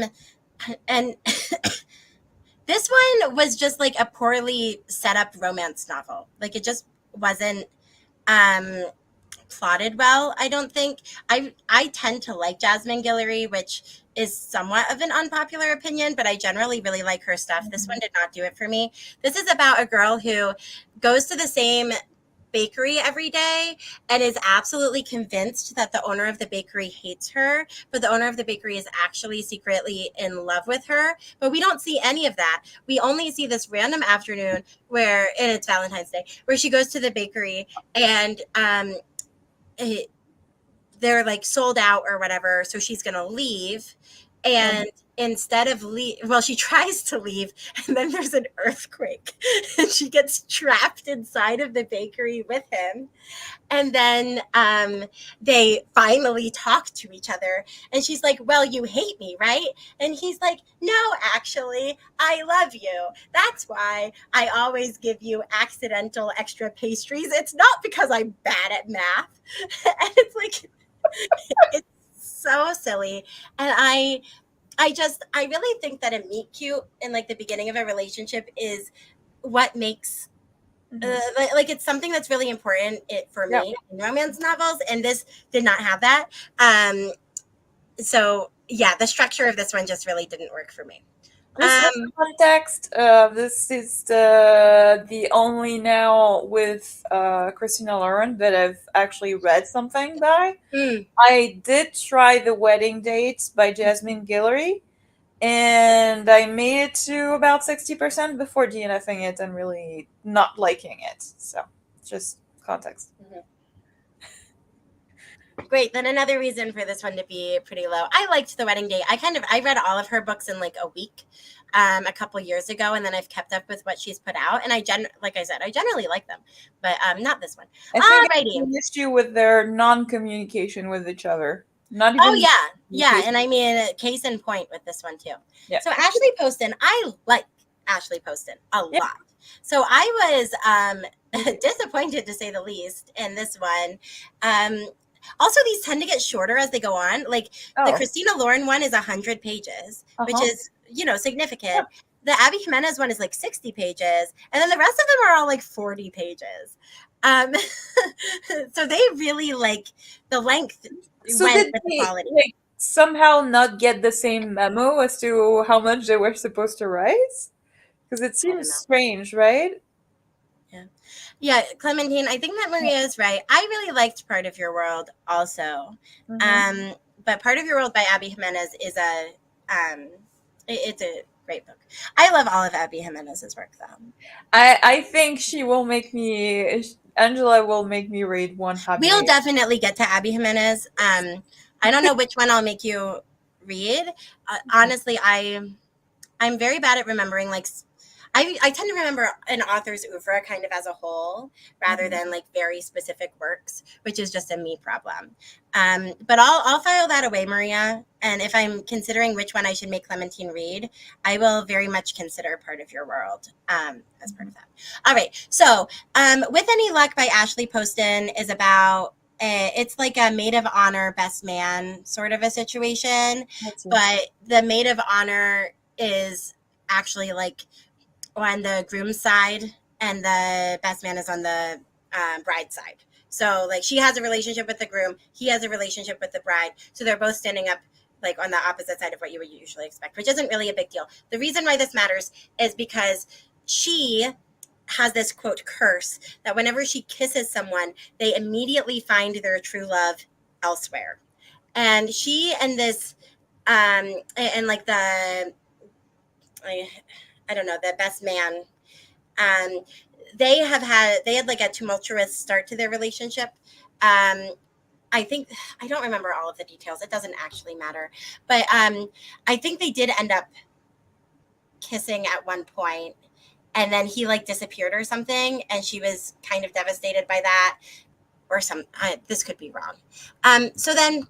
Speaker 1: um and this one was just like a poorly set up romance novel. Like it just wasn't um plotted well, I don't think. I tend to like Jasmine Guillory, which is somewhat of an unpopular opinion, but I generally really like her stuff. This one did not do it for me. This is about a girl who goes to the same bakery every day and is absolutely convinced that the owner of the bakery hates her, but the owner of the bakery is actually secretly in love with her. But we don't see any of that. We only see this random afternoon and it's Valentine's Day, where she goes to the bakery and it, they're like sold out or whatever, so she's gonna leave.
Speaker 2: Uh-huh.
Speaker 1: And instead of she tries to leave, and then there's an earthquake and she gets trapped inside of the bakery with him. And then they finally talk to each other and she's like, well, you hate me, right? And he's like, no, actually I love you, that's why I always give you accidental extra pastries, it's not because I'm bad at math. And it's like, it's so silly. And I really think that a meet cute in like the beginning of a relationship is what makes
Speaker 2: Mhm.
Speaker 1: like it's something that's really important for
Speaker 2: Yeah.
Speaker 1: me in romance novels, and this did not have that. So yeah, the structure of this one just really didn't work for me.
Speaker 2: Just as
Speaker 1: um
Speaker 2: context, this is the only now with Christina Lauren that I've actually read something by.
Speaker 1: mm,
Speaker 2: I did try The Wedding Dates by Jasmine Guillory, and I made it to about 60% before DNFing it and really not liking it. So, just context.
Speaker 1: Great. Then another reason for this one to be pretty low. I liked The Wedding Date. I read all of her books in like a week, a couple years ago, and then I've kept up with what she's put out. And like I said, I generally like them, but not this one.
Speaker 2: I think it's
Speaker 1: Alrighty.
Speaker 2: an issue with their non communication with each other. Not
Speaker 1: Oh
Speaker 2: even
Speaker 1: yeah, yeah.
Speaker 2: communication.
Speaker 1: And I mean, case in point with this one too.
Speaker 2: Yeah.
Speaker 1: So Ashley Poston, I like Ashley Poston a
Speaker 2: Yeah.
Speaker 1: lot. So I was disappointed to say the least in this one. Also, these tend to get shorter as they go on. Like the
Speaker 2: Oh.
Speaker 1: Christina Lauren one is 100 pages,
Speaker 2: Uh
Speaker 1: which
Speaker 2: huh.
Speaker 1: is
Speaker 2: Yeah.
Speaker 1: significant. The Abby Jimenez one is like 60 pages, and then the rest of them are all like 40 pages. Um, so they really like the length
Speaker 2: So
Speaker 1: went
Speaker 2: did
Speaker 1: with the
Speaker 2: they
Speaker 1: quality.
Speaker 2: like somehow not get the same memo as to how much they were supposed to write? Because it
Speaker 1: I don't
Speaker 2: seems
Speaker 1: know.
Speaker 2: strange, right?
Speaker 1: Yeah. Yeah, Clementine, I think that
Speaker 2: Yeah.
Speaker 1: Maria is right. I really liked Part of Your World also.
Speaker 2: Mm-hmm.
Speaker 1: Um, but Part of Your World by Abby Jimenez is it's a great book. I love all of Abby Jimenez's work though.
Speaker 2: I think Angela will make me read One
Speaker 1: We'll
Speaker 2: Happy.
Speaker 1: definitely get to Abby Jimenez. I don't know which one I'll make you read. Honestly, I'm very bad at remembering like I tend to remember an author's oeuvre kind of as a whole rather than like very specific works, which is just a me problem. But I'll file that away, Maria. And if I'm considering which one I should make Clementine read, I will very much consider Part of Your World as part of that. All right. So With Any Luck by Ashley Poston is about it's like a maid of honor best man sort of a situation, but the maid of honor is actually like on the groom's side and the best man is on the bride's side. So like she has a relationship with the groom, he has a relationship with the bride, so they're both standing up like on the opposite side of what you would usually expect, which isn't really a big deal. The reason why this matters is because she has this quote curse that whenever she kisses someone, they immediately find their true love elsewhere. And she and this and like I don't know, the best man, um they had like a tumultuous start to their relationship. I think I don't remember all of the details. It doesn't actually matter. But I think they did end up kissing at one point and then he like disappeared or something and she was kind of devastated by that or this could be wrong. So then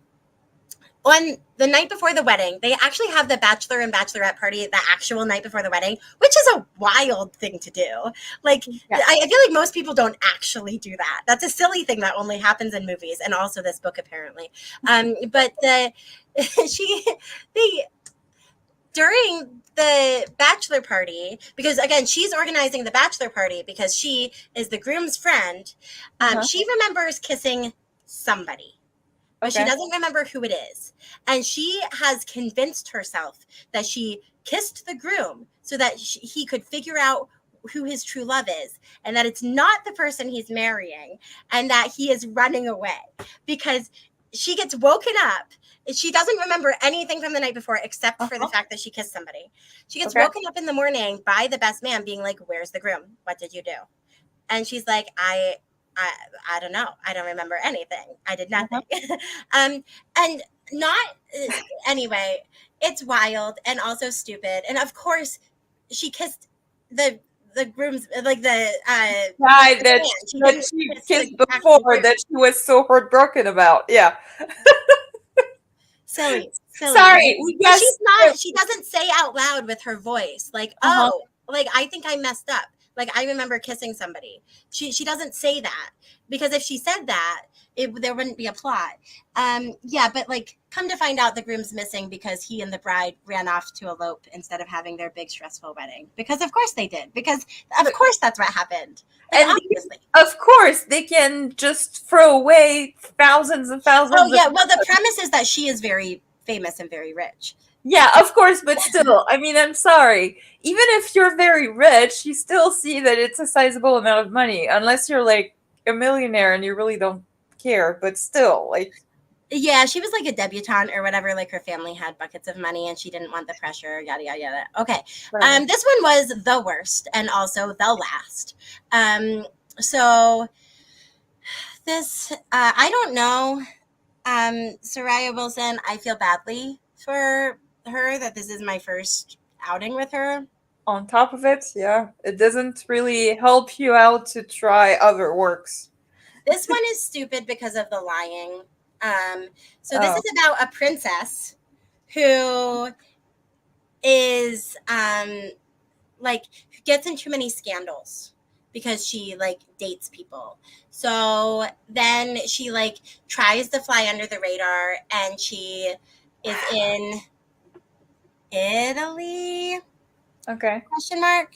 Speaker 1: on the night before the wedding, they actually have the bachelor and bachelorette party the actual night before the wedding, which is a wild thing to do. Like, yes. I feel like most people don't actually do that. That's a silly thing that only happens in movies, and also this book apparently. But during the bachelor party, because again, she's organizing the bachelor party because she is the groom's friend. She remembers kissing somebody. But she doesn't remember who it is. And she has convinced herself that she kissed the groom so that he could figure out who his true love is and that it's not the person he's marrying and that he is running away because she gets woken up. She doesn't remember anything from the night before except for the fact that she kissed somebody. She gets woken up in the morning by the best man being like, "Where's the groom? What did you do?" And she's like, I don't know. I don't remember anything. I did nothing. And not anyway, it's wild and also stupid. And of course, she kissed the groom's like the
Speaker 2: guy that she kissed before that she was so heartbroken about. Yeah.
Speaker 1: Silly.
Speaker 2: Sorry,
Speaker 1: but she's not. She doesn't say out loud with her voice like, "Oh, like I think I messed up." Like I remember kissing somebody. She doesn't say that because if she said that, there wouldn't be a plot. Yeah, but like come to find out the groom's missing because he and the bride ran off to elope instead of having their big stressful wedding. Because of course they did. Because of course that's what happened. Like,
Speaker 2: and obviously. Of course they can just throw away thousands and thousands.
Speaker 1: Oh yeah, well the premise is that she is very famous and very rich.
Speaker 2: Yeah, of course, but still, I mean, I'm sorry. Even if you're very rich, you still see that it's a sizable amount of money, unless you're like a millionaire and you really don't care, but still, like.
Speaker 1: Yeah, she was like a debutante or whatever, like her family had buckets of money and she didn't want the pressure, yada, yada, yada. Okay. Right. This one was the worst and also the last. So this, I don't know, Soraya Wilson, I feel badly for her that this is my first outing with her.
Speaker 2: On top of it, yeah, it doesn't really help you out to try other works.
Speaker 1: This one is stupid because of the lying. So this is about a princess who is like gets in too many scandals because she like dates people. So then she like tries to fly under the radar and she is in Italy.
Speaker 2: Okay.
Speaker 1: Question mark.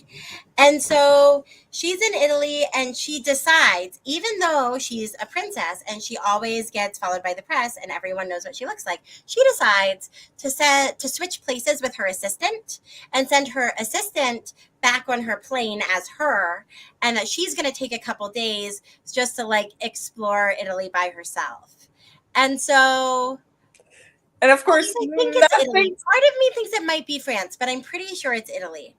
Speaker 1: And so she's in Italy and she decides, even though she's a princess and she always gets followed by the press and everyone knows what she looks like, she decides to switch places with her assistant and send her assistant back on her plane as her, and that she's going to take a couple days just to like explore Italy by herself. And so
Speaker 2: and of course,
Speaker 1: I think it's Italy. Part of me thinks it might be France, but I'm pretty sure it's Italy.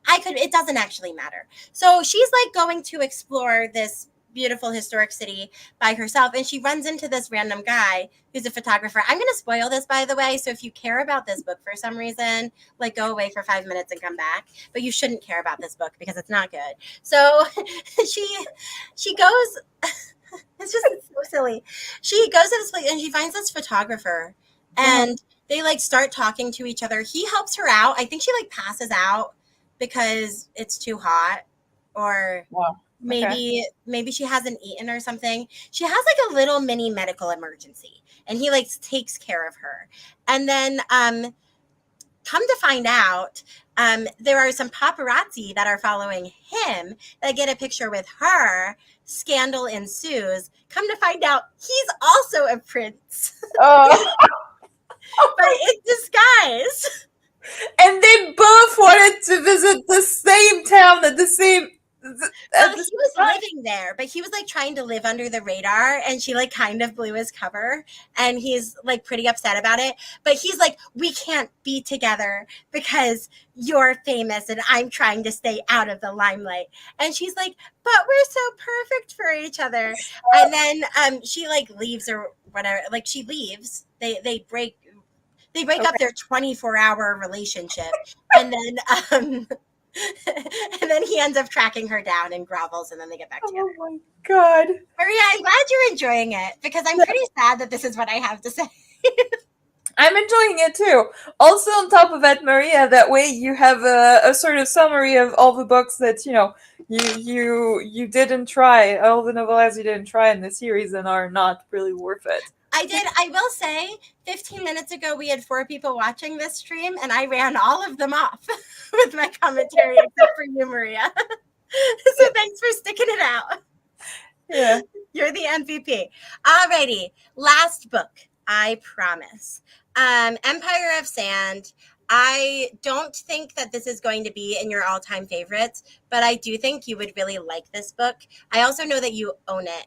Speaker 1: It doesn't actually matter. So she's like going to explore this beautiful historic city by herself, and she runs into this random guy who's a photographer. I'm going to spoil this, by the way, so if you care about this book for some reason, like, go away for 5 minutes and come back. But you shouldn't care about this book because it's not good. So she goes. It's just so silly. She goes to this place and she finds this photographer, and they like start talking to each other. He helps her out. I think she like passes out because it's too hot, or
Speaker 2: Wow. Okay.
Speaker 1: maybe she hasn't eaten or something. She has like a little mini medical emergency, and he like takes care of her. And then come to find out, there are some paparazzi that are following him that get a picture with her. Scandal ensues. Come to find out, he's also a prince,
Speaker 2: Oh.
Speaker 1: but in disguise.
Speaker 2: And they both wanted to visit the same town at the same
Speaker 1: Well,
Speaker 2: at the
Speaker 1: he was
Speaker 2: same time.
Speaker 1: living there, but he was like trying to live under the radar, and she like kind of blew his cover, and he's like pretty upset about it. But he's like, we can't be together because you're famous and I'm trying to stay out of the limelight. And she's like, but we're so perfect for each other. And then she like leaves or whatever. Like she leaves. They break up
Speaker 2: Okay.
Speaker 1: their 24-hour relationship, and then and then he ends up tracking her down and grovels, and then they get back together.
Speaker 2: Oh my god.
Speaker 1: Maria, I'm glad you're enjoying it because I'm pretty sad that this is what I have to say.
Speaker 2: I'm enjoying it too. Also, on top of that, Maria, that way you have a sort of summary of all the books that you didn't try, all the novellas you didn't try in the series and are not really worth it.
Speaker 1: I will say, 15 minutes ago, we had 4 people watching this stream, and I ran all of them off with my commentary, except for you, Maria. So thanks for sticking it out.
Speaker 2: Yeah.
Speaker 1: You're the MVP. Alrighty, last book, I promise. Empire of Sand. I don't think that this is going to be in your all-time favorites, but I do think you would really like this book. I also know that you own it.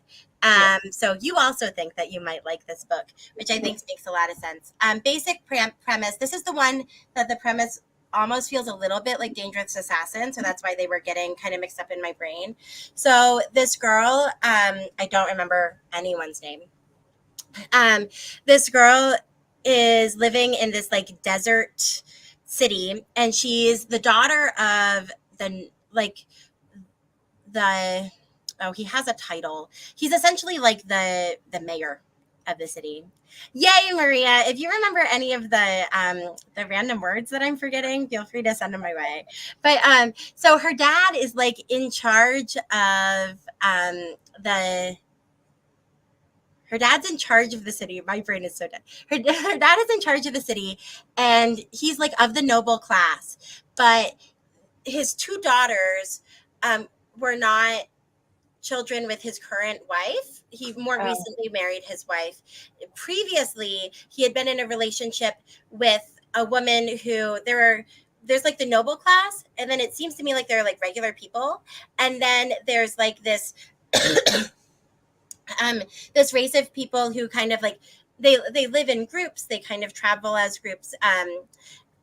Speaker 1: So you also think that you might like this book, which I think makes a lot of sense. Basic premise. This is the one that the premise almost feels a little bit like Dangerous Assassin, so that's why they were getting kind of mixed up in my brain. So this girl, I don't remember anyone's name. This girl is living in this like desert city, and she's the daughter of the oh, he has a title. He's essentially like the mayor of the city. Yay, Maria. If you remember any of the random words that I'm forgetting, feel free to send them my way. But so her dad is like in charge of the her dad's in charge of the city. My brain is so dead. Her dad is in charge of the city, and he's like of the noble class. But his 2 daughters were not children with his current wife. He more recently married his wife. Previously, he had been in a relationship with a woman who there's like the noble class, and then it seems to me like there are like regular people, and then there's like this this race of people who kind of like they live in groups, they kind of travel as groups,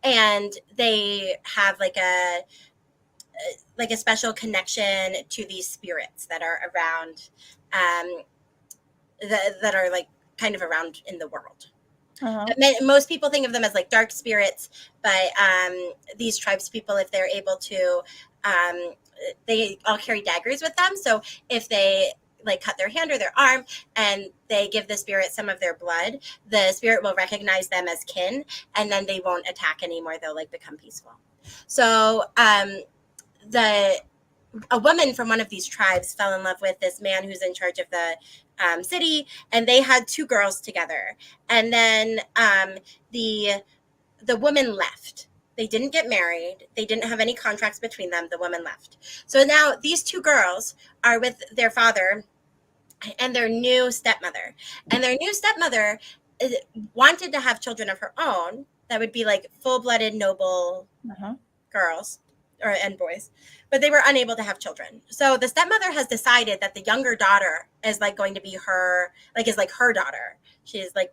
Speaker 1: and they have like a special connection to these spirits that are around, that are like kind of around in the world.
Speaker 2: Uh-huh.
Speaker 1: Most people think of them as like dark spirits, but these tribes people, if they're able to, they all carry daggers with them. So if they like cut their hand or their arm and they give the spirit some of their blood, the spirit will recognize them as kin, and then they won't attack anymore. They'll like become peaceful. So a woman from one of these tribes fell in love with this man who's in charge of the city, and they had 2 girls together. And then the woman left. They didn't get married. They didn't have any contracts between them. The woman left. So now these 2 girls are with their father and their new stepmother. And their new stepmother wanted to have children of her own that would be like full-blooded noble girls and boys, but they were unable to have children. So the stepmother has decided that the younger daughter is like going to be her, like is like her daughter. She is like,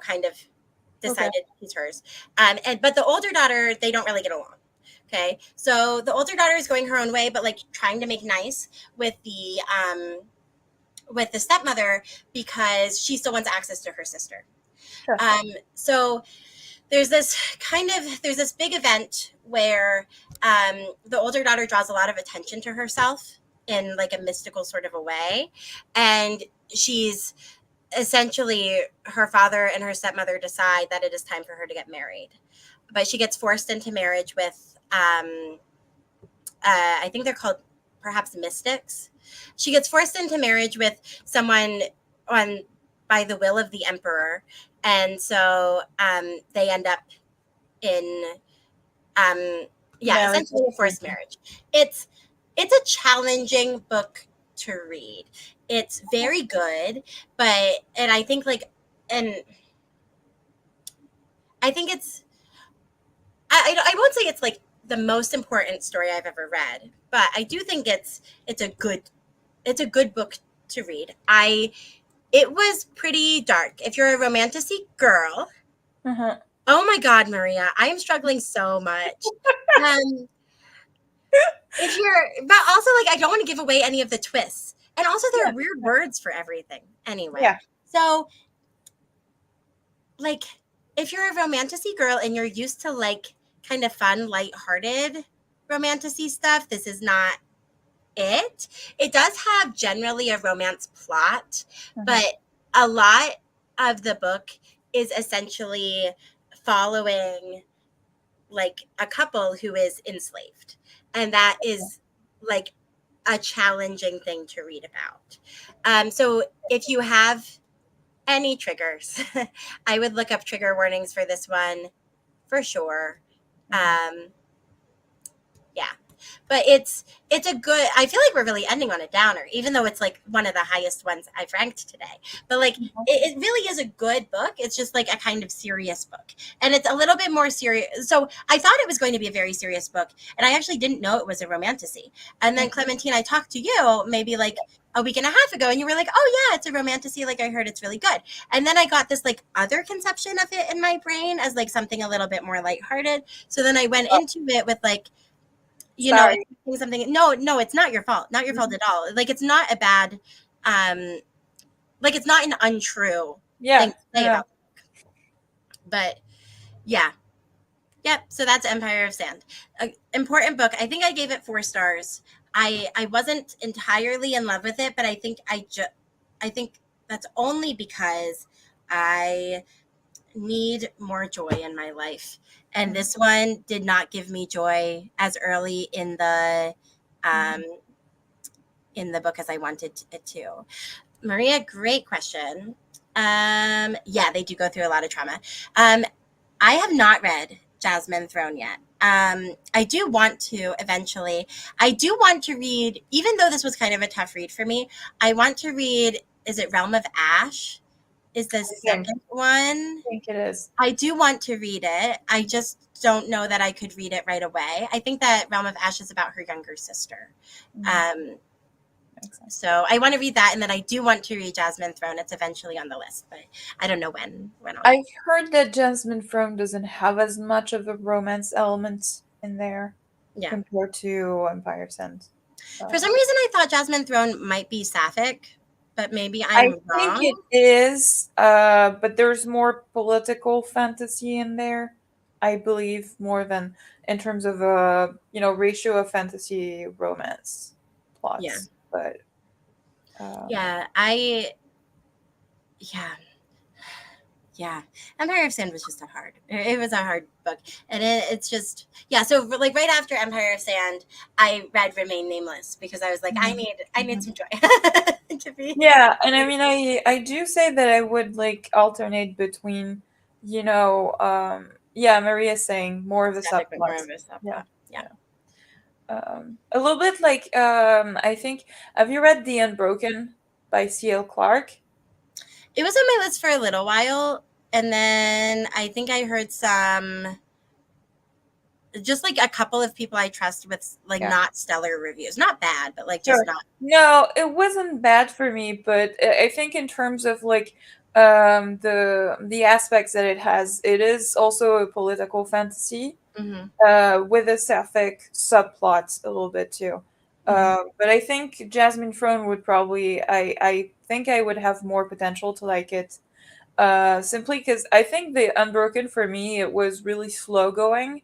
Speaker 1: kind of decided he's hers. But the older daughter, they don't really get along. Okay. So the older daughter is going her own way, but like trying to make nice with the with the stepmother because she still wants access to her sister.
Speaker 2: Sure.
Speaker 1: So there's this big event where the older daughter draws a lot of attention to herself in like a mystical sort of a way, and she's essentially, her father and her stepmother decide that it is time for her to get married, but she gets forced into marriage with I think they're called perhaps mystics. She gets forced into marriage with someone on by the will of the emperor, and so they end up in yeah,
Speaker 2: Marriage
Speaker 1: essentially a forced
Speaker 2: situation.
Speaker 1: marriage. It's a challenging book to read. It's very good, but and I think like and I think it's I won't say it's like the most important story I've ever read, but I do think it's a good it's a good book to read. I It was pretty dark. If you're a romanticy girl,
Speaker 2: Uh-huh.
Speaker 1: oh my god, Maria, I am struggling so much. Um if you're but also like I don't want to give away any of the twists. And also there
Speaker 2: Yeah.
Speaker 1: are weird words for everything. Anyway.
Speaker 2: Yeah.
Speaker 1: So like if you're a romanticy girl and you're used to like kind of fun, lighthearted romanticy stuff, this is not it. It does have generally a romance plot,
Speaker 2: Uh-huh.
Speaker 1: but a lot of the book is essentially following like a couple who is enslaved. And that is like a challenging thing to read about. So if you have any triggers, I would look up trigger warnings for this one for sure.
Speaker 2: Mhm.
Speaker 1: Um, yeah, but it's a good, I feel like we're really ending on a downer, even though it's like one of the highest ones I've ranked today. But like it really is a good book. It's just like a kind of serious book, and it's a little bit more serious. So I thought it was going to be a very serious book, and I actually didn't know it was a romantasy. And then Clementine, I talked to you maybe like a week and a half ago, and you were like, oh yeah, it's a romantasy, like I heard it's really good. And then I got this like other conception of it in my brain as like something a little bit more lighthearted. So then I went
Speaker 2: Oh,
Speaker 1: into it with like,
Speaker 2: sorry.
Speaker 1: expecting something. No, it's not your fault. Not your fault at all. Like it's not a bad, um, like it's not an untrue thing
Speaker 2: Yeah.
Speaker 1: to say about. But yeah, yep. So that's Empire of Sand. Important book. I think I gave it 4 stars. I wasn't entirely in love with it, but I think that's only because I need more joy in my life. And
Speaker 2: Mhm.
Speaker 1: this one did not give me joy as early um,
Speaker 2: Mhm.
Speaker 1: in the book as I wanted it to. Maria, great question. Yeah, they do go through a lot of trauma. Um, I have not read Jasmine Throne yet. I do want to eventually. I do want to read, even though this was kind of a tough read for me. I want to read. Is it Realm of Ash? Is the second one?
Speaker 2: I think it is.
Speaker 1: I do want to read it. I just don't know that I could read it right away. I think that Realm of Ash is about her younger sister.
Speaker 2: Mhm.
Speaker 1: Um,
Speaker 2: Makes sense.
Speaker 1: so I want to read that, and then I do want to read Jasmine Throne. It's eventually on the list, but I don't know when I'll.
Speaker 2: I heard that Jasmine Frome doesn't have as much of a romance element in there
Speaker 1: Yeah.
Speaker 2: compared to Empire Sand.
Speaker 1: For
Speaker 2: Uh,
Speaker 1: some reason, I thought Jasmine Throne might be sapphic, but maybe
Speaker 2: I
Speaker 1: I'm
Speaker 2: think it
Speaker 1: wrong.
Speaker 2: is, but there's more political fantasy in there. I believe more than in terms of ratio of fantasy romance
Speaker 1: Yeah.
Speaker 2: plots. But um,
Speaker 1: Yeah. Yeah. Yeah, Empire of Sand was just it was a hard book, and it's just, yeah. So like right after Empire of Sand, I read Remain Nameless because I was like,
Speaker 2: Mhm.
Speaker 1: I need
Speaker 2: Mhm.
Speaker 1: some joy to be.
Speaker 2: Yeah, and I mean, I do say that I would like alternate between, yeah, Maria's saying more of the
Speaker 1: Sapphic, but more of
Speaker 2: subplots.
Speaker 1: a
Speaker 2: Yeah,
Speaker 1: subplot. Yeah,
Speaker 2: yeah. A little bit like I think, have you read The Unbroken by C.L. Clarke?
Speaker 1: it was on my list for a little while, and then I think I heard some, just like a couple of people I trust with like
Speaker 2: Yeah.
Speaker 1: not stellar reviews, not bad, but like just
Speaker 2: Sure.
Speaker 1: not.
Speaker 2: No, it wasn't bad for me, but I think in terms of like the aspects that it has, it is also a political fantasy
Speaker 1: Hmm.
Speaker 2: with a sapphic subplot a little bit too.
Speaker 1: Hmm.
Speaker 2: But I think Jasmine Frone would probably, I think I would have more potential to like it. Simply because I think the Unbroken for me it was really slow going,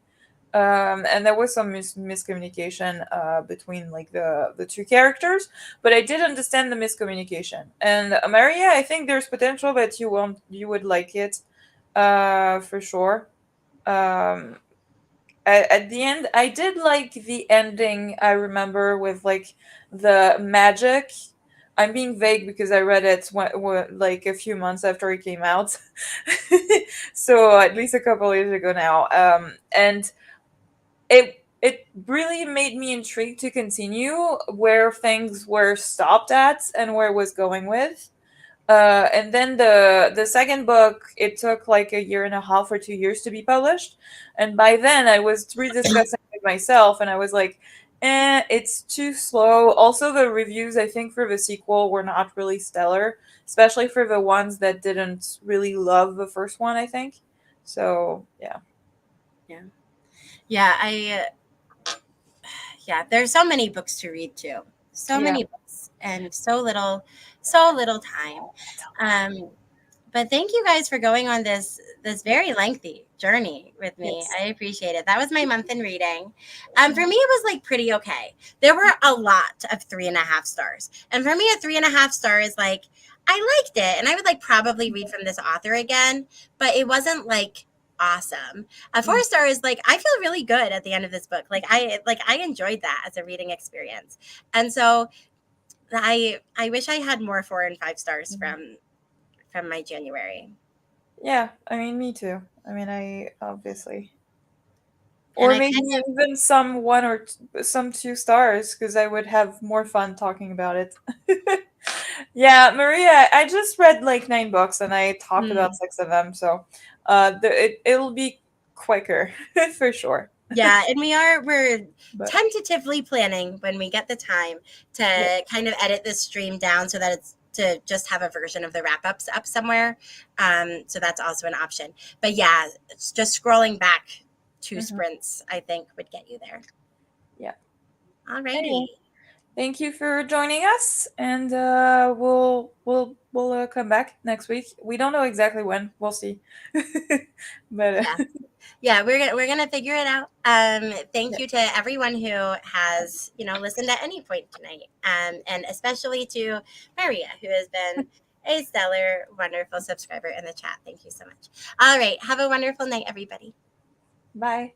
Speaker 2: and there was some miscommunication between like the two characters, but I did understand the miscommunication. And Maria, I think there's potential that you would like it, for sure. Um, at the end, I did like the ending. I remember with like the magic. I'm being vague because I read it like a few months after it came out, so at least a couple years ago now. And it really made me intrigued to continue where things were stopped at and where it was going with. And then the second book, it took like a year and a half or 2 years to be published, and by then I was rediscussing with myself, and I was like, it's too slow. Also, the reviews I think for the sequel were not really stellar, especially for the ones that didn't really love the first one. I think so. Yeah.
Speaker 1: Yeah. Yeah, yeah, there's so many books to read too. So
Speaker 2: Yeah.
Speaker 1: many books and so little time. Um, but thank you guys for going on this very lengthy journey with me.
Speaker 2: Yes.
Speaker 1: I appreciate it. That was my month in reading. For me, it was like pretty okay. There were a lot of 3.5 stars, and for me, a 3.5 star is like I liked it, and I would like probably read from this author again, but it wasn't like awesome. A 4 star is like I feel really good at the end of this book. Like I enjoyed that as a reading experience, and so I wish I had more 4 and 5 stars from my January.
Speaker 2: Yeah, I mean, me too. I mean, I obviously,
Speaker 1: And
Speaker 2: or
Speaker 1: I
Speaker 2: maybe
Speaker 1: kind of
Speaker 2: even some one or some 2 stars because I would have more fun talking about it. Yeah, Maria, I just read like 9 books and I talked about
Speaker 1: mm,
Speaker 2: 6 of them, so it'll be quicker for sure.
Speaker 1: yeah, and we're
Speaker 2: But
Speaker 1: tentatively planning when we get the time
Speaker 2: yeah.
Speaker 1: to kind of edit this stream down so that it's to just have a version of the wrap ups up somewhere. So that's also an option. But yeah, it's just scrolling back 2 sprints, I think, would get you there.
Speaker 2: Yeah. Anyway,
Speaker 1: Alrighty.
Speaker 2: thank you for joining us, and we'll come back next week. We don't know exactly when. We'll see. But
Speaker 1: Yeah. Yeah, we're gonna figure it out. Thank
Speaker 2: yeah.
Speaker 1: you to everyone who has listened at any point tonight, and especially to Maria, who has been a stellar, wonderful subscriber in the chat. Thank you so much. All right, have a wonderful night, everybody.
Speaker 2: Bye.